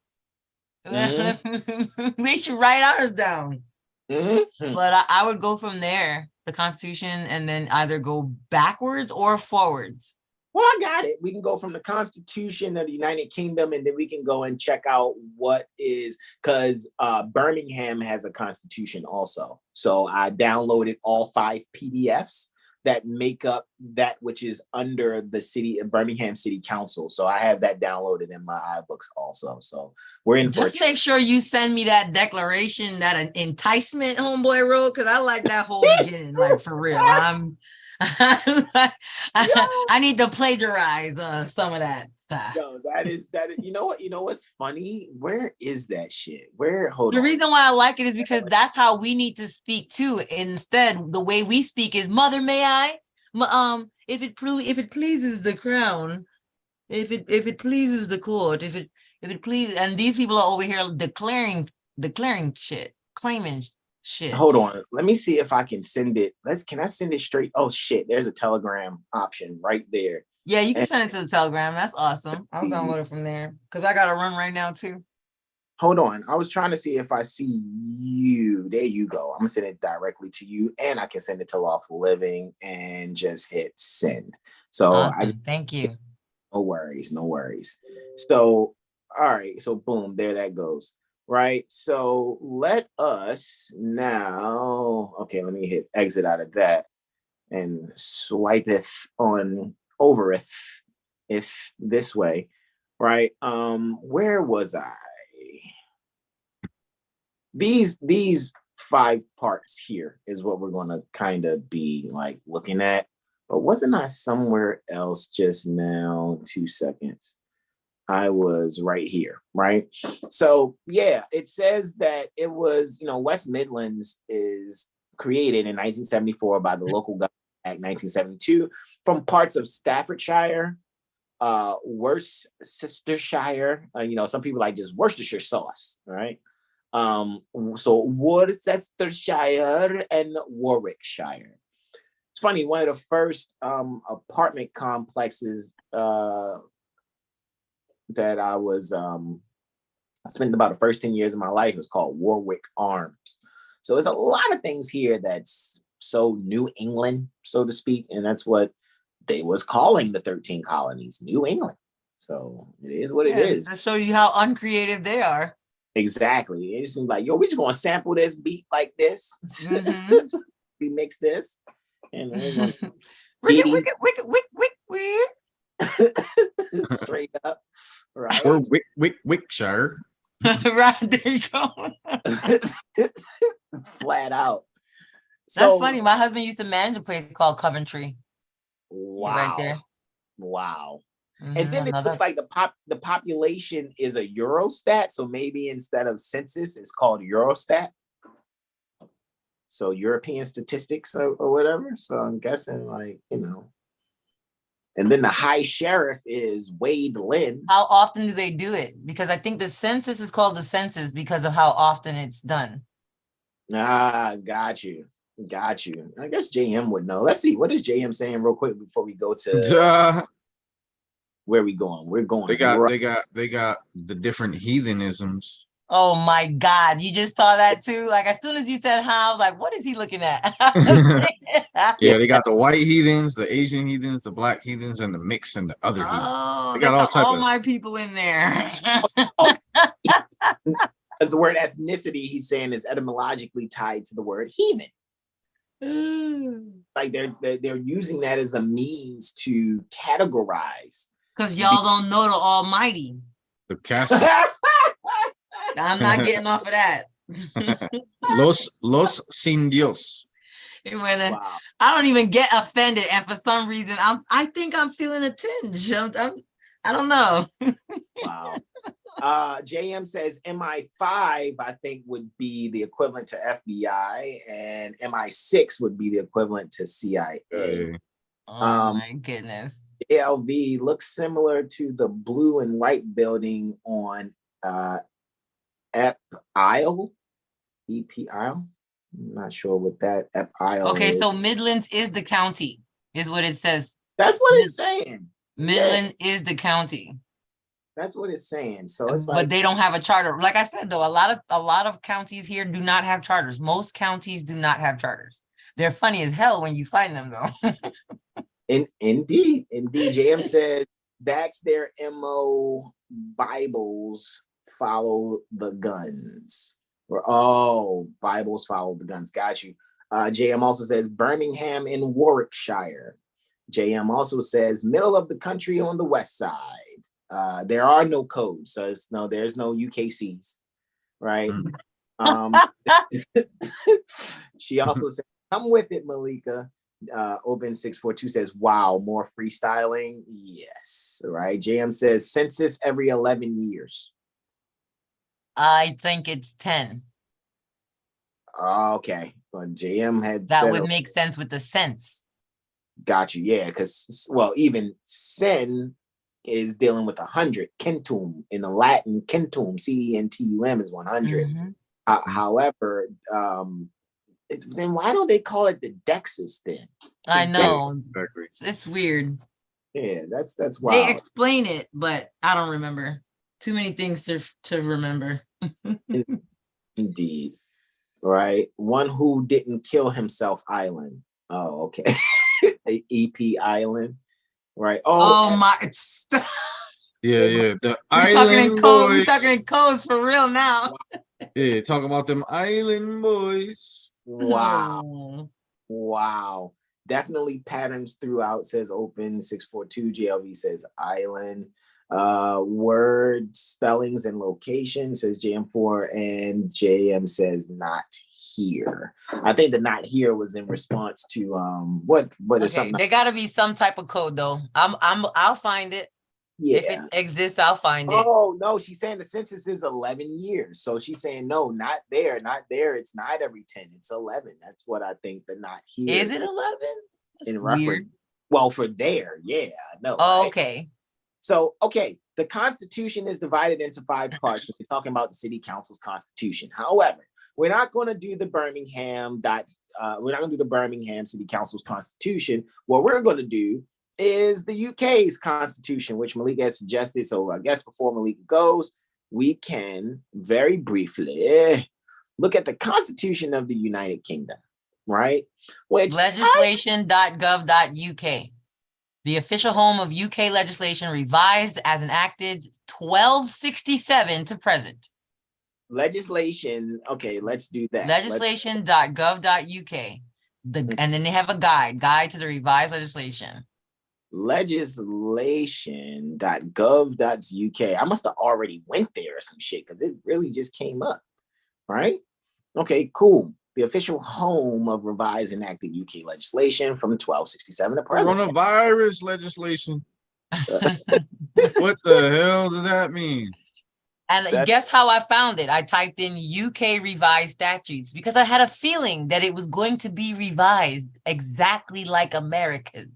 We should write ours down. Mm-hmm. But I would go from there, the Constitution, and then either go backwards or forwards. Well, I got it. We can go from the Constitution of the United Kingdom, and then we can go and check out what is, because Birmingham has a constitution also. So I downloaded all 5 PDFs that make up that which is under the city of Birmingham City Council. So I have that downloaded in my iBooks also. So we're in. Just make sure you send me that declaration, that an enticement homeboy wrote, because I like that whole beginning, like, for real. I need to plagiarize some of that stuff. Yo, that is. You know what? You know what's funny? Where is that shit? Hold on. The reason why I like it is because that's how we need to speak too. Instead, the way we speak is, "Mother, may I? If it pleases the crown, if it pleases the court, if it pleases." And these people are over here declaring shit, claiming shit. Hold on. Let me see if I can send it. Can I send it straight? Oh shit, there's a Telegram option right there. Yeah, you can send it to the Telegram. That's awesome. I'll download it from there because I gotta run right now too. Hold on. I was trying to see if I see you. There you go. I'm gonna send it directly to you, and I can send it to Lawful Living and just hit send. So awesome. Thank you. No worries. So all right. So boom, there that goes. Right. So let us now. Okay, let me hit exit out of that and swipeth on overeth if this way. Right. Where was I? These 5 parts here is what we're gonna kind of be like looking at. But wasn't I somewhere else just now? 2 seconds. I was right here, right? So yeah, it says that it was, West Midlands is created in 1974 by the Local Government Act 1972 from parts of Staffordshire, Worcestershire, some people like just Worcestershire sauce, right? So Worcestershire and Warwickshire. It's funny, one of the first apartment complexes that I was I spent about the first 10 years of my life was called Warwick Arms. So there's a lot of things here that's so New England, so to speak, and that's what they was calling the 13 colonies, New England. So it is what it is. That shows you how uncreative they are. Exactly. It seems like, yo, we just gonna sample this beat like this. Mhm. We mix this, and we're gonna straight up, right? Or Wickshire. Right, there you go. Flat out. That's So, funny. My husband used to manage a place called Coventry. wow. Right there. Wow. Mhm, And then it another- looks like the population is a Eurostat. So maybe instead of census, it's called Eurostat. So European statistics or whatever. So I'm guessing, like, you know. And then the high sheriff is Wade Lynn. How often do they do it? Because I think the census is called the census because of how often it's done. Ah, got you. Got you. I guess JM would know. Let's see. What is JM saying real quick before we go to where we going? We're going. They got the different heathenisms. Oh my God. You just saw that too? Like as soon as you said how, I was like, what is he looking at? Yeah, they got the white heathens, the Asian heathens, the black heathens, and the mixed and the other heathens. Oh, They they got all got type all of- my people in there. As the word ethnicity, he's saying, is etymologically tied to the word heathen. Like they're using that as a means to categorize. Because y'all don't know the Almighty. The cast. I'm not getting off of that. Los sin Dios. Wow. I don't even get offended, and for some reason, I think I'm feeling a tinge. I don't know. Wow. JM says MI5, I think, would be the equivalent to FBI, and MI6 would be the equivalent to CIA. Oh my goodness. ALV looks similar to the blue and white building on Ep Isle. EP Isle. I'm not sure what that Ep Isle Okay, is. so Midlands is the county, is what it says. That's what it's saying. Midland is the county. That's what it's saying. So it's like, but they don't have a charter. Like I said, though, a lot of counties here do not have charters. Most counties do not have charters. They're funny as hell when you find them, though. Indeed. JM said that's their MO. Bibles follow the guns. Bibles follow the guns. Got you. JM also says Birmingham in Warwickshire. JM also says middle of the country on the west side. There are no codes, so there's no UKCs, right? She also said, "Come with it, Malika." Open 642 says, "Wow, more freestyling." Yes, right. JM says census every 11 years. I think it's 10. Okay, but JM had that said, would make sense with the sense. Got you, yeah, because even sen is dealing with 100. Centum in the Latin, centum, CENTUM is 100. However, then why don't they call it the Dexis then? I know. Exactly. It's weird. Yeah, that's wild. They explain it, but I don't remember. Too many things to remember. Indeed. Right. One who didn't kill himself island. Oh, okay. EP Island. Right. Oh my. Yeah. The We're talking in island codes. boys. We're talking in codes for real now. Yeah, talking about them island boys. Wow. Wow. Definitely patterns throughout, says Open 642. JLV says island. Word spellings and location, says JM4, and JM says not here. I think the not here was in response to what is something. There gotta be some type of code though. I'll find it. Yeah. If it exists, I'll find it. Oh no, she's saying the census is 11 years. So she's saying no, not there. It's not every 10, it's 11. That's what I think the not here. Is it 11? In reference? Well, for there, yeah, no. Oh, right? okay. So, okay, the Constitution is divided into 5 parts. We're talking about the City Council's Constitution. However, we're not going to do the Birmingham City Council's Constitution. What we're going to do is the UK's Constitution, which Malika has suggested. So I guess before Malika goes, we can very briefly look at the Constitution of the United Kingdom, right? Which legislation.gov.uk. The official home of UK legislation revised as enacted 1267 to present. Legislation. Okay, let's do that. Legislation.gov.uk. And then they have a guide to the revised legislation. Legislation.gov.uk. I must have already went there or some shit because it really just came up, right? Okay, cool. The official home of revised enacted UK legislation from 1267 to present. Coronavirus legislation. What the hell does that mean? And guess how I found it? I typed in UK revised statutes because I had a feeling that it was going to be revised exactly like America's.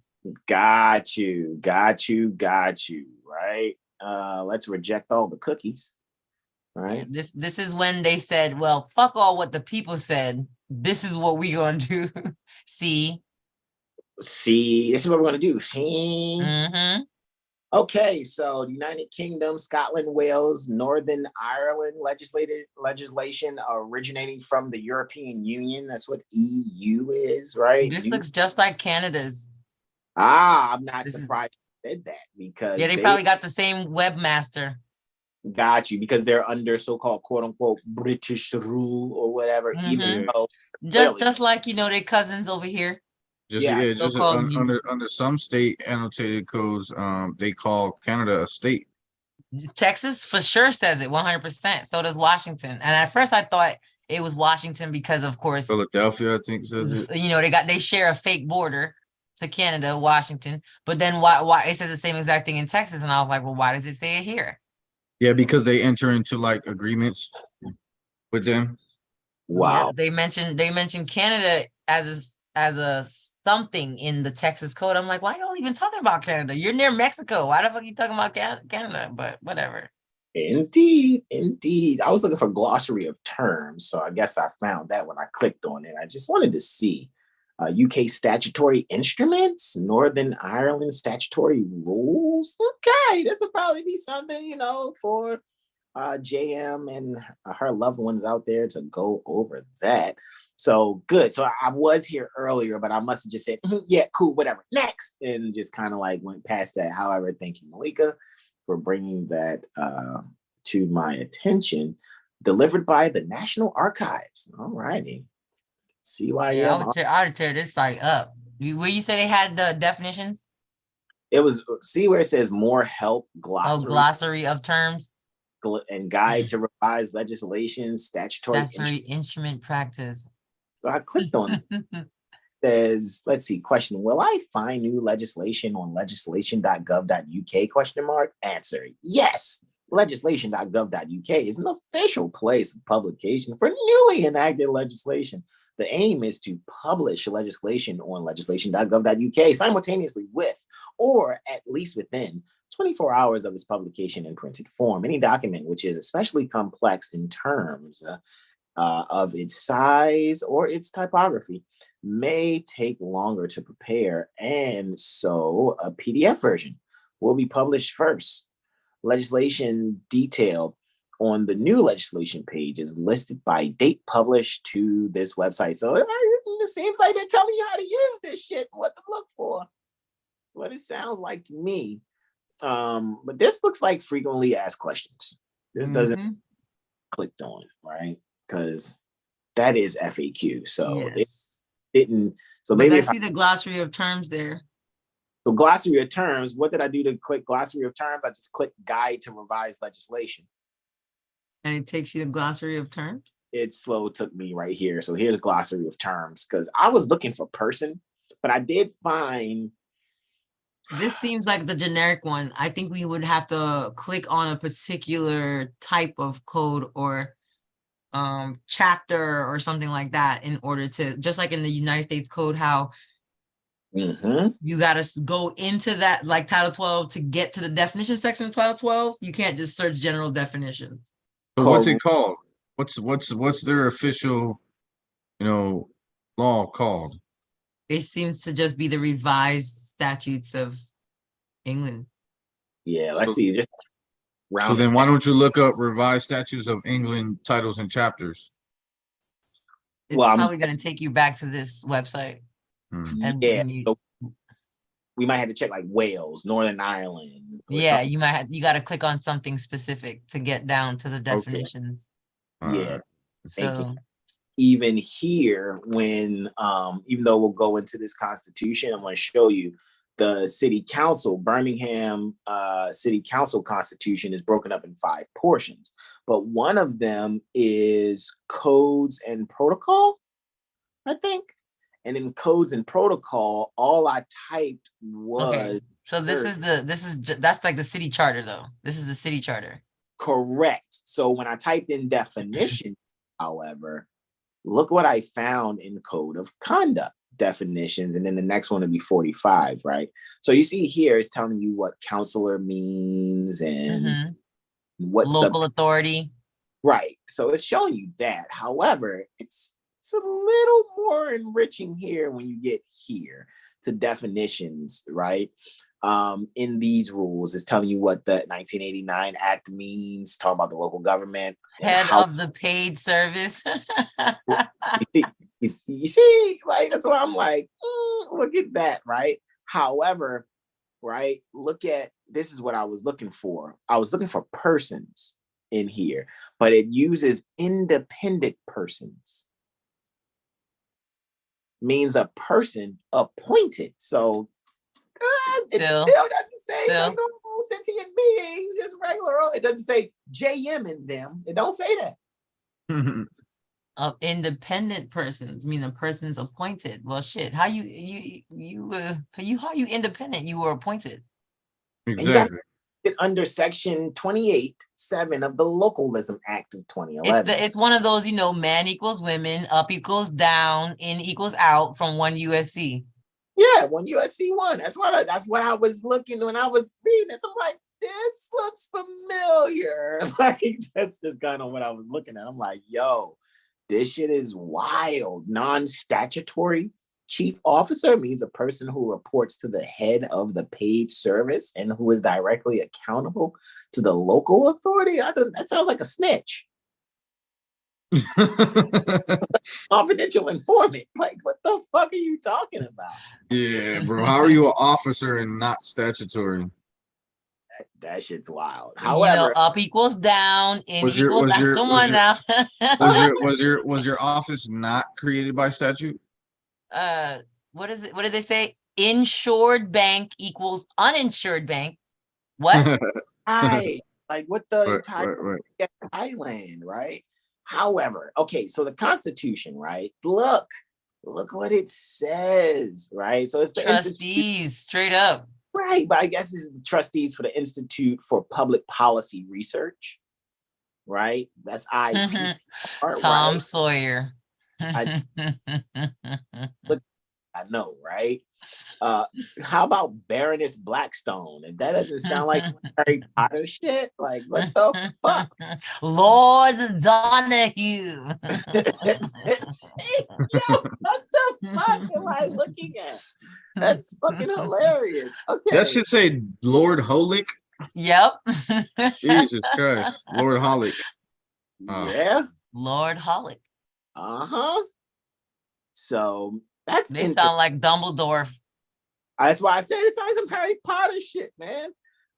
Got you. Right. Let's reject all the cookies. Right. This is when they said, well, fuck all what the people said. This is what we're gonna do. See, this is what we're gonna do. See. Mm-hmm. Okay, so the United Kingdom, Scotland, Wales, Northern Ireland legislation originating from the European Union. That's what EU is, right? This looks just like Canada's. I'm not surprised you said that because they probably got the same webmaster. Got you, because they're under so-called quote-unquote British rule or whatever, even though just like their cousins over here. Just under some state annotated codes, they call Canada a state. Texas for sure says it 100%. So does Washington. And at first I thought it was Washington because, of course, Philadelphia, I think, says it. They share a fake border to Canada, Washington. But then why it says the same exact thing in Texas? And I was like, well, why does it say it here? Yeah, because they enter into like agreements with them. Wow. Yeah, they mentioned Canada as a something in the Texas code. I'm like, why y'all even talking about Canada? You're near Mexico. Why the fuck are you talking about Canada? But whatever. Indeed. I was looking for glossary of terms, so I guess I found that when I clicked on it. I just wanted to see UK statutory instruments, Northern Ireland statutory rules. Okay, this will probably be something, for JM and her loved ones out there to go over that. So good. So I was here earlier, but I must have just said, yeah, cool, whatever, next, and just kind of like went past that. However, thank you, Malika, for bringing that to my attention. Delivered by the National Archives. All righty. CYM. I would tear this site up. Where you say they had the definitions? It was, see where it says more help glossary. Glossary of terms. And guide to revise legislation, statutory instrument practice. So I clicked on it. Says, let's see, question, will I find new legislation on legislation.gov.uk? Answer, yes. Legislation.gov.uk is an official place of publication for newly enacted legislation. The aim is to publish legislation on legislation.gov.uk simultaneously with, or at least within, 24 hours of its publication in printed form. Any document which is especially complex in terms of its size or its typography may take longer to prepare, and so a PDF version will be published first. Legislation detailed on the new legislation page is listed by date published to this website. So it seems like they're telling you how to use this shit, what to look for. That's what it sounds like to me. But this looks like frequently asked questions. This doesn't clicked on, right? Because that is FAQ. So yes. It didn't. So but maybe I see the glossary of terms there. So glossary of terms, what did I do to click glossary of terms? I just clicked guide to revise legislation. And it takes you to glossary of terms? It took me right here. So here's glossary of terms, because I was looking for person, but I did find. This seems like the generic one. I think we would have to click on a particular type of code or chapter or something like that in order to, just like in the United States Code, how Mm-hmm. You got to go into that, like Title 12, to get to the definition section of Title 12. You can't just search general definitions. So what's it called? What's their official, law called? It seems to just be the revised statutes of England. Yeah, let's see. Just So then why don't you look up revised statutes of England titles and chapters? It's probably going to take you back to this website. And so we might have to check like Wales, Northern Ireland. Yeah, you got to click on something specific to get down to the definitions. Okay. Yeah. So even here, when even though we'll go into this constitution, I'm going to show you the city council, Birmingham City Council Constitution is broken up in 5 portions, but one of them is codes and protocol, I think. And in codes and protocol, all I typed was. Okay. So that's like the city charter though. This is the city charter. Correct. So when I typed in definition, however, look what I found in code of conduct definitions, and then the next one would be 45, right? So you see here it's telling you what counselor means and what local authority, right? So it's showing you that. However, it's a little more enriching here when you get here to definitions, right? In these rules, it's telling you what the 1989 Act means, talking about the local government, head of the paid service. You see, like that's what I'm like. Look at that, right? However, right, look at this is what I was looking for. I was looking for persons in here, but it uses independent persons. Means a person appointed. So it still doesn't say no sentient beings, just regular. It doesn't say JM in them. It don't say that. Of independent persons, I mean the person's appointed. Well, shit. How you independent? You were appointed. Exactly. Under Section 28(7) of the Localism Act of 2011. It's one of those, man equals women, up equals down, in equals out from 1 USC. Yeah, 1 USC 1. That's what I was looking when I was reading this. I'm like, this looks familiar. Like that's just kind of what I was looking at. I'm like, yo, this shit is wild. Non-statutory chief officer means a person who reports to the head of the paid service and who is directly accountable to the local authority. That sounds like a snitch. Confidential informant. Like, what the fuck are you talking about? Yeah, bro. How are you an officer and not statutory? That shit's wild. However, up equals down, in equals out. Come on now. Was your office not created by statute? What is it? What did they say? Insured bank equals uninsured bank. What? Right. Like what the entire island, right? However, okay, so the Constitution, right? Look what it says, right? So it's the trustees, straight up. Right, but I guess this is the trustees for the Institute for Public Policy Research, right? That's IP. Tom right? Sawyer. I know, right? How about Baroness Blackstone? If that doesn't sound like Harry Potter shit, like what the fuck? Lord Donahue. Yo, what the fuck am I looking at? That's fucking hilarious. Okay. That should say Lord Holick. Yep. Jesus Christ. Lord Holick. Yeah. Lord Holick. Uh-huh. So that's they sound like Dumbledore. That's why I said it sounds like some Harry Potter shit, man.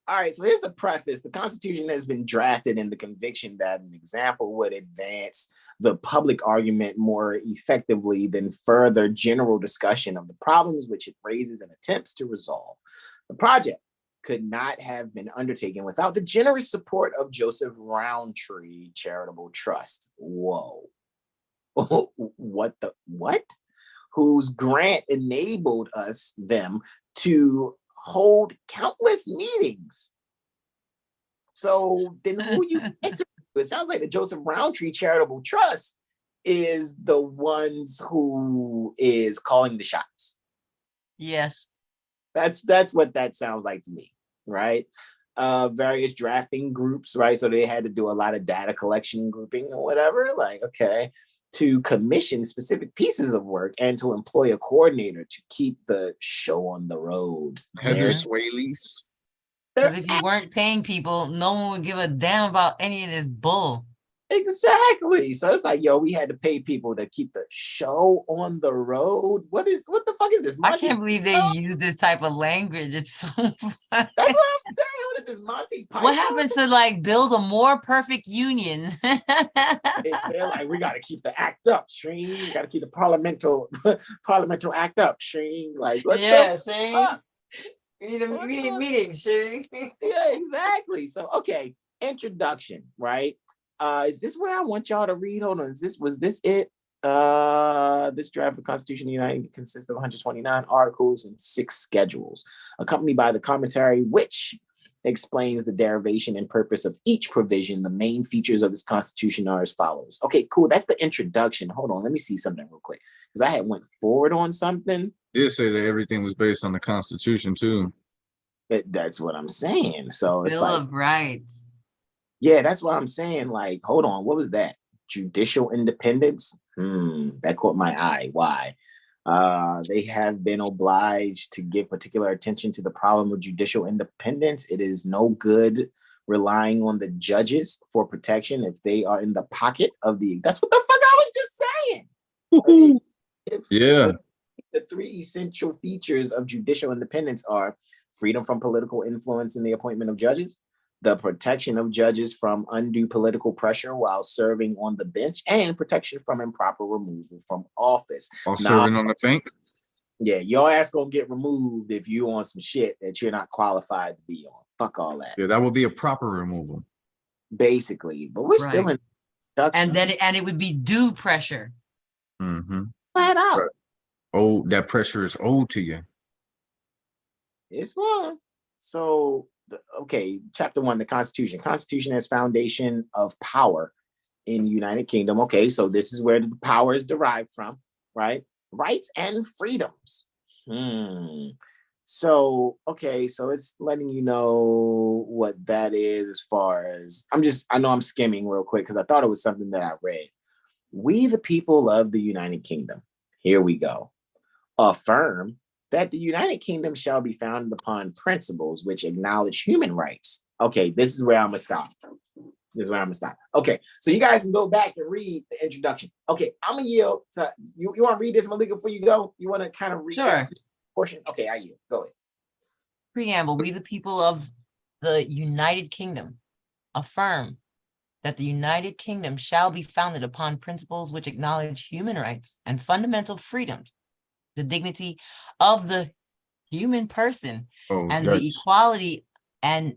All right, so here's the preface. The Constitution has been drafted in the conviction that an example would advance the public argument more effectively than further general discussion of the problems which it raises and attempts to resolve. The project could not have been undertaken without the generous support of Joseph Rowntree Charitable Trust. Whoa. What? Whose grant enabled them to hold countless meetings. So then who you answer to? It sounds like the Joseph Rowntree Charitable Trust is the ones who is calling the shots. Yes. That's what that sounds like to me, right? Various drafting groups, right? So they had to do a lot of data collection, grouping, or whatever. Like, okay, to commission specific pieces of work and to employ a coordinator to keep the show on the road. Heather Swaley's. Because if you weren't paying people, no one would give a damn about any of this bull. Exactly. So it's like, yo, we had to pay people to keep the show on the road. What the fuck is this? I can't believe they use this type of language. It's so funny. That's what I'm saying. What is this, Monty Python? What happened to like build a more perfect union? They're like, we got to keep the act up, Sheen. We got to keep the parliamental act up, Sheen. Like, what the fuck? We need a meeting, Sheen. Yeah, exactly. So, okay, introduction, right? Is this where I want y'all to read? Hold on. Was this it? This draft of the Constitution of the United consists of 129 articles and 6 schedules, accompanied by the commentary, which explains the derivation and purpose of each provision. The main features of this Constitution are as follows. Okay, cool. That's the introduction. Hold on. Let me see something real quick, because I had went forward on something. Did say that everything was based on the Constitution too. That's what I'm saying. So it's Bill like, of Rights. yeah, that's what I'm saying. Like, hold on, what was that? Judicial independence? That caught my eye. Why? They have been obliged to give particular attention to the problem of judicial independence. It is no good relying on the judges for protection if they are in the pocket of the. That's what the fuck I was just saying. Yeah. The 3 essential features of judicial independence are freedom from political influence in the appointment of judges, the protection of judges from undue political pressure while serving on the bench, and protection from improper removal from office. While serving on the bank? Yeah, your ass gonna get removed if you on some shit that you're not qualified to be on. Fuck all that. Yeah, that would be a proper removal. Basically, but we're still in and then it would be due pressure. Mm-hmm. Flat out. Right. Oh, that pressure is owed to you. It's long. So okay, chapter 1, the Constitution. Constitution as foundation of power in the United Kingdom. Okay, so this is where the power is derived from, right? Rights and freedoms. So, okay, so it's letting you know what that is as far as, I know I'm skimming real quick because I thought it was something that I read. We, the people of the United Kingdom, here we go, affirm that the United Kingdom shall be founded upon principles which acknowledge human rights. Okay, this is where I'm gonna stop. Okay, so you guys can go back and read the introduction. Okay, I'm gonna yield to you. You want to read this, Malika, before you go? You want to kind of read this portion? Okay, I yield. Go ahead. Preamble. We, the people of the United Kingdom, affirm that the United Kingdom shall be founded upon principles which acknowledge human rights and fundamental freedoms, the dignity of the human person, and the equality and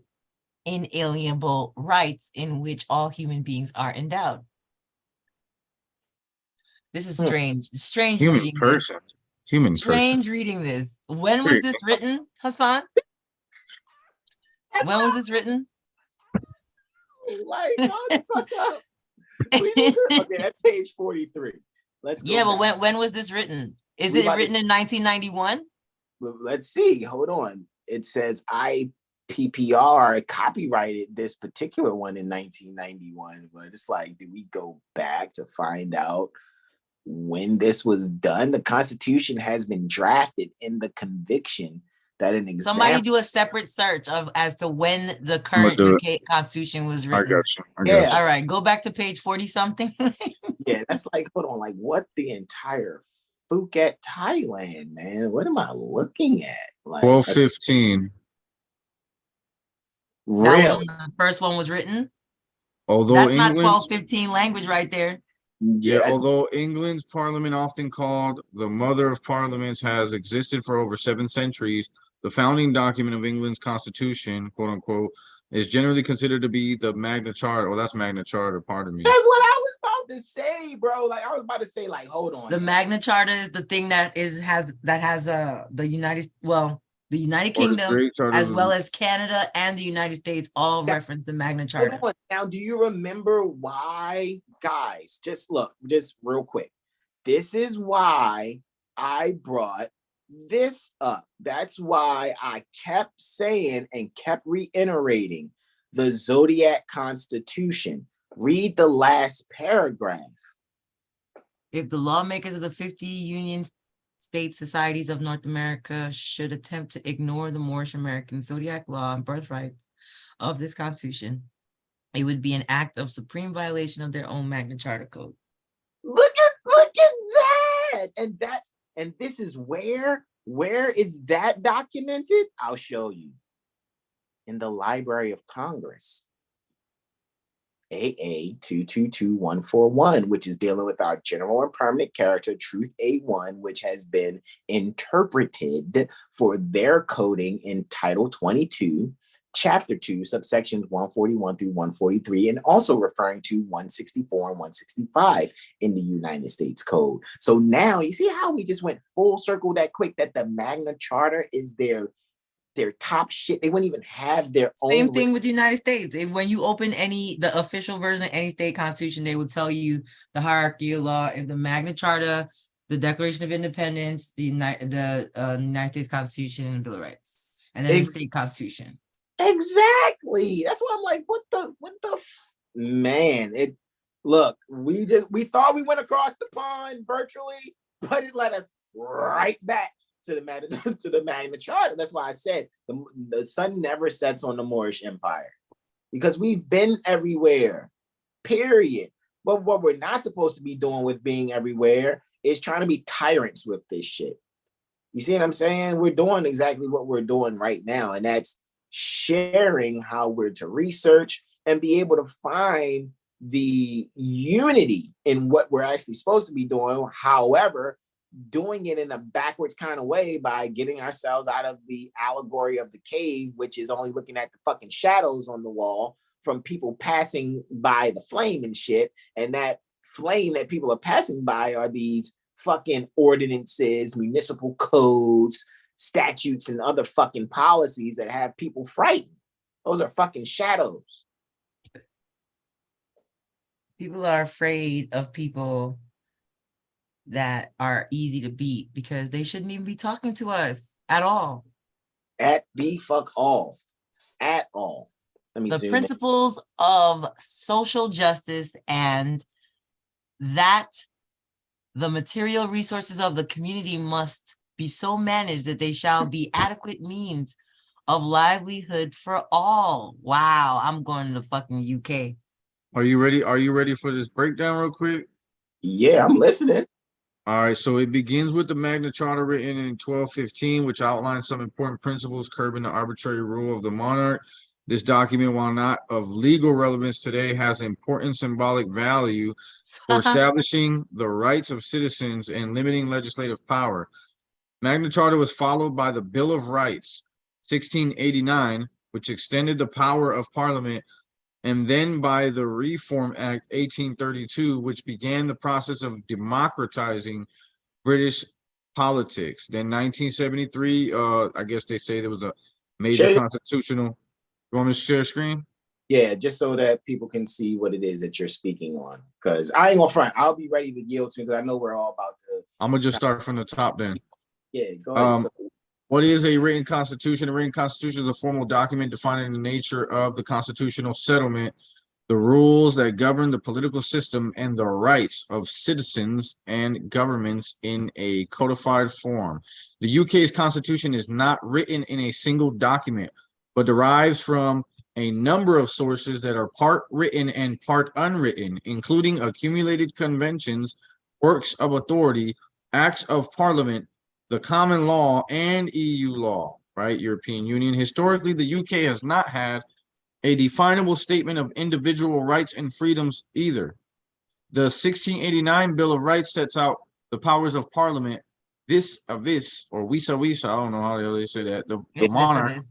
inalienable rights in which all human beings are endowed. This is strange. Strange human reading person. This. Human strange person. reading this. When was this written, Hasan? When was this written? Like, what the fuck up? Okay, that's page 43. Let's go. Yeah, but when was this written? Is it written in 1991? Let's see. Hold on. It says IPPR copyrighted this particular one in 1991, but it's like, do we go back to find out when this was done? The Constitution has been drafted in the conviction that an example. Somebody do a separate search as to when the current UK Constitution was written. I got you. All right, go back to page 40 something. Yeah, that's like, hold on, like what the entire Phuket, Thailand, man? What am I looking at? Like 1215. Really? The first one was written. Although that's not 1215 language right there. Yeah, although England's parliament, often called the mother of parliaments, has existed for over 7 centuries, the founding document of England's constitution, quote unquote, is generally considered to be the Magna Charta. Oh, that's Magna Charta, pardon me. That's what I was about to say, bro. Like, I was about to say, like, hold on. The Magna Charta is the thing that has the United Kingdom, as well as Canada and the United States, all reference the Magna Charta. Now, do you remember why, guys? Just real quick. This is why I brought this up. That's why I kept saying and kept reiterating the Zodiac Constitution. Read the last paragraph. If the lawmakers of the 50 Union State Societies of North America should attempt to ignore the Moorish American zodiac law and birthright of this Constitution, it would be an act of supreme violation of their own Magna Charta code. Look at that. And this is where is that documented? I'll show you. In the Library of Congress. AA 222141, which is dealing with our general and permanent character, Truth A1, which has been interpreted for their coding in Title 22, Chapter 2, subsections 141 through 143, and also referring to 164 and 165 in the United States Code. So now you see how we just went full circle that quick, that the Magna Charta is their top shit. They wouldn't even have their own. Same thing with the United States. When you open the official version of any state constitution, they will tell you the hierarchy of law. If the Magna Charta, the Declaration of Independence, the United States Constitution, and the Bill of Rights, and then the state constitution. Exactly. That's why I'm like, what the man? We thought we went across the pond virtually, but it led us right back to the Magna Charta. That's why I said the sun never sets on the Moorish Empire, because we've been everywhere, period. But what we're not supposed to be doing with being everywhere is trying to be tyrants with this shit. You see what I'm saying? We're doing exactly what we're doing right now, and that's sharing how we're to research and be able to find the unity in what we're actually supposed to be doing. However, doing it in a backwards kind of way by getting ourselves out of the allegory of the cave, which is only looking at the fucking shadows on the wall from people passing by the flame and shit. And that flame that people are passing by are these fucking ordinances, municipal codes, statutes, and other fucking policies that have people frightened. Those are fucking shadows. People are afraid of people that are easy to beat because they shouldn't even be talking to us at all. At the fuck all. At all. Let me the principles of social justice and that the material resources of the community must be so managed that they shall be adequate means of livelihood for all. Wow, I'm going to the fucking UK. Are you ready? Are you ready for this breakdown real quick? Yeah, I'm listening. All right, so it begins with the Magna Charta written in 1215, which outlines some important principles curbing the arbitrary rule of the monarch. This document, while not of legal relevance today, has important symbolic value for establishing the rights of citizens and limiting legislative power. Magna Charta was followed by the Bill of Rights, 1689, which extended the power of Parliament, and then by the Reform Act, 1832, which began the process of democratizing British politics. Then 1973, I guess they say there was a major constitutional. You want me to share screen? Yeah, just so that people can see what it is that you're speaking on. Because I ain't gonna front. I'll be ready to yield to, because I know we're all about to. I'm gonna just start from the top then. Yeah, go ahead. What is a written constitution? A written constitution is a formal document defining the nature of the constitutional settlement, the rules that govern the political system, and the rights of citizens and governments in a codified form. The UK's constitution is not written in a single document, but derives from a number of sources that are part written and part unwritten, including accumulated conventions, works of authority, acts of parliament, the common law, and EU law, right? European Union. Historically, the UK has not had a definable statement of individual rights and freedoms either. The 1689 Bill of Rights sets out the powers of Parliament, or visa, I don't know how they say that, the monarch,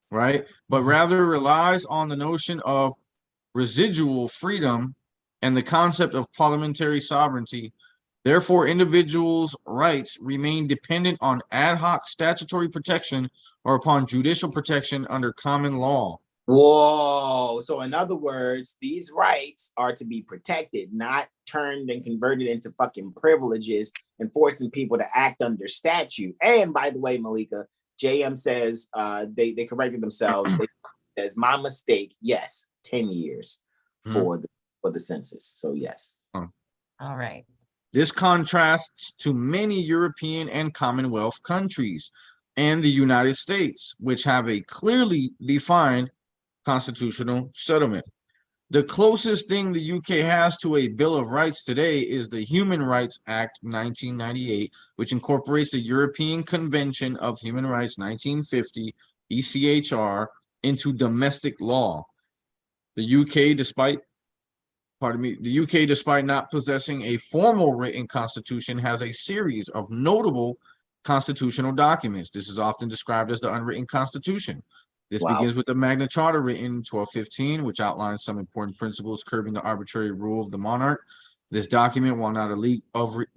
right? But rather relies on the notion of residual freedom and the concept of parliamentary sovereignty. Therefore, individuals' rights remain dependent on ad hoc statutory protection or upon judicial protection under common law. Whoa. So in other words, these rights are to be protected, not turned and converted into fucking privileges and forcing people to act under statute. And by the way, Malika, JM says they corrected themselves. They says my mistake. Yes, 10 years for the census. So yes. All right. This contrasts to many European and Commonwealth countries and the United States, which have a clearly defined constitutional settlement. The closest thing the UK has to a Bill of Rights today is the Human Rights Act 1998, which incorporates the European Convention of Human Rights 1950, ECHR, into domestic law. The UK, despite not possessing a formal written constitution, has a series of notable constitutional documents. This is often described as the unwritten constitution. This begins with the Magna Charta written in 1215, which outlines some important principles curbing the arbitrary rule of the monarch. This document, while not of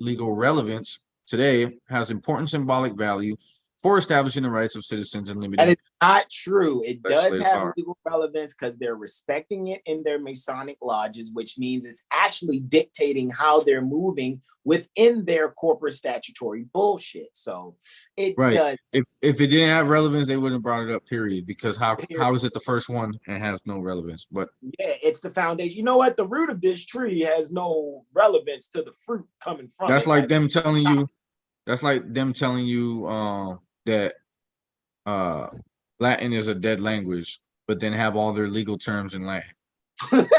legal relevance today, has important symbolic value for establishing the rights of citizens and limiting. That is not true. It does have legal relevance because they're respecting it in their Masonic lodges, which means it's actually dictating how they're moving within their corporate statutory bullshit. So it does. If it didn't have relevance, they wouldn't have brought it up, period. Because how is it the first one and has no relevance? But yeah, it's the foundation. You know what? The root of this tree has no relevance to the fruit coming from. That's like them telling you. That's like them telling you that Latin is a dead language, but then have all their legal terms in Latin. Okay,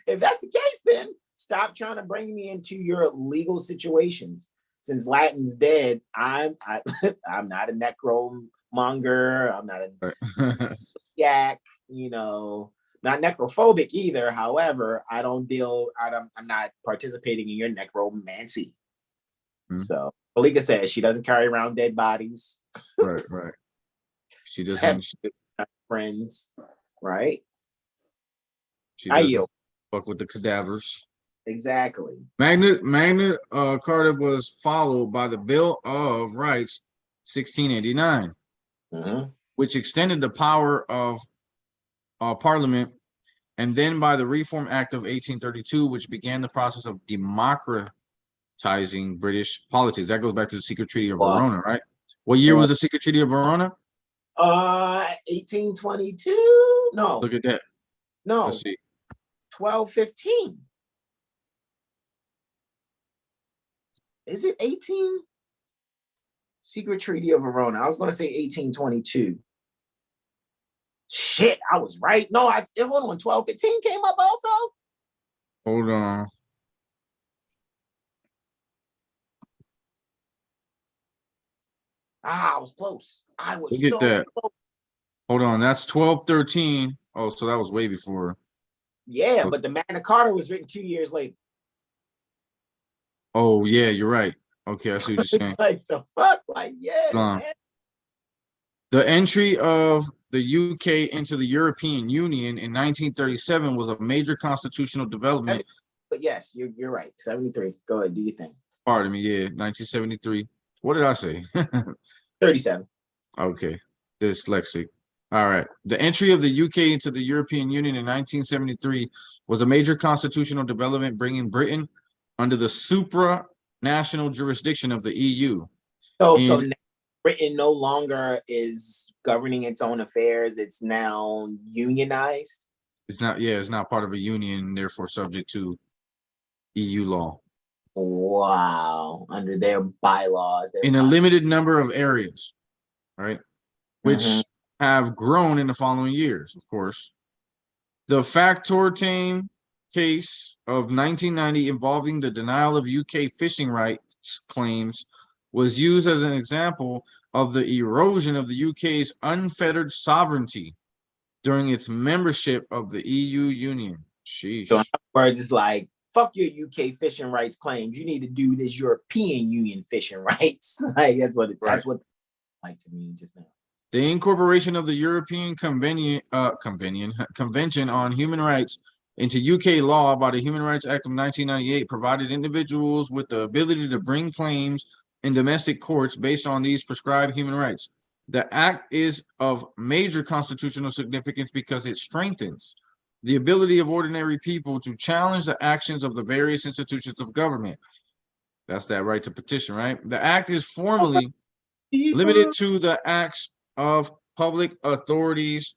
if that's the case, then stop trying to bring me into your legal situations. Since Latin's dead, I'm not a necromonger. I'm not a yak. Not necrophobic either. However, I'm not participating in your necromancy. So Malika says she doesn't carry around dead bodies. Right. She doesn't have friends, right? She doesn't fuck with the cadavers. Exactly. Magna Carta was followed by the Bill of Rights 1689, which extended the power of Parliament, and then by the Reform Act of 1832, which began the process of democratizing British politics. That goes back to the Secret Treaty of Verona, right? What year was the Secret Treaty of Verona? 1822. No. Look at that. No. Let's see. 1215. Is it 18? Secret Treaty of Verona. I was going to say 1822. Shit, I was right. No, hold on. 1215 came up also. Hold on. I was close. I was Look at that. Close. Hold on. That's 1213. Oh, so that was way before. Yeah, but the Magna Carta was written 2 years later. Oh, yeah, you're right. Okay, I see what you're saying. Like the fuck? Like, yeah. Man. The entry of the UK into the European Union in 1937 was a major constitutional development. But yes, you're right. 73. Go ahead, do your thing. Pardon me, yeah, 1973. What did I say? 37. Okay, dyslexic. All right. The entry of the UK into the European Union in 1973 was a major constitutional development, bringing Britain under the supranational jurisdiction of the EU. So Britain no longer is governing its own affairs. It's now unionized. It's not part of a union, therefore subject to EU law. Wow. Under their bylaws. In a limited number of areas, right? Which have grown in the following years, of course. The Factortame case of 1990 involving the denial of UK fishing rights claims was used as an example of the erosion of the UK's unfettered sovereignty during its membership of the EU Union. Sheesh. So in other words, it's like, fuck your UK fishing rights claims. You need to do this European Union fishing rights. Like that's what like to me just now. The incorporation of the European Convention on Human Rights into UK law by the Human Rights Act of 1998 provided individuals with the ability to bring claims in domestic courts based on these prescribed human rights. The act is of major constitutional significance because it strengthens the ability of ordinary people to challenge the actions of the various institutions of government. That's that right to petition, right? The act is formally limited to the acts of public authorities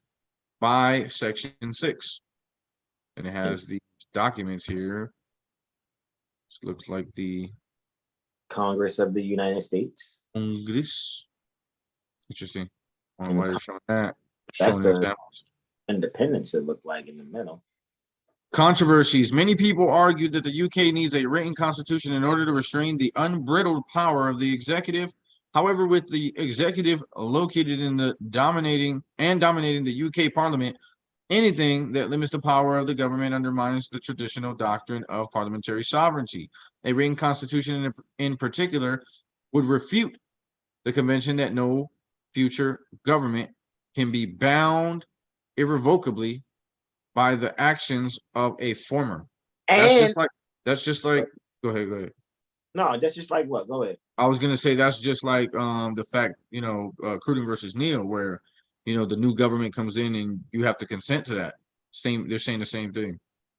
by Section 6. And it has these documents here. This looks like the Congress of the United States. Congress. Interesting. I don't know why they're showing that. That's Showing the examples. independence it looked like in the middle. Controversies. Many people argue that the UK needs a written constitution in order to restrain the unbridled power of the executive. However, with the executive located in the dominating the UK Parliament, anything that limits the power of the government undermines the traditional doctrine of parliamentary sovereignty. A written constitution in particular would refute the convention that no future government can be bound irrevocably by the actions of a former. And that's just like go ahead. No, that's just like what? Go ahead. I was gonna say that's just like the fact, Cruden versus Neal, where the new government comes in and you have to consent to that. They're saying the same thing.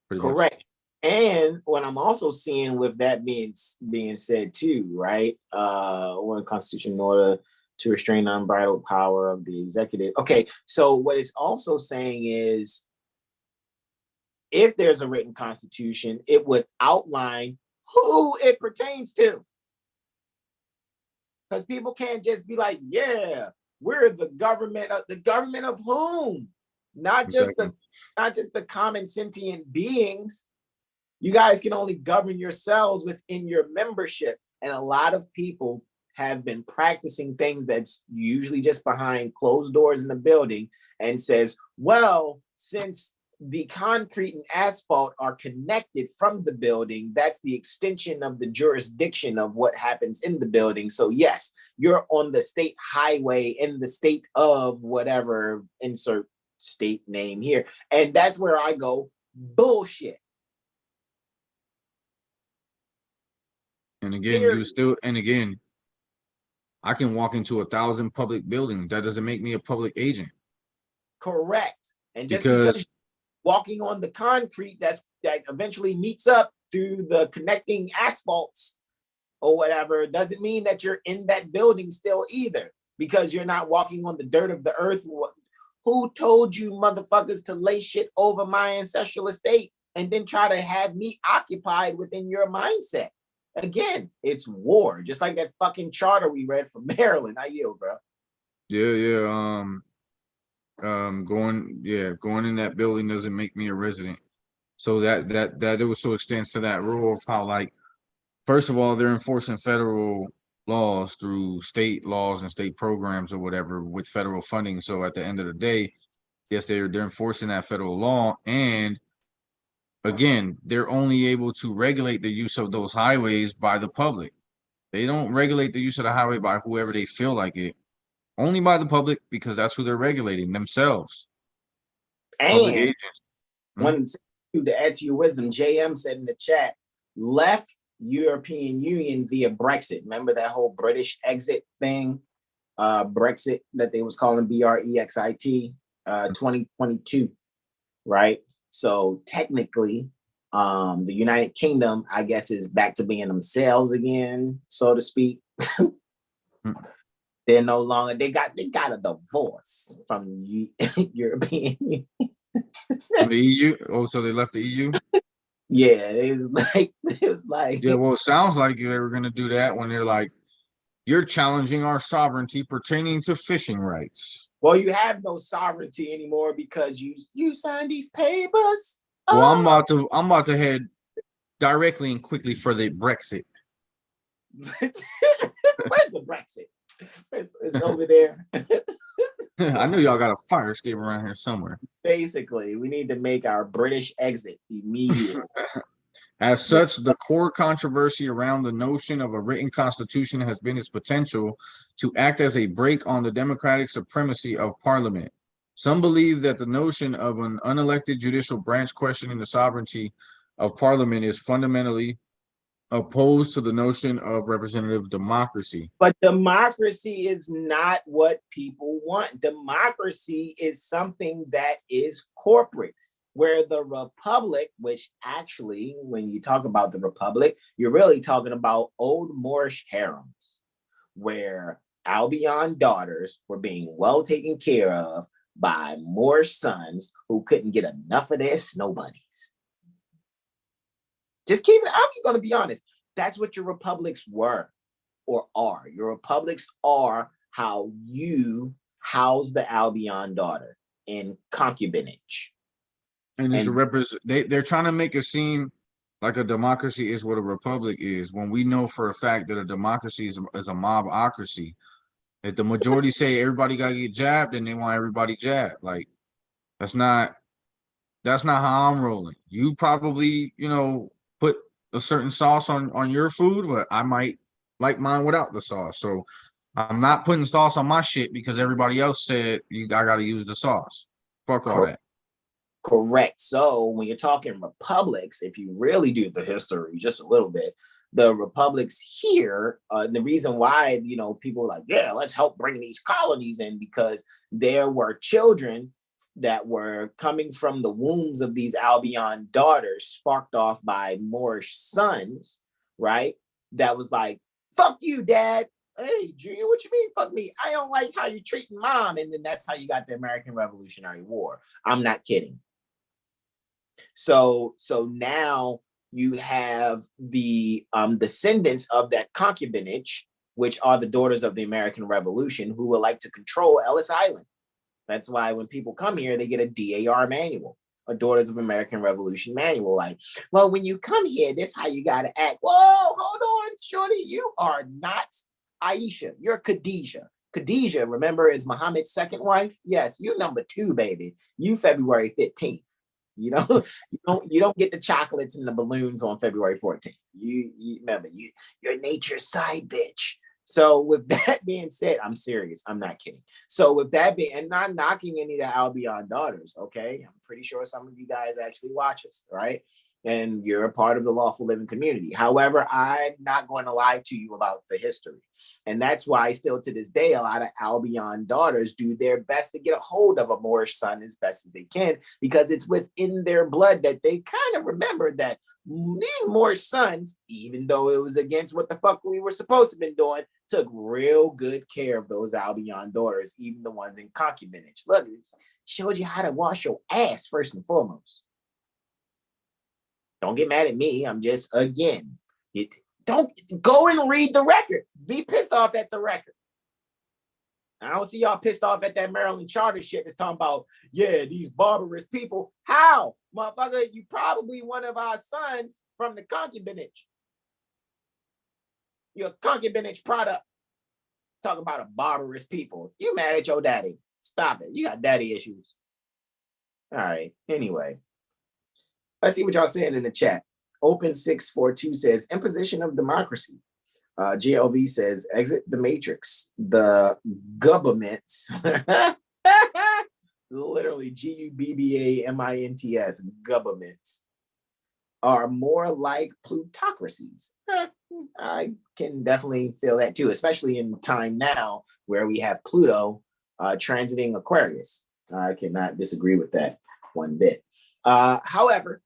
Correct. Much. And what I'm also seeing with that being said too, right? One constitution in order to restrain unbridled power of the executive. Okay, so what it's also saying is if there's a written constitution, it would outline who it pertains to. Because people can't just be like, yeah, we're the government of whom? Not just the common sentient beings. You guys can only govern yourselves within your membership. And a lot of people have been practicing things that's usually just behind closed doors in the building and says, well, since the concrete and asphalt are connected from the building, that's the extension of the jurisdiction of what happens in the building. So yes, you're on the state highway in the state of whatever, insert state name here. And that's where I go, bullshit. And again, I can walk into 1,000 public buildings. That doesn't make me a public agent. Correct. And just because walking on the concrete that eventually meets up through the connecting asphalts or whatever doesn't mean that you're in that building still either, because you're not walking on the dirt of the earth. Who told you motherfuckers to lay shit over my ancestral estate and then try to have me occupied within your mindset? Again, it's war, just like that fucking charter we read from Maryland. I yield, bro. Yeah. Going in that building doesn't make me a resident. So that it also extends to that rule of how, like, first of all, they're enforcing federal laws through state laws and state programs or whatever with federal funding. So at the end of the day, yes, they're enforcing that federal law. And again, they're only able to regulate the use of those highways by the public. They don't regulate the use of the highway by whoever they feel like it. Only by the public, because that's who they're regulating, themselves. And one to add to your wisdom, JM said in the chat, left European Union via Brexit. Remember that whole British exit thing? Brexit that they was calling BREXIT, 2022, right? So technically, the United Kingdom, I guess, is back to being themselves again, so to speak. They're no longer, they got a divorce from the European Union. From the EU? Oh, so they left the EU? Yeah, it was like. Yeah, well, it sounds like they were going to do that when they're like, you're challenging our sovereignty pertaining to fishing rights. Well, you have no sovereignty anymore because you signed these papers. Well, I'm about to head directly and quickly for the Brexit. Where's the Brexit? It's over there. I knew y'all got a fire escape around here somewhere. Basically, we need to make our British exit immediately. As such, the core controversy around the notion of a written constitution has been its potential to act as a brake on the democratic supremacy of parliament. Some believe that the notion of an unelected judicial branch questioning the sovereignty of parliament is fundamentally opposed to the notion of representative democracy. But democracy is not what people want. Democracy is something that is corporate, where the republic, which actually, when you talk about the republic, you're really talking about old Moorish harems, where Albion daughters were being well taken care of by Moorish sons who couldn't get enough of their snow bunnies. Just keep it, I'm just going to be honest. That's what your republics were or are. Your republics are how you house the Albion daughter in concubinage. And it's they're trying to make it seem like a democracy is what a republic is, when we know for a fact that a democracy is a mobocracy. If the majority say everybody gotta get jabbed, then they want everybody jabbed. Like, that's not how I'm rolling. You probably, put a certain sauce on your food, but I might like mine without the sauce. So I'm not putting sauce on my shit because everybody else said I gotta use the sauce. Fuck all that. Correct. So when you're talking republics, if you really do the history just a little bit, the republics here, the reason why, people are like, yeah, let's help bring these colonies in, because there were children that were coming from the wombs of these Albion daughters, sparked off by Moorish sons, right? That was like, fuck you, dad. Hey, Junior, what you mean, fuck me? I don't like how you're treating mom. And then that's how you got the American Revolutionary War. I'm not kidding. So now you have the descendants of that concubinage, which are the daughters of the American Revolution, who would like to control Ellis Island. That's why when people come here, they get a D.A.R. manual, a Daughters of American Revolution manual. Like, well, when you come here, this is how you got to act. Whoa, hold on, shorty. You are not Aisha. You're Khadijah. Khadijah, remember, is Muhammad's second wife? Yes, you number 2, baby. You February 15th. You don't get the chocolates and the balloons on February 14th. You remember, you're nature's side bitch. So with that being said, I'm serious. I'm not kidding. So with that being, and not knocking any of the Albion daughters, okay? I'm pretty sure some of you guys actually watch us, right? And you're a part of the lawful living community. However, I'm not going to lie to you about the history. And that's why still to this day, a lot of Albion daughters do their best to get a hold of a Moorish son as best as they can, because it's within their blood that they kind of remember that these Moorish sons, even though it was against what the fuck we were supposed to have been doing, took real good care of those Albion daughters, even the ones in concubinage. Look, it showed you how to wash your ass first and foremost. Don't get mad at me. I'm just, again, don't go and read the record. Be pissed off at the record. I don't see y'all pissed off at that Maryland charter shit that's talking about, yeah, these barbarous people. How? Motherfucker, you probably one of our sons from the concubinage. You're a concubinage product. Talk about a barbarous people. You mad at your daddy. Stop it. You got daddy issues. All right. Anyway. Let's see what y'all saying in the chat. Open642 says, imposition of democracy. GLV says, exit the matrix. The governments, literally GUBBAMINTS, governments, are more like plutocracies. I can definitely feel that too, especially in time now where we have Pluto transiting Aquarius. I cannot disagree with that one bit. However,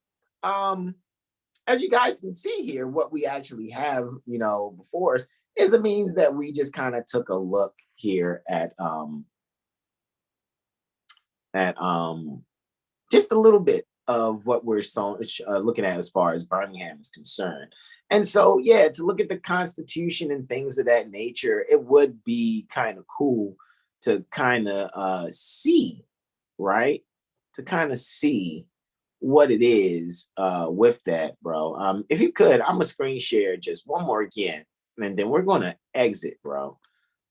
as you guys can see here, what we actually have, before us is a means that we just kind of took a look here at just a little bit of what we're looking at as far as Birmingham is concerned. And so, yeah, to look at the Constitution and things of that nature, it would be kind of cool to kind of see, right? To kind of see what it is with that, bro. If you could, I'm gonna screen share just one more again, and then we're gonna exit, bro.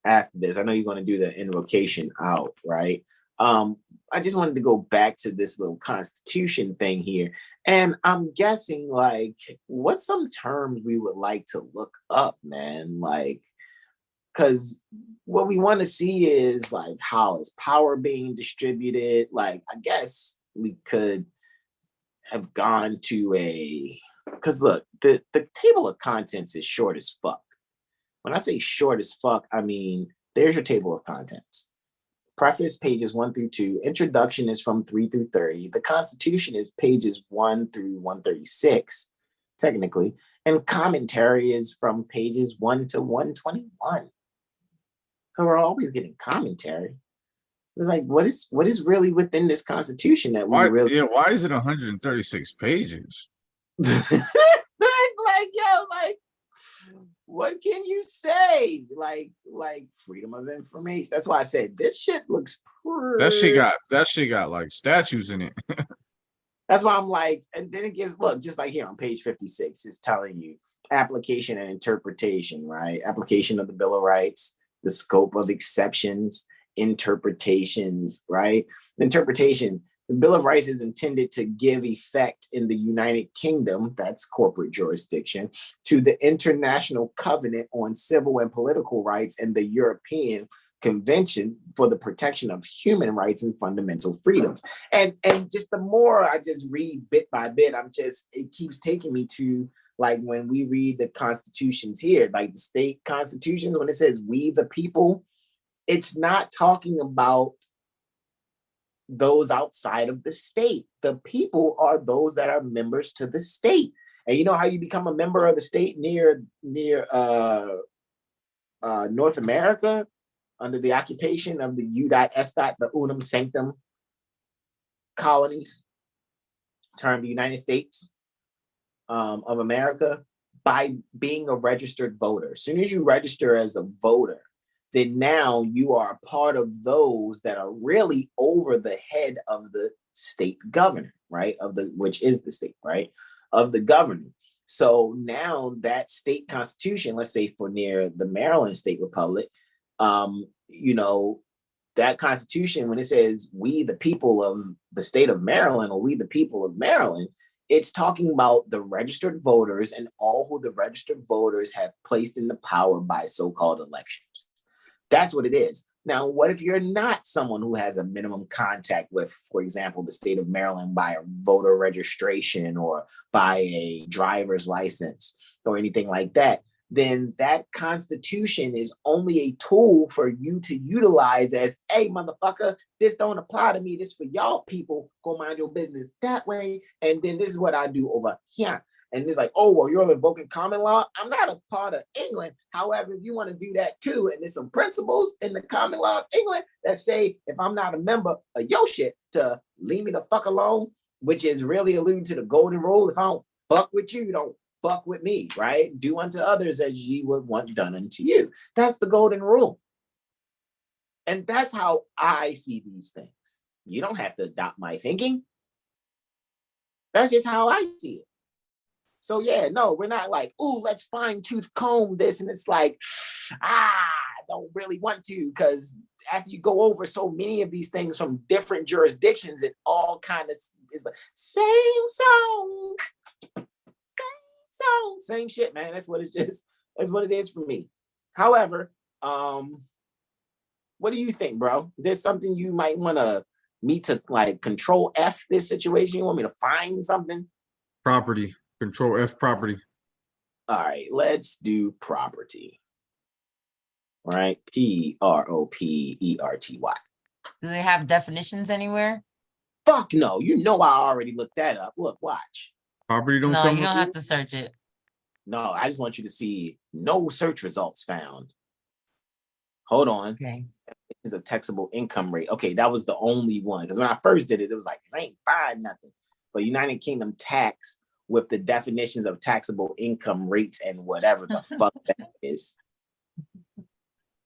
After this, I know you're gonna do the invocation out, right? I just wanted to go back to this little Constitution thing here, and I'm guessing, like, what's some terms we would like to look up, man? Like, because what we want to see is, like, how is power being distributed? Like, I guess we could have gone to a Because look, the table of contents is short as fuck. When I say short as fuck, I mean, there's your table of contents. Preface, pages 1 through 2. Introduction is from 3 through 30. The Constitution is pages 1 through 136, technically. And commentary is from pages 1 to 121. So we're always getting commentary. It's like, what is really within this Constitution that we really... Yeah, why is it 136 pages? like, yo, like, what can you say? Like freedom of information. That's why I said this shit looks pretty... That shit got like statues in it. That's why I'm like, and then it gives, look, just like here on page 56, it's telling you application and interpretation, right? Application of the Bill of Rights, the scope of exceptions, interpretations, right? Interpretation. The Bill of Rights is intended to give effect in the United Kingdom, that's corporate jurisdiction, to the International Covenant on Civil and Political Rights and the European Convention for the Protection of Human Rights and Fundamental Freedoms. And just the more I just read bit by bit, it keeps taking me to, like, when we read the constitutions here, like the state constitutions, when it says we the people, it's not talking about those outside of the state. The people are those that are members to the state. And you know how you become a member of the state near North America under the occupation of the U.S. the unum sanctum colonies, termed the United States of America, by being a registered voter. As soon as you register as a voter, then now you are a part of those that are really over the head of the state governor, right? Which is the state, right? Of the governor. So now that state constitution, let's say for near the Maryland State Republic, that constitution, when it says we the people of the state of Maryland, or we the people of Maryland, it's talking about the registered voters and all who the registered voters have placed in the power by so-called elections. That's what it is. Now, what if you're not someone who has a minimum contact with, for example, the state of Maryland by a voter registration or by a driver's license or anything like that? Then that constitution is only a tool for you to utilize as, hey, motherfucker, this don't apply to me. This for y'all people. Go mind your business that way. And then this is what I do over here. And it's like, oh, well, you're invoking common law. I'm not a part of England. However, if you want to do that too, and there's some principles in the common law of England that say, if I'm not a member of your shit, to leave me the fuck alone, which is really alluding to the golden rule. If I don't fuck with you, don't fuck with me, right? Do unto others as ye would want done unto you. That's the golden rule. And that's how I see these things. You don't have to adopt my thinking. That's just how I see it. So yeah, no, we're not like, ooh, let's fine tooth comb this. And it's like, I don't really want to, because after you go over so many of these things from different jurisdictions, it all kind of is like, same song, same shit, man. That's what it's just, that's what it is for me. However, what do you think, bro? Is there something you might want me to like control F this situation? You want me to find something? Property. Control F property. All right, let's do property. All right, Property. Do they have definitions anywhere? Fuck no, you know I already looked that up. Look, watch. Property don't No, come you don't with have it? to search it. No, I just want you to see no search results found. Hold on. Okay. Is a taxable income rate. Okay, that was the only one. Because when I first did it, it was like, I ain't find nothing. But United Kingdom tax with the definitions of taxable income rates and whatever the fuck that is.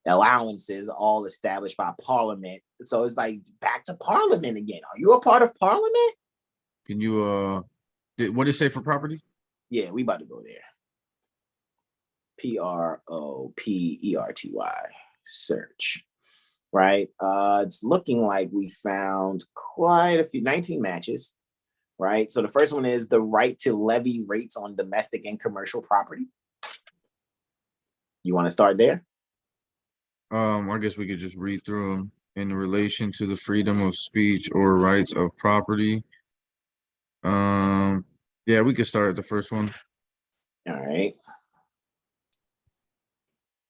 Allowances all established by Parliament. So it's like back to Parliament again. Are you a part of Parliament? Can you what did it say for property? Yeah, we about to go there. Property. Search. Right. It's looking like we found quite a few, 19 matches. Right. So the first one is the right to levy rates on domestic and commercial property. You want to start there? I guess we could just read through them. In relation to the freedom of speech or rights of property. The Yeah, we could start at the first one. All right.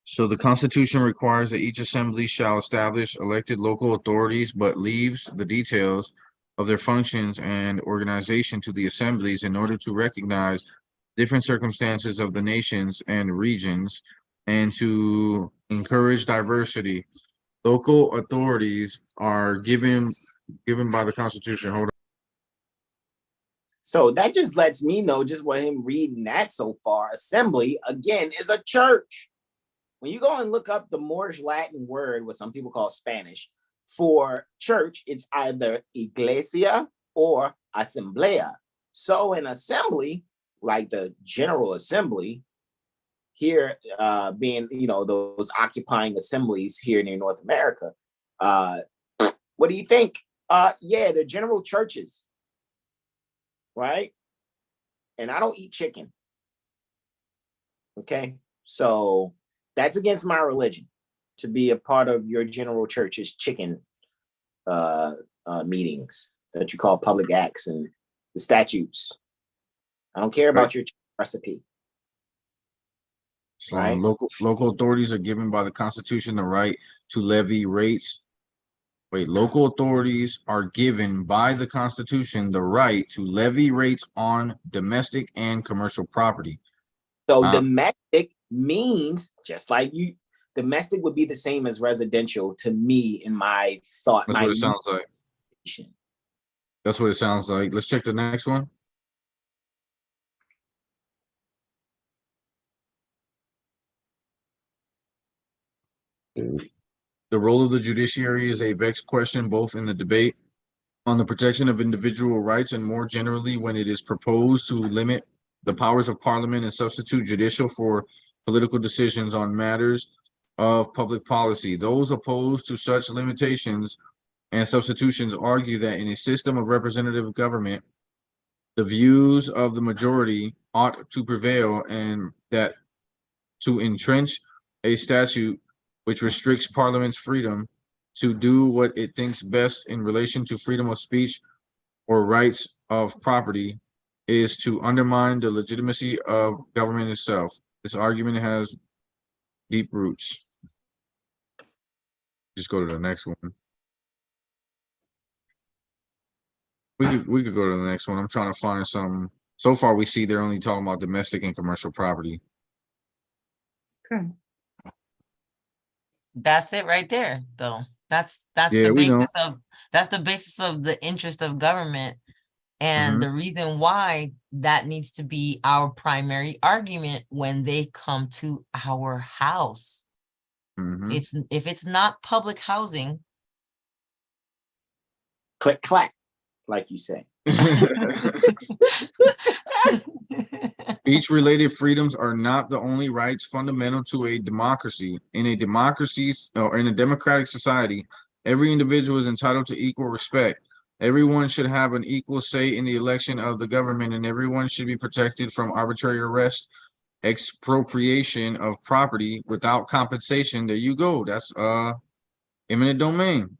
So the Constitution requires that each assembly shall establish elected local authorities, but leaves the details of their functions and organization to the assemblies in order to recognize different circumstances of the nations and regions and to encourage diversity. Local authorities are given by the Constitution. Hold on. So that just lets me know just what him reading that so far. Assembly, again, is a church. When you go and look up the Moorish Latin word, what some people call Spanish, for church, it's either iglesia or asamblea. So an assembly, like the General Assembly, here being, those occupying assemblies here near North America, what do you think? Yeah, the general churches, right? And I don't eat chicken. Okay, so that's against my religion to be a part of your general church's chicken meetings that you call public acts and the statutes. I don't care about your recipe. So right? Local authorities are given by the Constitution the right to levy rates. Local authorities are given by the Constitution the right to levy rates on domestic and commercial property. So domestic means, just like you, domestic would be the same as residential to me in my thought. That's what it sounds like. That's what it sounds like. Let's check the next one. The role of the judiciary is a vexed question both in the debate on the protection of individual rights and more generally when it is proposed to limit the powers of parliament and substitute judicial for political decisions on matters of public policy. Those opposed to such limitations and substitutions argue that in a system of representative government, the views of the majority ought to prevail and that to entrench a statute which restricts Parliament's freedom to do what it thinks best in relation to freedom of speech or rights of property is to undermine the legitimacy of government itself. This argument has deep roots. Just go to the next one. We could go to the next one. I'm trying to find some. So far, we see they're only talking about domestic and commercial property. Okay. That's it right there, though. That's Yeah, the basis of the interest of government. And the reason why that needs to be our primary argument when they come to our house. It's if it's not public housing. Click clack, like you say. Each related freedoms are not the only rights fundamental to a democracy. In a democracy or in a democratic society, every individual is entitled to equal respect. Everyone should have an equal say in the election of the government, and everyone should be protected from arbitrary arrest, expropriation of property without compensation. There you go. That's eminent domain.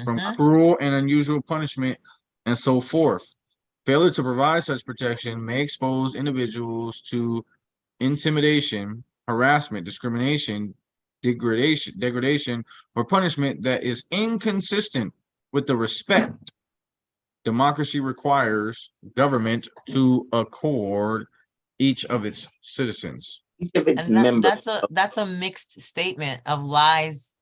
From cruel and unusual punishment and so forth. Failure to provide such protection may expose individuals to intimidation, harassment, discrimination, degradation, or punishment that is inconsistent with the respect democracy requires government to accord each of its citizens. Each of its members. That's a mixed statement of lies.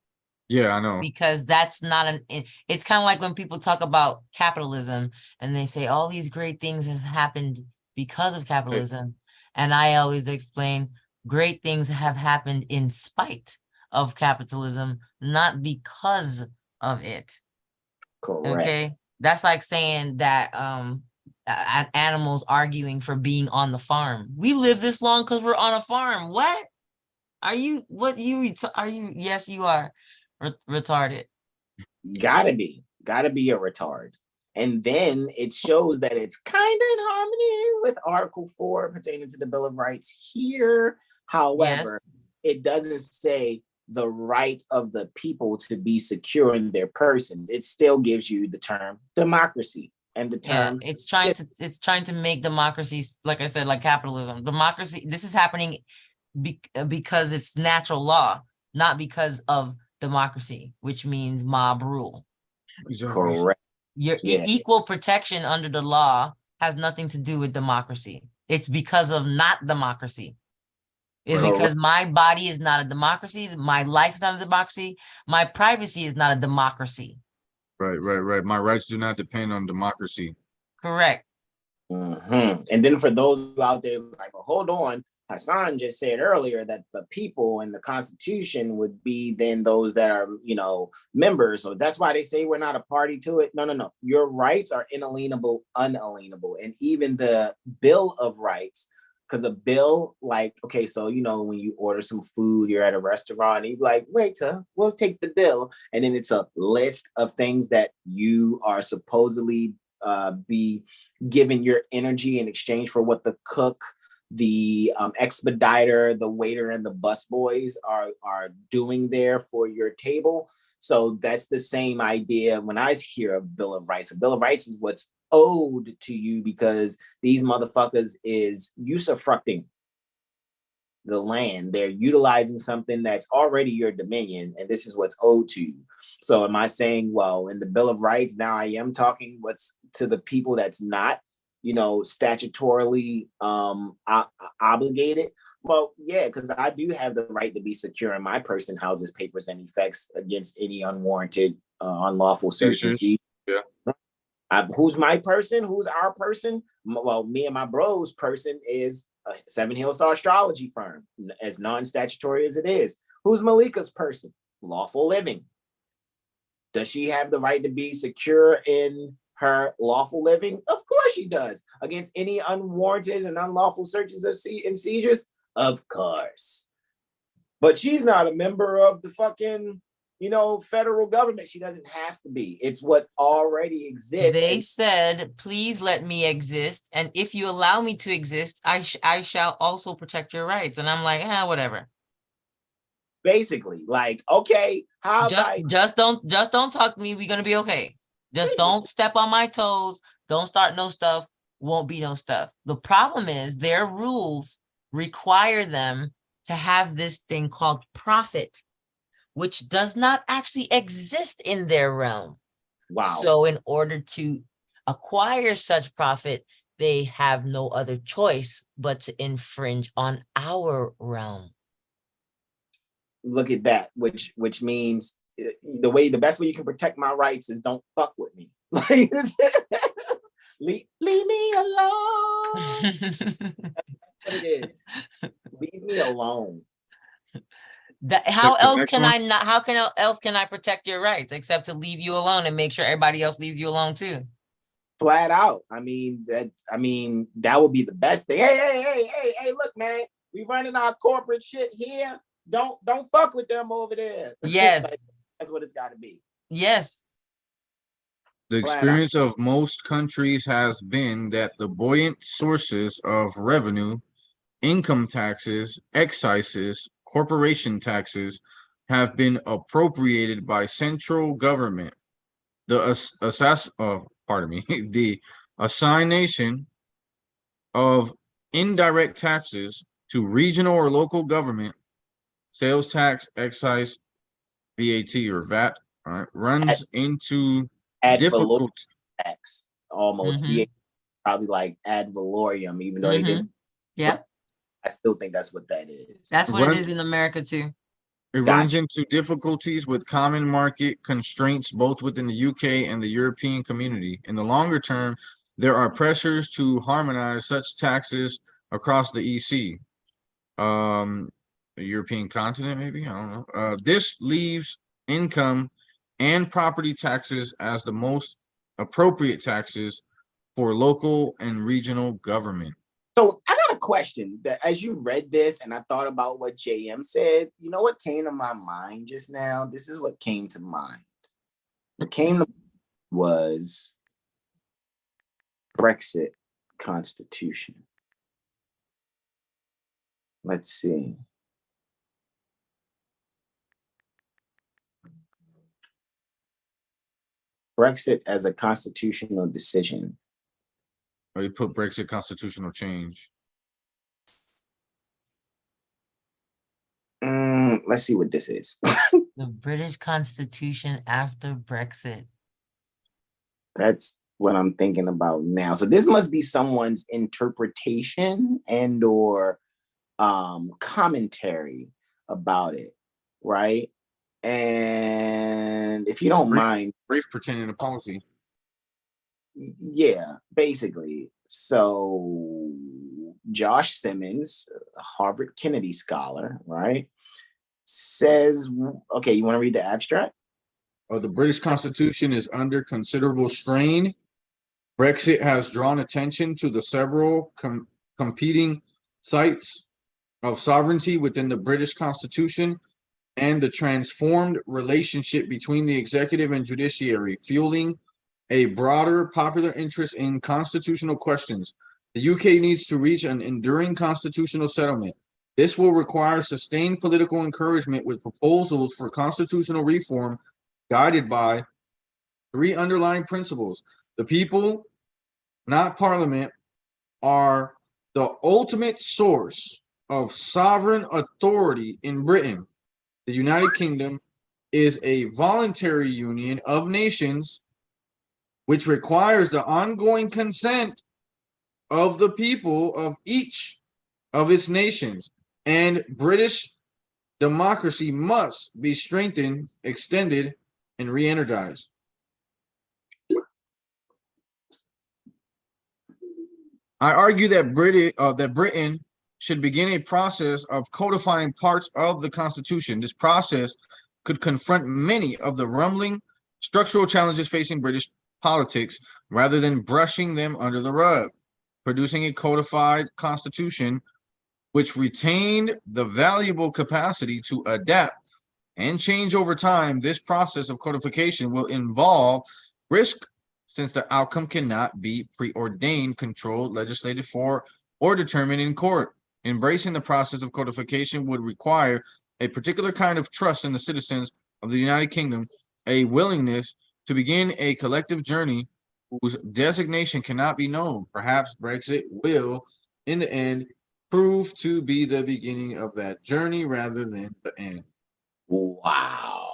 Yeah, I know. Because that's not it's kind of like when people talk about capitalism and they say all these great things have happened because of capitalism. And I always explain great things have happened in spite of capitalism, not because of it. Correct. Okay. That's like saying that animals arguing for being on the farm. We live this long because we're on a farm. What? Are you yes, you are. Retarded. Gotta be a retard. And then it shows that it's kind of in harmony with Article 4 pertaining to the Bill of Rights here. However, it doesn't say the right of the people to be secure in their persons. It still gives you the term democracy. and the Yeah, term. it's trying to make democracies, like I said, like capitalism. Democracy, this is happening because it's natural law, not because of democracy, which means mob rule. Exactly. Correct. Your Yeah. equal protection under the law has nothing to do with democracy. It's because of not democracy. It's Correct. because my body is not a democracy. My life is not a democracy. My privacy is not a democracy. Right. My rights do not depend on democracy. Correct. And then for those out there like, well, hold on, Hasan just said earlier that the people and the Constitution would be then those that are, members. So that's why they say we're not a party to it. No. Your rights are inalienable, unalienable. And even the Bill of Rights, because a bill, like, okay, so, when you order some food, you're at a restaurant, and you're like, waiter, we'll take the bill. And then it's a list of things that you are supposedly be given your energy in exchange for what the cook, the expediter, the waiter, and the busboys are doing there for your table. So that's the same idea when I hear a Bill of Rights. A Bill of Rights is what's owed to you because these motherfuckers is usufructing the land. They're utilizing something that's already your dominion, and this is what's owed to you. So am I saying, well, in the Bill of Rights, now I am talking what's to the people that's not, statutorily obligated? Well, yeah, because I do have the right to be secure in my person, houses, papers, and effects against any unwarranted, unlawful search and seizure. Yeah. Who's my person? Who's our person? Well, me and my bro's person is a 7 Hill Star astrology firm, as non-statutory as it is. Who's Malika's person? Lawful living. Does she have the right to be secure in her lawful living? Of course she does. Against any unwarranted and unlawful searches and seizures? Of course. But she's not a member of the fucking, federal government. She doesn't have to be. It's what already exists. They said, please let me exist. And if you allow me to exist, I shall also protect your rights. And I'm like, whatever. Basically, like, okay, how just don't talk to me. We're gonna be okay. Just don't step on my toes. Don't start no stuff. Won't be no stuff. The problem is their rules require them to have this thing called profit, which does not actually exist in their realm. Wow. So in order to acquire such profit, they have no other choice but to infringe on our realm. Look at that, which means the best way you can protect my rights is don't fuck with me. Like, leave me alone. That's what it is. Leave me alone. How else can I protect your rights except to leave you alone and make sure everybody else leaves you alone too? Flat out. I mean, that would be the best thing. Hey, look, man, we running our corporate shit here. Don't fuck with them over there. Yes. Like, that's what it's got to be. Yes. The experience of most countries has been that the buoyant sources of revenue, income taxes, excises, corporation taxes, have been appropriated by central government. The the assignation of indirect taxes to regional or local government, sales tax, excise, VAT or VAT, runs into difficult tax almost. Mm-hmm. Probably like ad valorem, even though they didn't. Yeah, I still think that's what that is. That's what it is in America too. It runs into difficulties with common market constraints both within the UK and the European community. In the longer term, there are pressures to harmonize such taxes across the EC, the European continent, maybe, I don't know. This leaves income and property taxes as the most appropriate taxes for local and regional government. So I got a question that as you read this and I thought about what JM said, you know what came to my mind just now? This is what came to mind. What came to was Brexit Constitution. Let's see. Brexit as a constitutional decision. Or you put Brexit constitutional change. Let's see what this is. The British Constitution after Brexit. That's what I'm thinking about now. So this must be someone's interpretation and or commentary about it, right? And if you don't mind, Brief pretending to policy. yeah, basically. So Josh Simmons, a Harvard Kennedy scholar, right, says, okay, you want to read the abstract? The British Constitution is under considerable strain. Brexit has drawn attention to the several competing sites of sovereignty within the British Constitution and the transformed relationship between the executive and judiciary, fueling a broader popular interest in constitutional questions. The UK needs to reach an enduring constitutional settlement. This will require sustained political encouragement with proposals for constitutional reform guided by three underlying principles. The people, not Parliament, are the ultimate source of sovereign authority in Britain. The United Kingdom is a voluntary union of nations which requires the ongoing consent of the people of each of its nations, and British democracy must be strengthened, extended, and re-energized. I argue that Britain should begin a process of codifying parts of the Constitution. This process could confront many of the rumbling structural challenges facing British politics rather than brushing them under the rug. Producing a codified constitution which retained the valuable capacity to adapt and change over time. This process of codification will involve risk, since the outcome cannot be preordained, controlled, legislated for, or determined in court. Embracing the process of codification would require a particular kind of trust in the citizens of the United Kingdom, a willingness to begin a collective journey whose designation cannot be known. Perhaps Brexit will, in the end, prove to be the beginning of that journey rather than the end. Wow.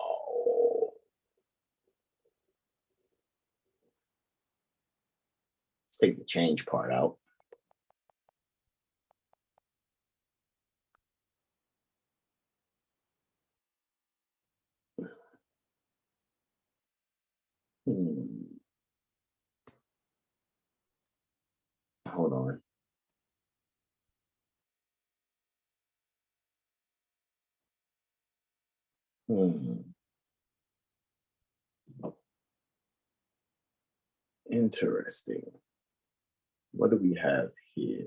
Let's take the change part out. Hold on. Interesting. What do we have here?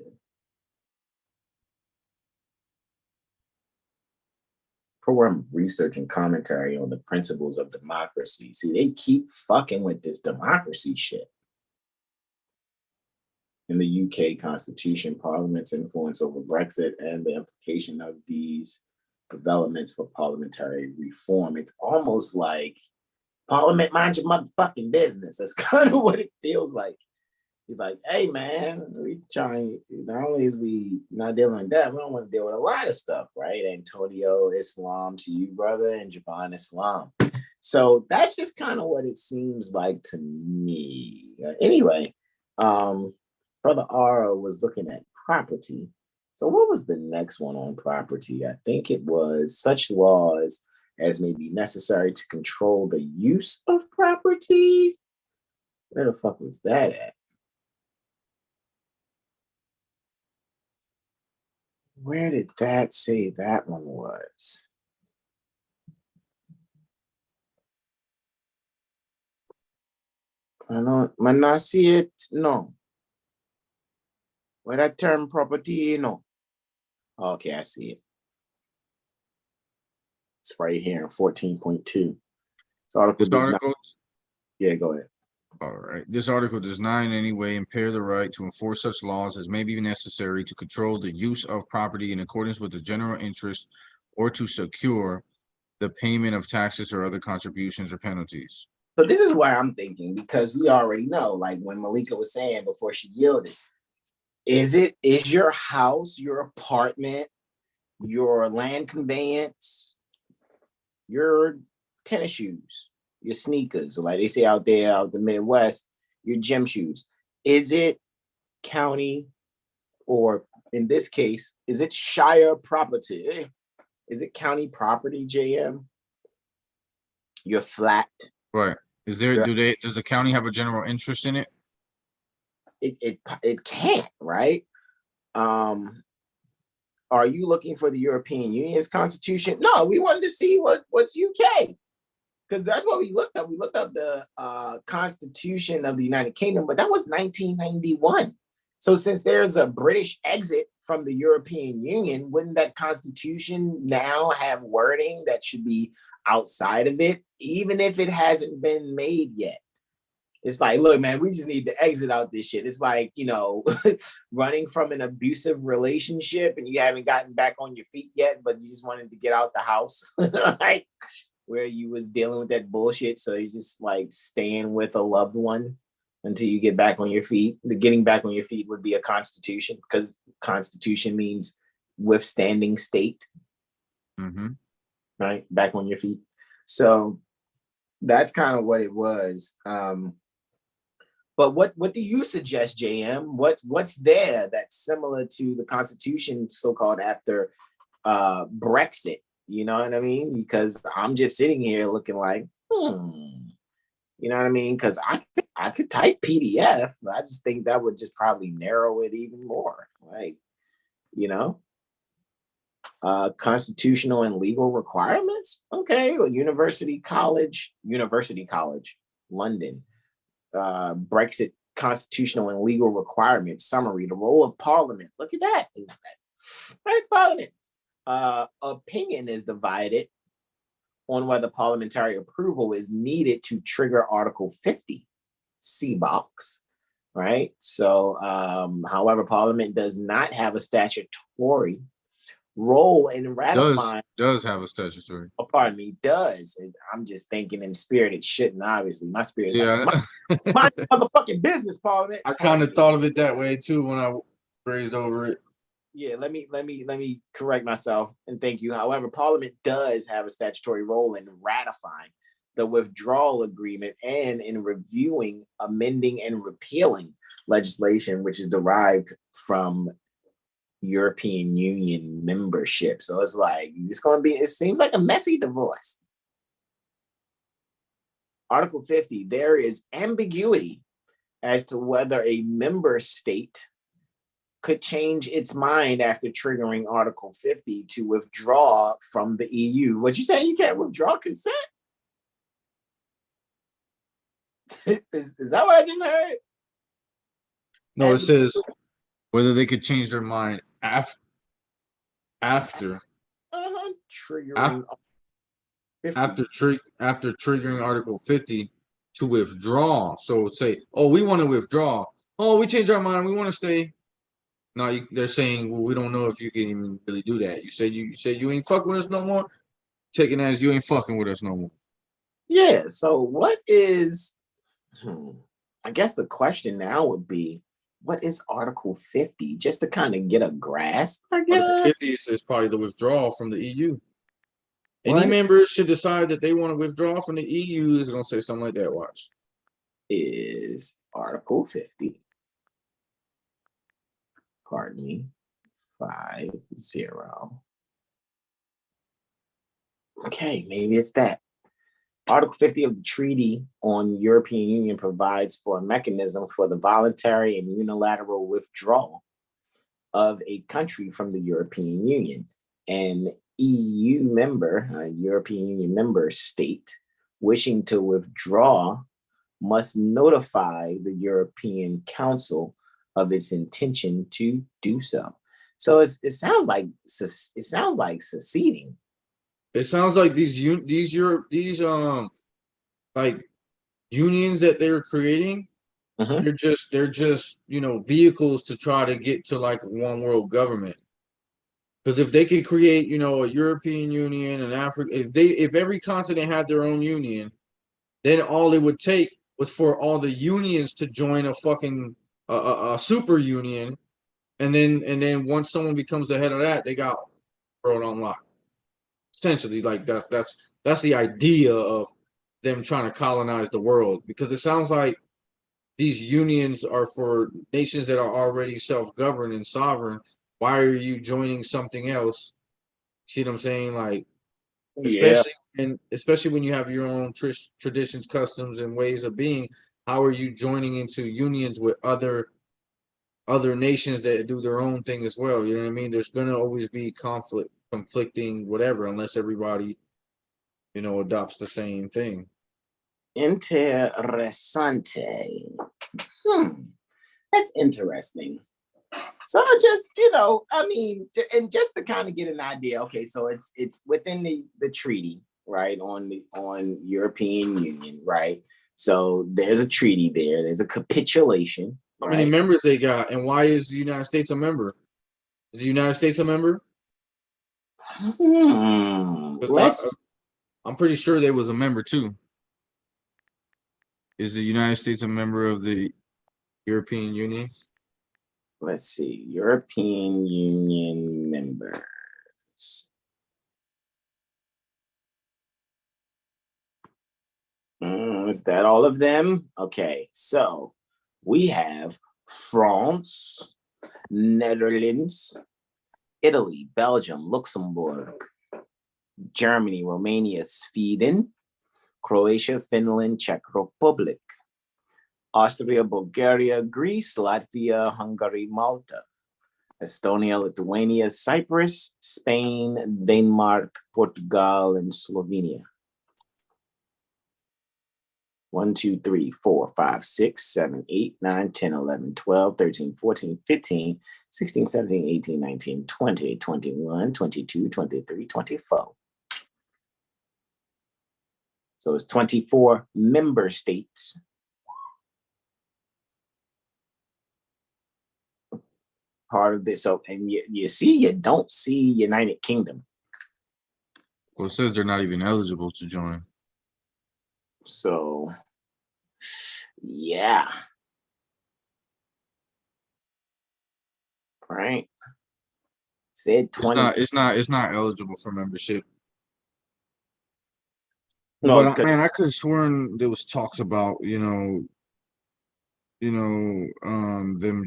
Program research and commentary on the principles of democracy. See, they keep fucking with this democracy shit. In the UK Constitution, Parliament's influence over Brexit and the implication of these developments for parliamentary reform. It's almost like Parliament, mind your motherfucking business. That's kind of what it feels like. He's like, hey man, we trying, not only is we not dealing with that, we don't want to deal with a lot of stuff, right? Antonio Islam to you, brother, and Javon Islam. So that's just kind of what it seems like to me. Anyway, Brother R was looking at property. So what was the next one on property? I think it was such laws as may be necessary to control the use of property. Where the fuck was that at? Where did that say that one was? I not see it, no. Where that term property, no. Okay, I see it. It's right here in 14.2. Yeah, go ahead. All right. This article does not in any way impair the right to enforce such laws as may be necessary to control the use of property in accordance with the general interest or to secure the payment of taxes or other contributions or penalties. So this is where I'm thinking, because we already know, like when Malika was saying before she yielded, is your house, your apartment, your land conveyance, your tennis shoes, your sneakers, or like they say out there out the Midwest, your gym shoes, is it county, or in this case, is it shire property? Is it county property, JM? Your flat. Right. Is there, your does the county have a general interest in it? it can't, right? Are you looking for the European Union's constitution? No, we wanted to see what's UK, because that's what we looked up. We looked up the Constitution of the United Kingdom, but that was 1991. So since there's a British exit from the European Union, wouldn't that constitution now have wording that should be outside of it, even if it hasn't been made yet? It's like, look, man, we just need to exit out this shit. It's like, running from an abusive relationship and you haven't gotten back on your feet yet, but you just wanted to get out the house, like where you was dealing with that bullshit. So you just like staying with a loved one until you get back on your feet. The getting back on your feet would be a constitution, because constitution means withstanding state, right? Back on your feet. So that's kind of what it was. But what do you suggest, JM? What's there that's similar to the Constitution, so-called, after Brexit? You know what I mean? Because I'm just sitting here looking like, you know what I mean? Because I could type PDF, but I just think that would just probably narrow it even more. Like, constitutional and legal requirements. Okay, well, University College, London. Brexit constitutional and legal requirements summary, the role of Parliament. Look at that. Right, Parliament. Opinion is divided on whether parliamentary approval is needed to trigger Article 50, C box, right? So, however, Parliament does not have a statutory role in ratifying. Does have a statutory. Oh, pardon me, does. I'm just thinking in spirit it shouldn't, obviously. My spirit's like, my motherfucking business, Parliament. I kind of thought of it that way too when I grazed over it. Yeah, let me correct myself, and thank you. However, Parliament does have a statutory role in ratifying the withdrawal agreement and in reviewing, amending, and repealing legislation which is derived from European Union membership. So it's like, it seems like a messy divorce. Article 50, there is ambiguity as to whether a member state could change its mind after triggering Article 50 to withdraw from the EU. What you saying? You can't withdraw consent? Is that what I just heard? No, it says whether they could change their mind after triggering after triggering Article 50 to withdraw. So say, oh, we want to withdraw. Oh, we changed our mind. We want to stay. No, they're saying, well, we don't know if you can even really do that. You said you ain't fucking with us no more. Taking as you ain't fucking with us no more. Yeah. So what is? I guess the question now would be, what is Article 50? Just to kind of get a grasp, I guess. Article 50 is probably the withdrawal from the EU. Any members should decide that they want to withdraw from the EU is going to say something like that. Watch. Is Article 50. Pardon me. 50. Okay, maybe it's that. Article 50 of the Treaty on European Union provides for a mechanism for the voluntary and unilateral withdrawal of a country from the European Union. An EU member, a European Union member state, wishing to withdraw must notify the European Council of its intention to do so. So it sounds like seceding. It sounds like these like unions that they were creating, they're just vehicles to try to get to like one world government. Because if they could create, a European Union and Africa, if every continent had their own union, then all it would take was for all the unions to join a fucking a super union, and then once someone becomes the head of that, they got world on lock. Essentially, like that's the idea of them trying to colonize the world, because it sounds like these unions are for nations that are already self-governed and sovereign. Why are you joining something else? See what I'm saying? Like, Yeah. especially when you have your own traditions, customs, and ways of being. How are you joining into unions with other nations that do their own thing as well? You know what I mean? There's gonna always be conflicting, whatever, unless everybody, adopts the same thing. Interessante. That's interesting. So just, and just to kind of get an idea, okay, so it's within the treaty, right, on European Union, right? So there's a treaty there, there's a capitulation. How many members they got, and why is the United States a member? Is the United States a member? I'm pretty sure they was a member too. Is the United States a member of the European Union? Let's see, European Union members. Is that all of them? Okay, so we have France, Netherlands, Italy, Belgium, Luxembourg, Germany, Romania, Sweden, Croatia, Finland, Czech Republic, Austria, Bulgaria, Greece, Latvia, Hungary, Malta, Estonia, Lithuania, Cyprus, Spain, Denmark, Portugal, and Slovenia. 1, 2, 3, 4, 5, 6, 7, 8, 9, 10, 11, 12, 13, 14, 15, 16, 17, 18, 19, 20, 21, 22, 23, 24. So it's 24 member states. Part of this. So, and you don't see United Kingdom. Well, it says they're not even eligible to join. So, yeah. Right. Said 20. It's not eligible for membership. No, but man, I could have sworn there was talks about, them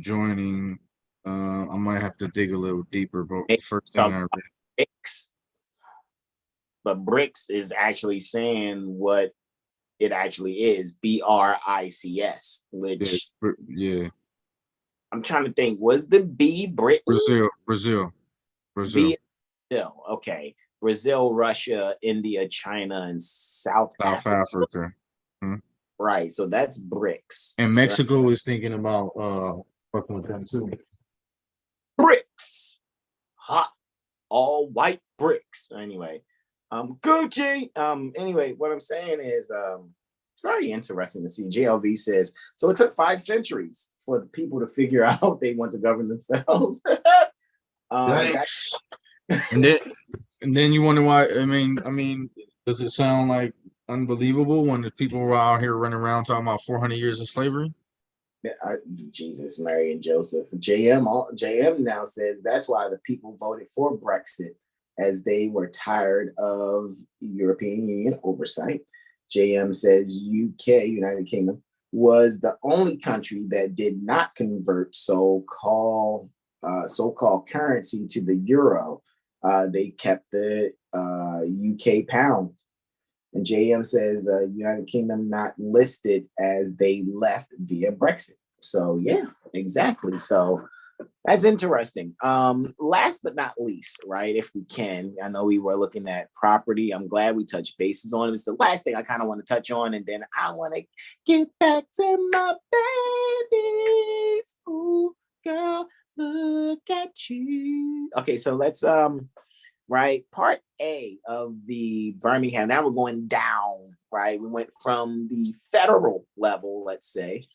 joining. I might have to dig a little deeper, but the first thing I read. BRICS. But BRICS is actually saying what it actually is, BRICS, which I'm trying to think, was the B Britain? Brazil. Brazil, okay. Brazil, Russia, India, China, and South Africa. Right, so that's BRICS. And Mexico is thinking about fucking with them too. BRICS, hot, all white bricks. Anyway, Gucci. Anyway, what I'm saying is, it's very interesting to see. JLV says, so it took 5 centuries for the people to figure out they want to govern themselves. And then you wonder why. I mean, does it sound like unbelievable when the people were out here running around talking about 400 years of slavery? Jesus, Mary and Joseph. JM now says that's why the people voted for Brexit, as they were tired of European Union oversight. JM says UK, United Kingdom, was the only country that did not convert so-called currency to the euro. They kept the UK pound. And JM says United Kingdom not listed as they left via Brexit. So yeah, exactly. So that's interesting. Last but not least, right? If we can, I know we were looking at property. I'm glad we touched bases on it. It's the last thing I kind of want to touch on, and then I want to get back to my babies. Ooh, girl, look at you. Okay, so let's right, part A of the Birmingham. Now we're going down, right? We went from the federal level, let's say,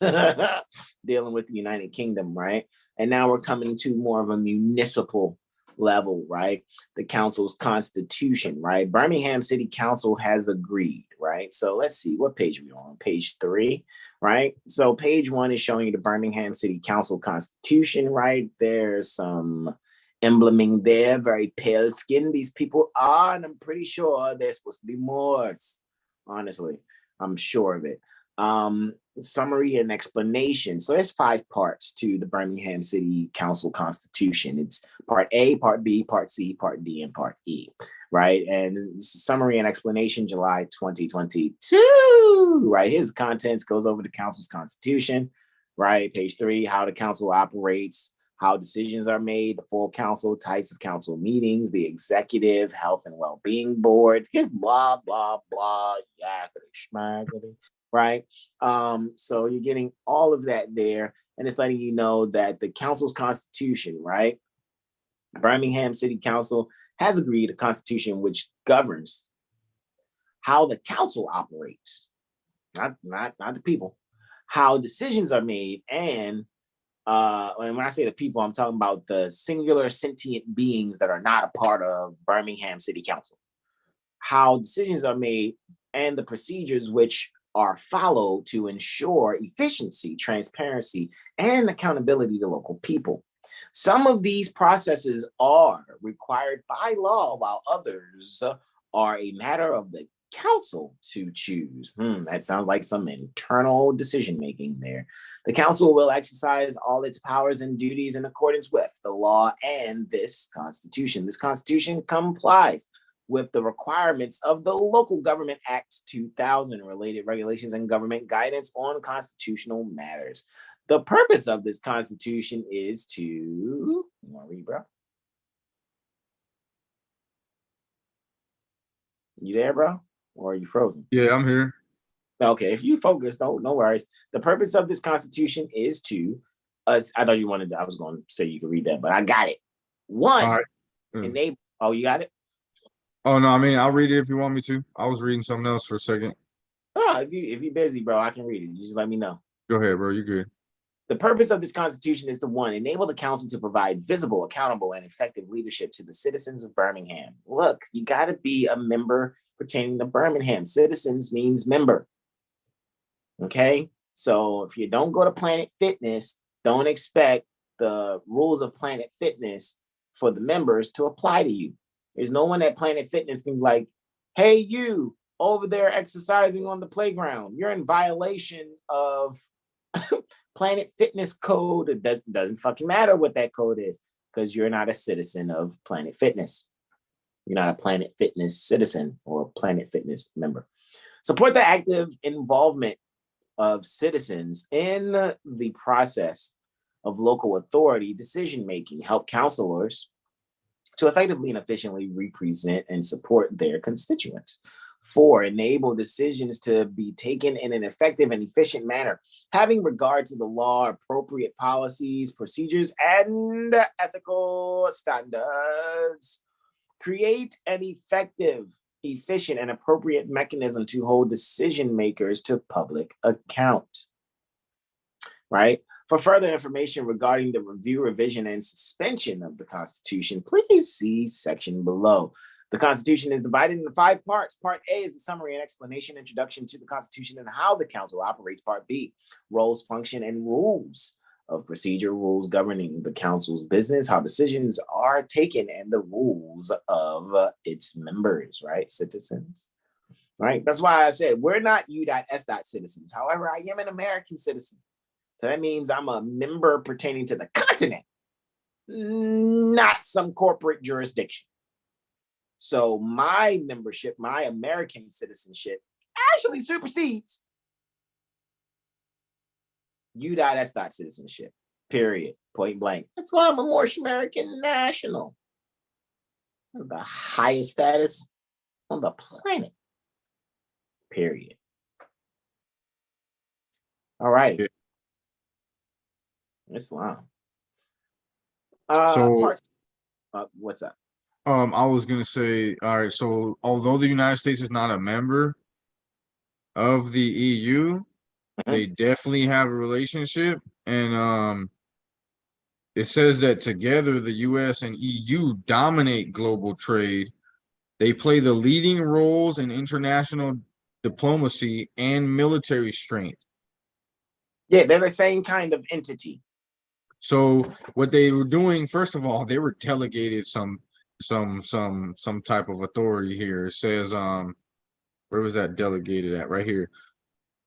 dealing with the United Kingdom, right? And now we're coming to more of a municipal level, right? The council's constitution, right? Birmingham City Council has agreed, right? So let's see, what page are we on? Page 3, right? So page 1 is showing you the Birmingham City Council constitution, right? There's some embleming there, very pale skin these people are, and I'm pretty sure they're supposed to be Moors. Honestly, I'm sure of it. Summary and explanation. So there's 5 parts to the Birmingham City Council Constitution. It's part A, part B, part C, part D, and part E, right? And summary and explanation, July 2022, right? Here's the contents, goes over the council's constitution, right? Page 3, how the council operates, how decisions are made, the full council, types of council meetings, the executive, health and well-being board, just blah, blah, blah, yakety, right? So you're getting all of that there, and it's letting you know that the council's constitution, right? Birmingham City Council has agreed a constitution which governs how the council operates, not the people, how decisions are made, and when I say the people, I'm talking about the singular sentient beings that are not a part of Birmingham City Council, how decisions are made, and the procedures which are followed to ensure efficiency, transparency, and accountability to local people. Some of these processes are required by law, while others are a matter of the council to choose. That sounds like some internal decision making there. The council will exercise all its powers and duties in accordance with the law and this constitution. This constitution complies with the requirements of the Local Government Act 2000, related regulations and government guidance on constitutional matters. The purpose of this constitution is to, you want to read, bro? You there, bro? Or are you frozen? Yeah, I'm here. Okay, if you focus, no worries. The purpose of this constitution is to, I thought you wanted to, I was going to say you could read that, but I got it. One, All right. enable, oh, you got it? Oh no, I mean I'll read it if you want me to. I was reading something else for a second. Oh, if you're busy, bro, I can read it. You just let me know. Go ahead, bro. You good. The purpose of this constitution is to, 1, enable the council to provide visible, accountable, and effective leadership to the citizens of Birmingham. Look, you got to be a member pertaining to Birmingham. Citizens means member. Okay? So if you don't go to Planet Fitness, don't expect the rules of Planet Fitness for the members to apply to you. There's no one at Planet Fitness can be like, hey, you over there exercising on the playground, you're in violation of Planet Fitness code. It doesn't fucking matter what that code is, because you're not a citizen of Planet Fitness. You're not a Planet Fitness citizen or a Planet Fitness member. Support the active involvement of citizens in the process of local authority decision-making. Help councilors to effectively and efficiently represent and support their constituents. 4, enable decisions to be taken in an effective and efficient manner, having regard to the law, appropriate policies, procedures, and ethical standards. Create an effective, efficient, and appropriate mechanism to hold decision makers to public account. Right? For further information regarding the review, revision, and suspension of the Constitution, please see section below. The Constitution is divided into 5 parts. Part A is the summary and explanation, introduction to the Constitution and how the council operates. Part B, roles, function, and rules of procedure, rules governing the council's business, how decisions are taken, and the rules of its members, right? Citizens, right? That's why I said we're not U.S. citizens. However, I am an American citizen. So that means I'm a member pertaining to the continent, not some corporate jurisdiction. So my membership, my American citizenship, actually supersedes U.S. citizenship, period, point blank. That's why I'm a Moorish American national. The highest status on the planet, period. All right. Islam. So what's up? I was gonna say, all right, so although the United States is not a member of the EU, they definitely have a relationship, and it says that together the US and EU dominate global trade. They play the leading roles in international diplomacy and military strength. Yeah, they're the same kind of entity. So what they were doing, first of all, they were delegated some type of authority here. It says, where was that delegated at? Right here.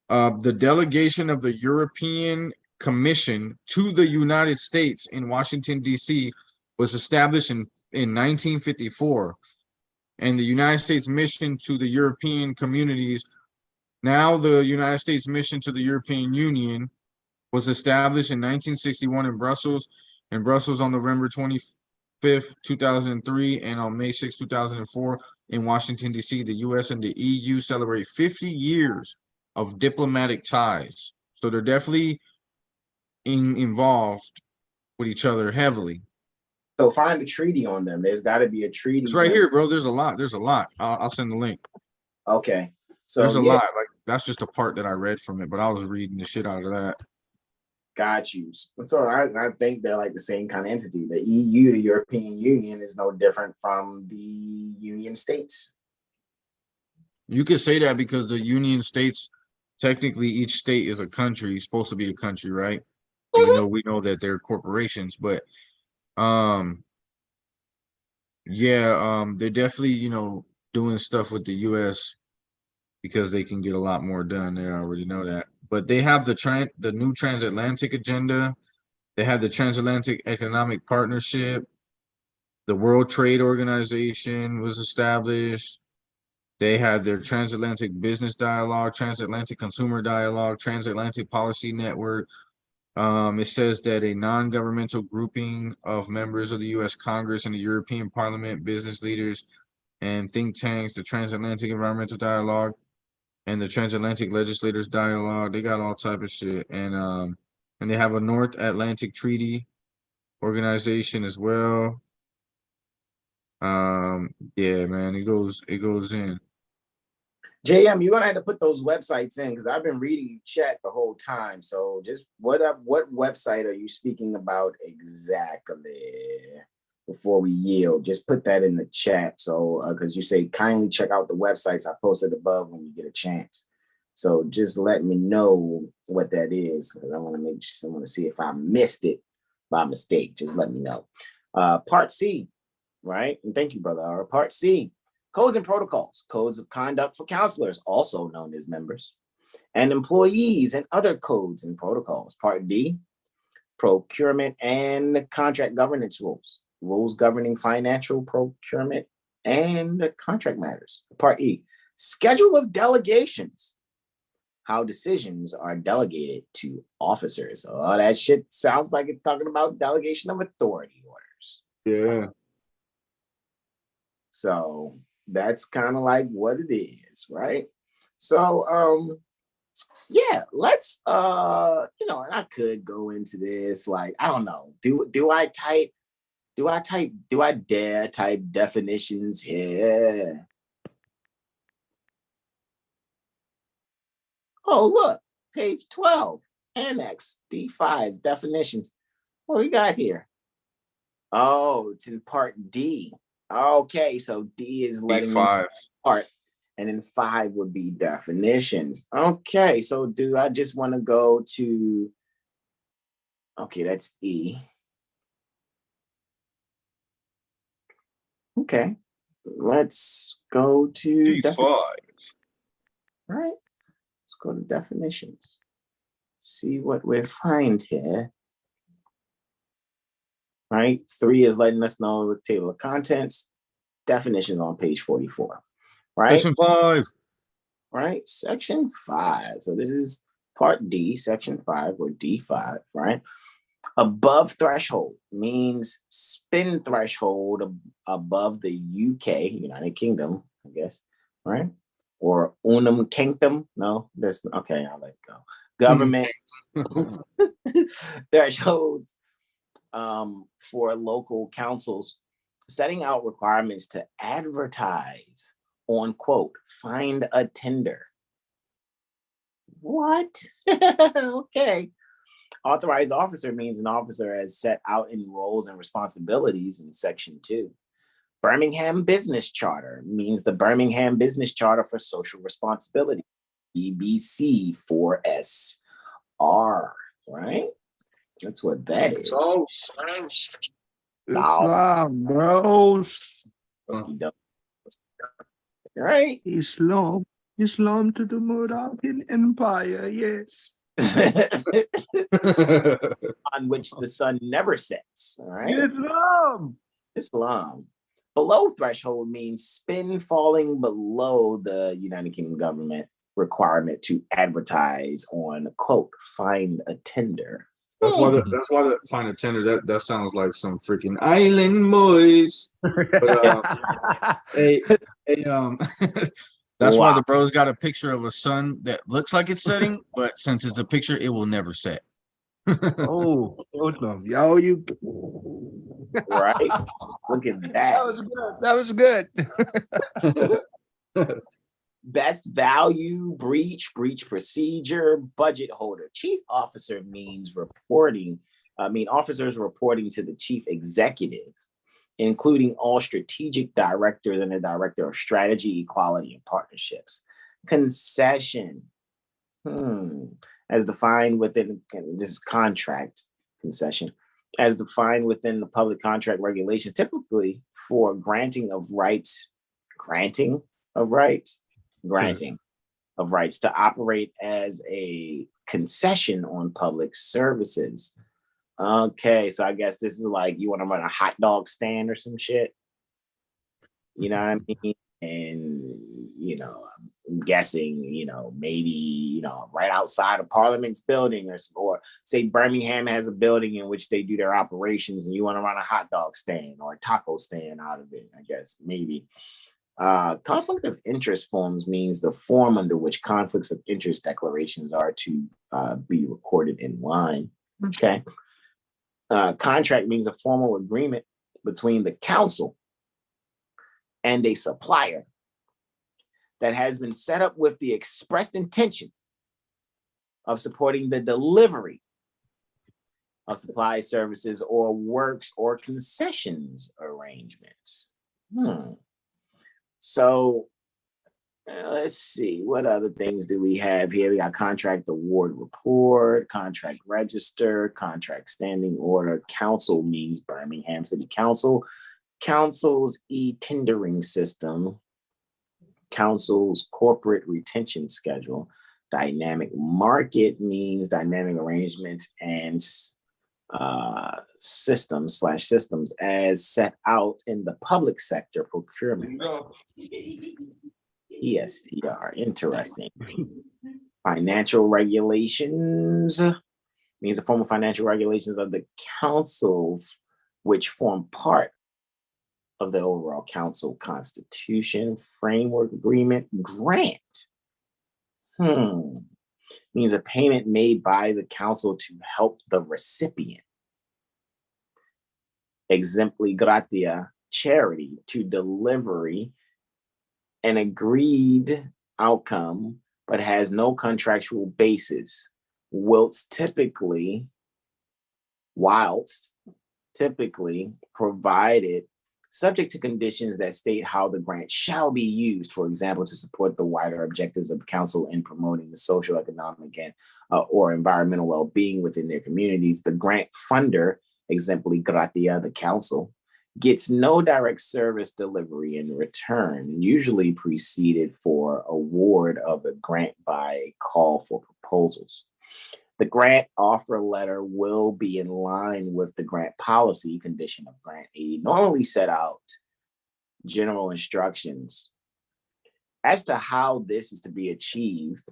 The delegation of the European Commission to the United States in Washington, D.C. was established in 1954. And the United States mission to the European communities, now the United States mission to the European Union, was established in 1961 in Brussels on November 25th, 2003, and on May 6, 2004 in Washington, D.C. The U.S. and the EU celebrate 50 years of diplomatic ties. So they're definitely involved with each other heavily. So find a treaty on them. There's got to be a treaty. It's right here, bro. There's a lot. I'll send the link. Okay. So there's a lot. Like, that's just a part that I read from it, but I was reading the shit out of that. Got you. So I think they're like the same kind of entity. The EU, the European Union, is no different from the Union States. You could say that because the Union States, technically each state is a country, supposed to be a country, right? Even though we know that they're corporations, but they're definitely, doing stuff with the US because they can get a lot more done. They already know that. But they have the new transatlantic agenda. They have the transatlantic economic partnership. The World Trade Organization was established. They have their transatlantic business dialogue, transatlantic consumer dialogue, transatlantic policy network. It says that a non-governmental grouping of members of the U.S. Congress and the European Parliament, business leaders, and think tanks, the Transatlantic Environmental Dialogue, and the Transatlantic Legislators Dialogue. They got all type of shit, and they have a North Atlantic Treaty Organization as well. Yeah, man, it goes in. JM, you're gonna have to put those websites in because I've been reading chat the whole time. So just what website are you speaking about exactly? Before we yield, just put that in the chat. So because you say kindly check out the websites I posted above when you get a chance. So just let me know what that is because I want to see if I missed it by mistake. Just let me know. Part C, right? And thank you, Brother. Part C. Codes and protocols, codes of conduct for counselors, also known as members, and employees, and other codes and protocols. Part D, procurement and contract governance rules, rules governing financial procurement and contract matters. Part E, schedule of delegations, how decisions are delegated to officers. Oh, that shit sounds like it's talking about delegation of authority orders. Yeah. So that's kind of like what it is, right? So let's and I could go into this, like, I don't know, do I dare type definitions here? Oh, look, page 12, annex D5 definitions. What we got here? Oh, it's in part D. Okay, so D is letting D5 part, and then 5 would be definitions. Okay, so do I just want to go to, okay, that's E. Okay, let's go to D5. Right, let's go to definitions. See what we find here. Right, 3 is letting us know the table of contents. Definitions on page 44. Right, Section 5. Right, section 5. So this is part D, section 5, or D5. Right, above threshold means spin threshold above the UK, United Kingdom, I guess. Right, or unum kingdom. No, that's okay. I'll let it go. Government thresholds. For local councils, setting out requirements to advertise on, quote, find a tender. What? Okay. Authorized officer means an officer as set out in roles and responsibilities in Section 2. Birmingham Business Charter means the Birmingham Business Charter for Social Responsibility, BBC 4SR, right? That's what that is. So, Islam, bros. Right? Islam. Islam to the Moroccan Empire, yes. On which the sun never sets. All right. Islam. Islam. Below threshold means spin falling below the United Kingdom government requirement to advertise on, quote, find a tender. That's why the find a tender, that sounds like some freaking island boys. But, that's why the bros got a picture of a sun that looks like it's setting, but since it's a picture, it will never set. Oh, yo, you right? Look at that. That was good. Best value, breach procedure, budget holder. Chief officer means officers reporting to the chief executive, including all strategic directors and the director of strategy, equality, and partnerships. Concession, as defined within this contract concession, as defined within the public contract regulations, typically for granting of rights to operate as a concession on public services. Okay, so I guess this is like you want to run a hot dog stand or some shit. You know what I mean? And, I'm guessing, maybe, right outside of Parliament's building or say Birmingham has a building in which they do their operations and you want to run a hot dog stand or a taco stand out of it, I guess, maybe. Conflict of interest forms means the form under which conflicts of interest declarations are to be recorded in line. Okay. Contract means a formal agreement between the council and a supplier that has been set up with the expressed intention of supporting the delivery of supply services or works or concessions arrangements. So let's see, what other things do we have here? We got contract award report, contract register, contract standing order. Council means Birmingham City Council. Council's e-tendering system. Council's corporate retention schedule. Dynamic market means dynamic arrangements and systems as set out in the public sector procurement. ESPR, interesting. Financial regulations means the formal financial regulations of the council, which form part of the overall council constitution. Framework agreement. Grant means a payment made by the council to help the recipient. Exempli gratia, charity, to delivery an agreed outcome, but has no contractual basis, whilst typically provided subject to conditions that state how the grant shall be used, for example, to support the wider objectives of the council in promoting the social, economic, and or environmental well-being within their communities. The grant funder, exempli gratia, the council, gets no direct service delivery in return, usually preceded for award of a grant by call for proposals. The grant offer letter will be in line with the grant policy condition of grant aid, normally set out general instructions as to how this is to be achieved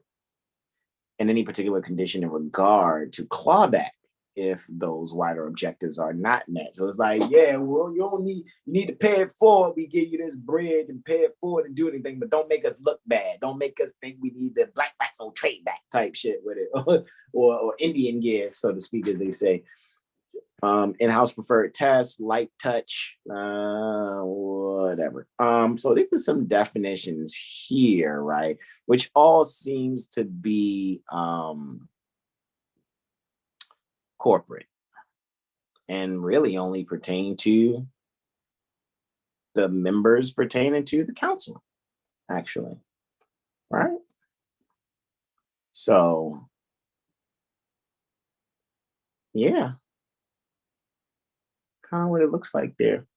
and any particular condition in regard to clawback if those wider objectives are not met. So it's like, yeah, well, you need to pay it forward. We give you this bread and pay it forward and do anything, but don't make us look bad. Don't make us think we need the black back, no trade back type shit with it, or Indian give, so to speak, as they say. In-house preferred test, light touch, whatever. So there's some definitions here, right? Which all seems to be corporate and really only pertain to the members pertaining to the council, actually, right? So, yeah, kind of what it looks like there.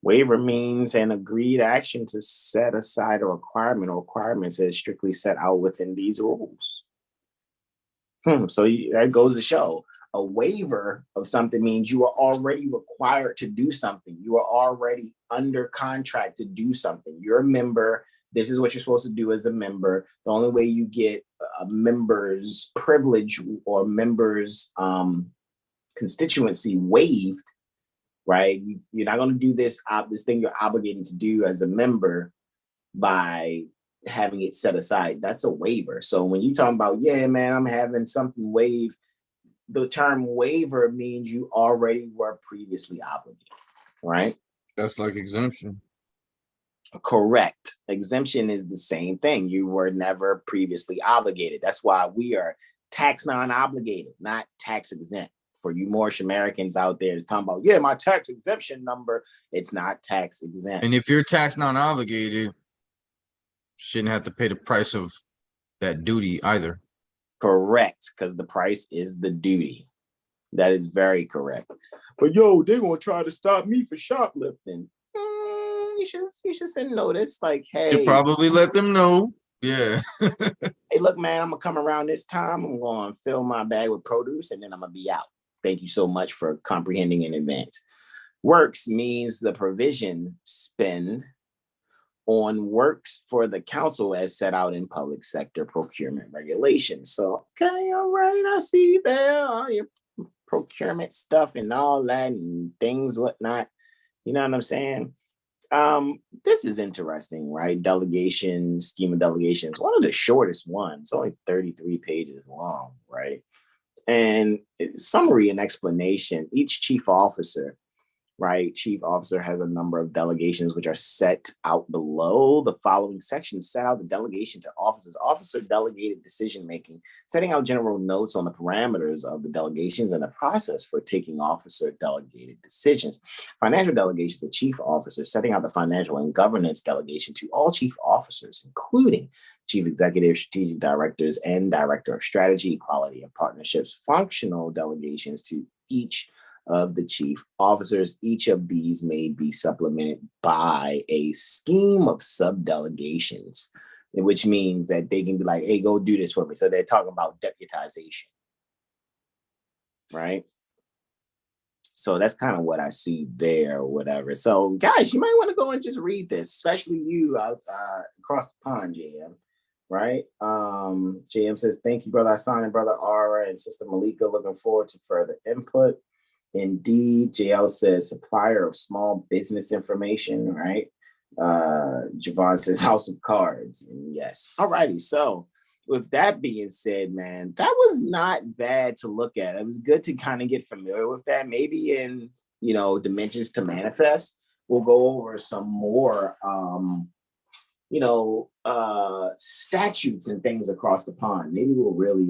Waiver means an agreed action to set aside a requirement or requirements that is strictly set out within these rules. So that goes to show a waiver of something means you are already required to do something. You are already under contract to do something. You're a member. This is what you're supposed to do as a member. The only way you get a member's privilege or member's constituency waived, right? You're not going to do this thing you're obligated to do as a member by having it set aside. That's a waiver. So when you talking about, yeah, man, I'm having something waived, the term waiver means you already were previously obligated, right? That's like exemption. Correct. Exemption is the same thing. You were never previously obligated. That's why we are tax non-obligated, not tax exempt. For you Moorish Americans out there talking about, yeah, my tax exemption number, it's not tax exempt. And if you're tax non-obligated, shouldn't have to pay the price of that duty either. Correct, because the price is the duty. That is very correct. But yo, they're gonna try to stop me for shoplifting. You should send notice like, hey, You probably let them know. Yeah. Hey, look, man, I'm gonna come around this time. I'm gonna fill my bag with produce, and then I'm gonna be out. Thank you so much for comprehending in advance. Works means the provision spend on works for the council as set out in public sector procurement regulations. So, okay, all right, I see there all your procurement stuff and all that and things, whatnot. You know what I'm saying? This is interesting, right? Delegation, scheme of delegations, one of the shortest ones, only 33 pages long, right? And summary and explanation, each chief officer, right? Chief officer has a number of delegations which are set out below. The following sections set out the delegation to officers. Officer delegated decision-making, setting out general notes on the parameters of the delegations and the process for taking officer delegated decisions. Financial delegations, the chief officer, setting out the financial and governance delegation to all chief officers, including chief executive, strategic directors, and director of strategy, quality, and partnerships. Functional delegations to each of the chief officers. Each of these may be supplemented by a scheme of sub-delegations, which means that they can be like, hey, go do this for me. So they're talking about deputization, right? So that's kind of what I see there or whatever. So guys, you might want to go and just read this, especially you out across the pond, JM, right? JM says, thank you, Brother Hasan and Brother Ara and Sister Malika. Looking forward to further input. Indeed, JL says supplier of small business information, right? Javon says House of Cards. And yes. All righty. So with that being said, man, that was not bad to look at. It was good to kind of get familiar with that. Maybe in, Dimensions to Manifest, we'll go over some more, statutes and things across the pond. Maybe we'll really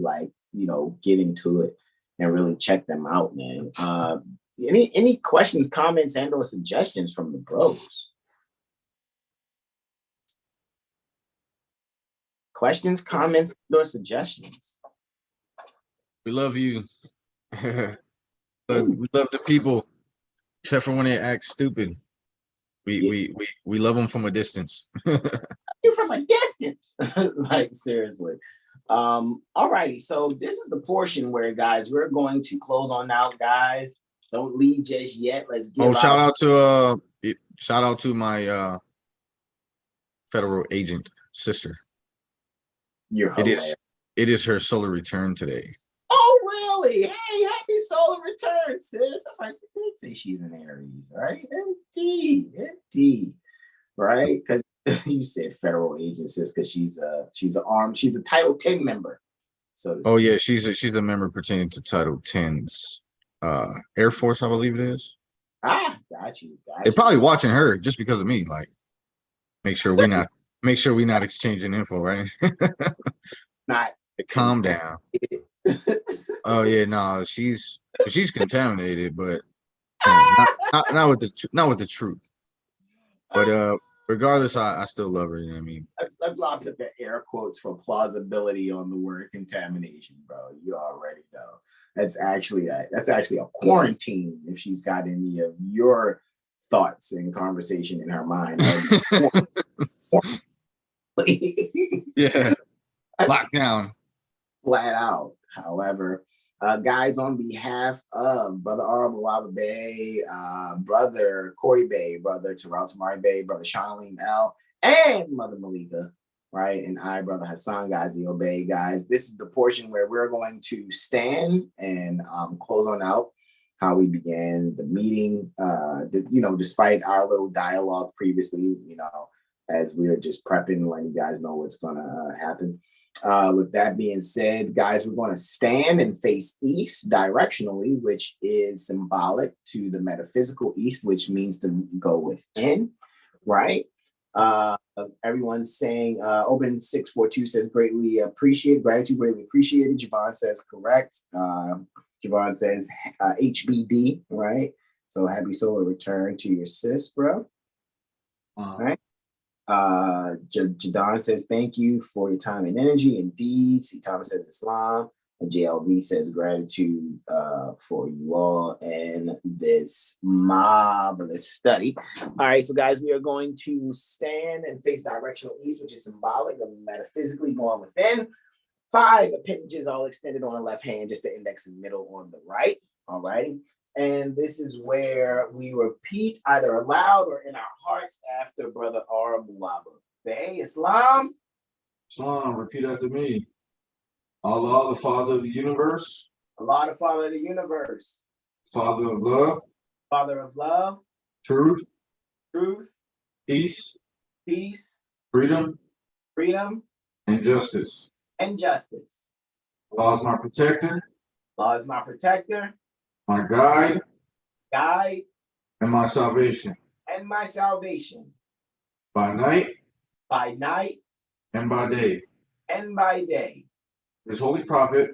get into it and really check them out, man. Any questions, comments, and or suggestions from the bros? Questions, comments, or suggestions? We love you. But we love the people, except for when they act stupid. We love them from a distance. You're from a distance. Like, seriously. All righty. So this is the portion where, guys, we're going to close on out, guys. Don't leave just yet. Let's get shout out to my federal agent sister. You're hilarious. It is her solar return today. Oh, really? Hey, happy solar return, sis. That's right. You did say she's an Aries, right? Indeed. Right? Because you said federal agent, sis, because she's a Title 10 member. So yeah, she's a member pertaining to Title 10's Air Force, I believe it is. Got you. They're probably watching her just because of me. Like, make sure we're not exchanging info, right? Not calm down. Oh yeah, no, she's contaminated, but not with the truth. But regardless, I still love her. You know what I mean? That's why I put the air quotes for plausibility on the word contamination, bro. You already know. That's actually a quarantine if she's got any of your thoughts and conversation in her mind. Yeah, lockdown. Flat out. However, guys, on behalf of Brother R. Bey, Brother Corey Bey, Brother Terrell Tamari Bey, Brother Charlene L, and Mother Malika, right? And I, Brother Hasan Ghaziel Bey, guys, this is the portion where we're going to stand and close on out how we began the meeting. Despite our little dialogue previously, as we were just prepping, letting you guys know what's gonna happen. With that being said, guys, we're going to stand and face east directionally, which is symbolic to the metaphysical east, which means to go within, right? Everyone's saying, Open 642 says greatly appreciated, gratitude greatly appreciated. Javon says correct. Javon says HBD, right? So happy solar return to your sis, bro. All right. Jadon says thank you for your time and energy. Indeed. C. Thomas says Islam. And JLV says gratitude for you all and this marvelous study. All right, so guys, we are going to stand and face directional east, which is symbolic of metaphysically going within. 5 appendages all extended on the left hand, just the index and middle on the right. All righty. And this is where we repeat either aloud or in our hearts after Brother R. Bey. Islam. Islam, repeat after me. Allah, the Father of the universe. Allah, the Father of the universe. Father of love. Father of love. Truth. Truth. Peace. Peace. Freedom. Freedom. And justice. And justice. Allah is my protector. Allah is my protector. My guide. Guide. And my salvation. And my salvation. By night. By night. And by day. And by day. His holy prophet.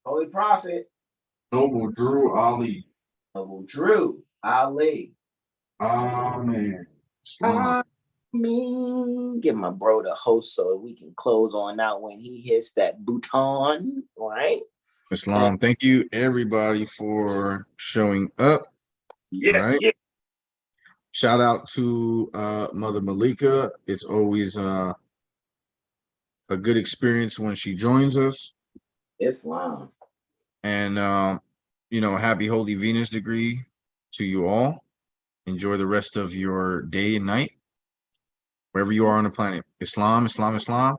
Holy prophet. Noble Drew Ali. Noble Drew Ali. Amen. Amen. Give my bro the host so we can close on out when he hits that bouton. All right. Islam, thank you everybody for showing up. Yes, right? yes. Shout out to Mother Malika. It's always a good experience when she joins us. Islam. And happy Holy Venus degree to you all. Enjoy the rest of your day and night, wherever you are on the planet. Islam, Islam, Islam.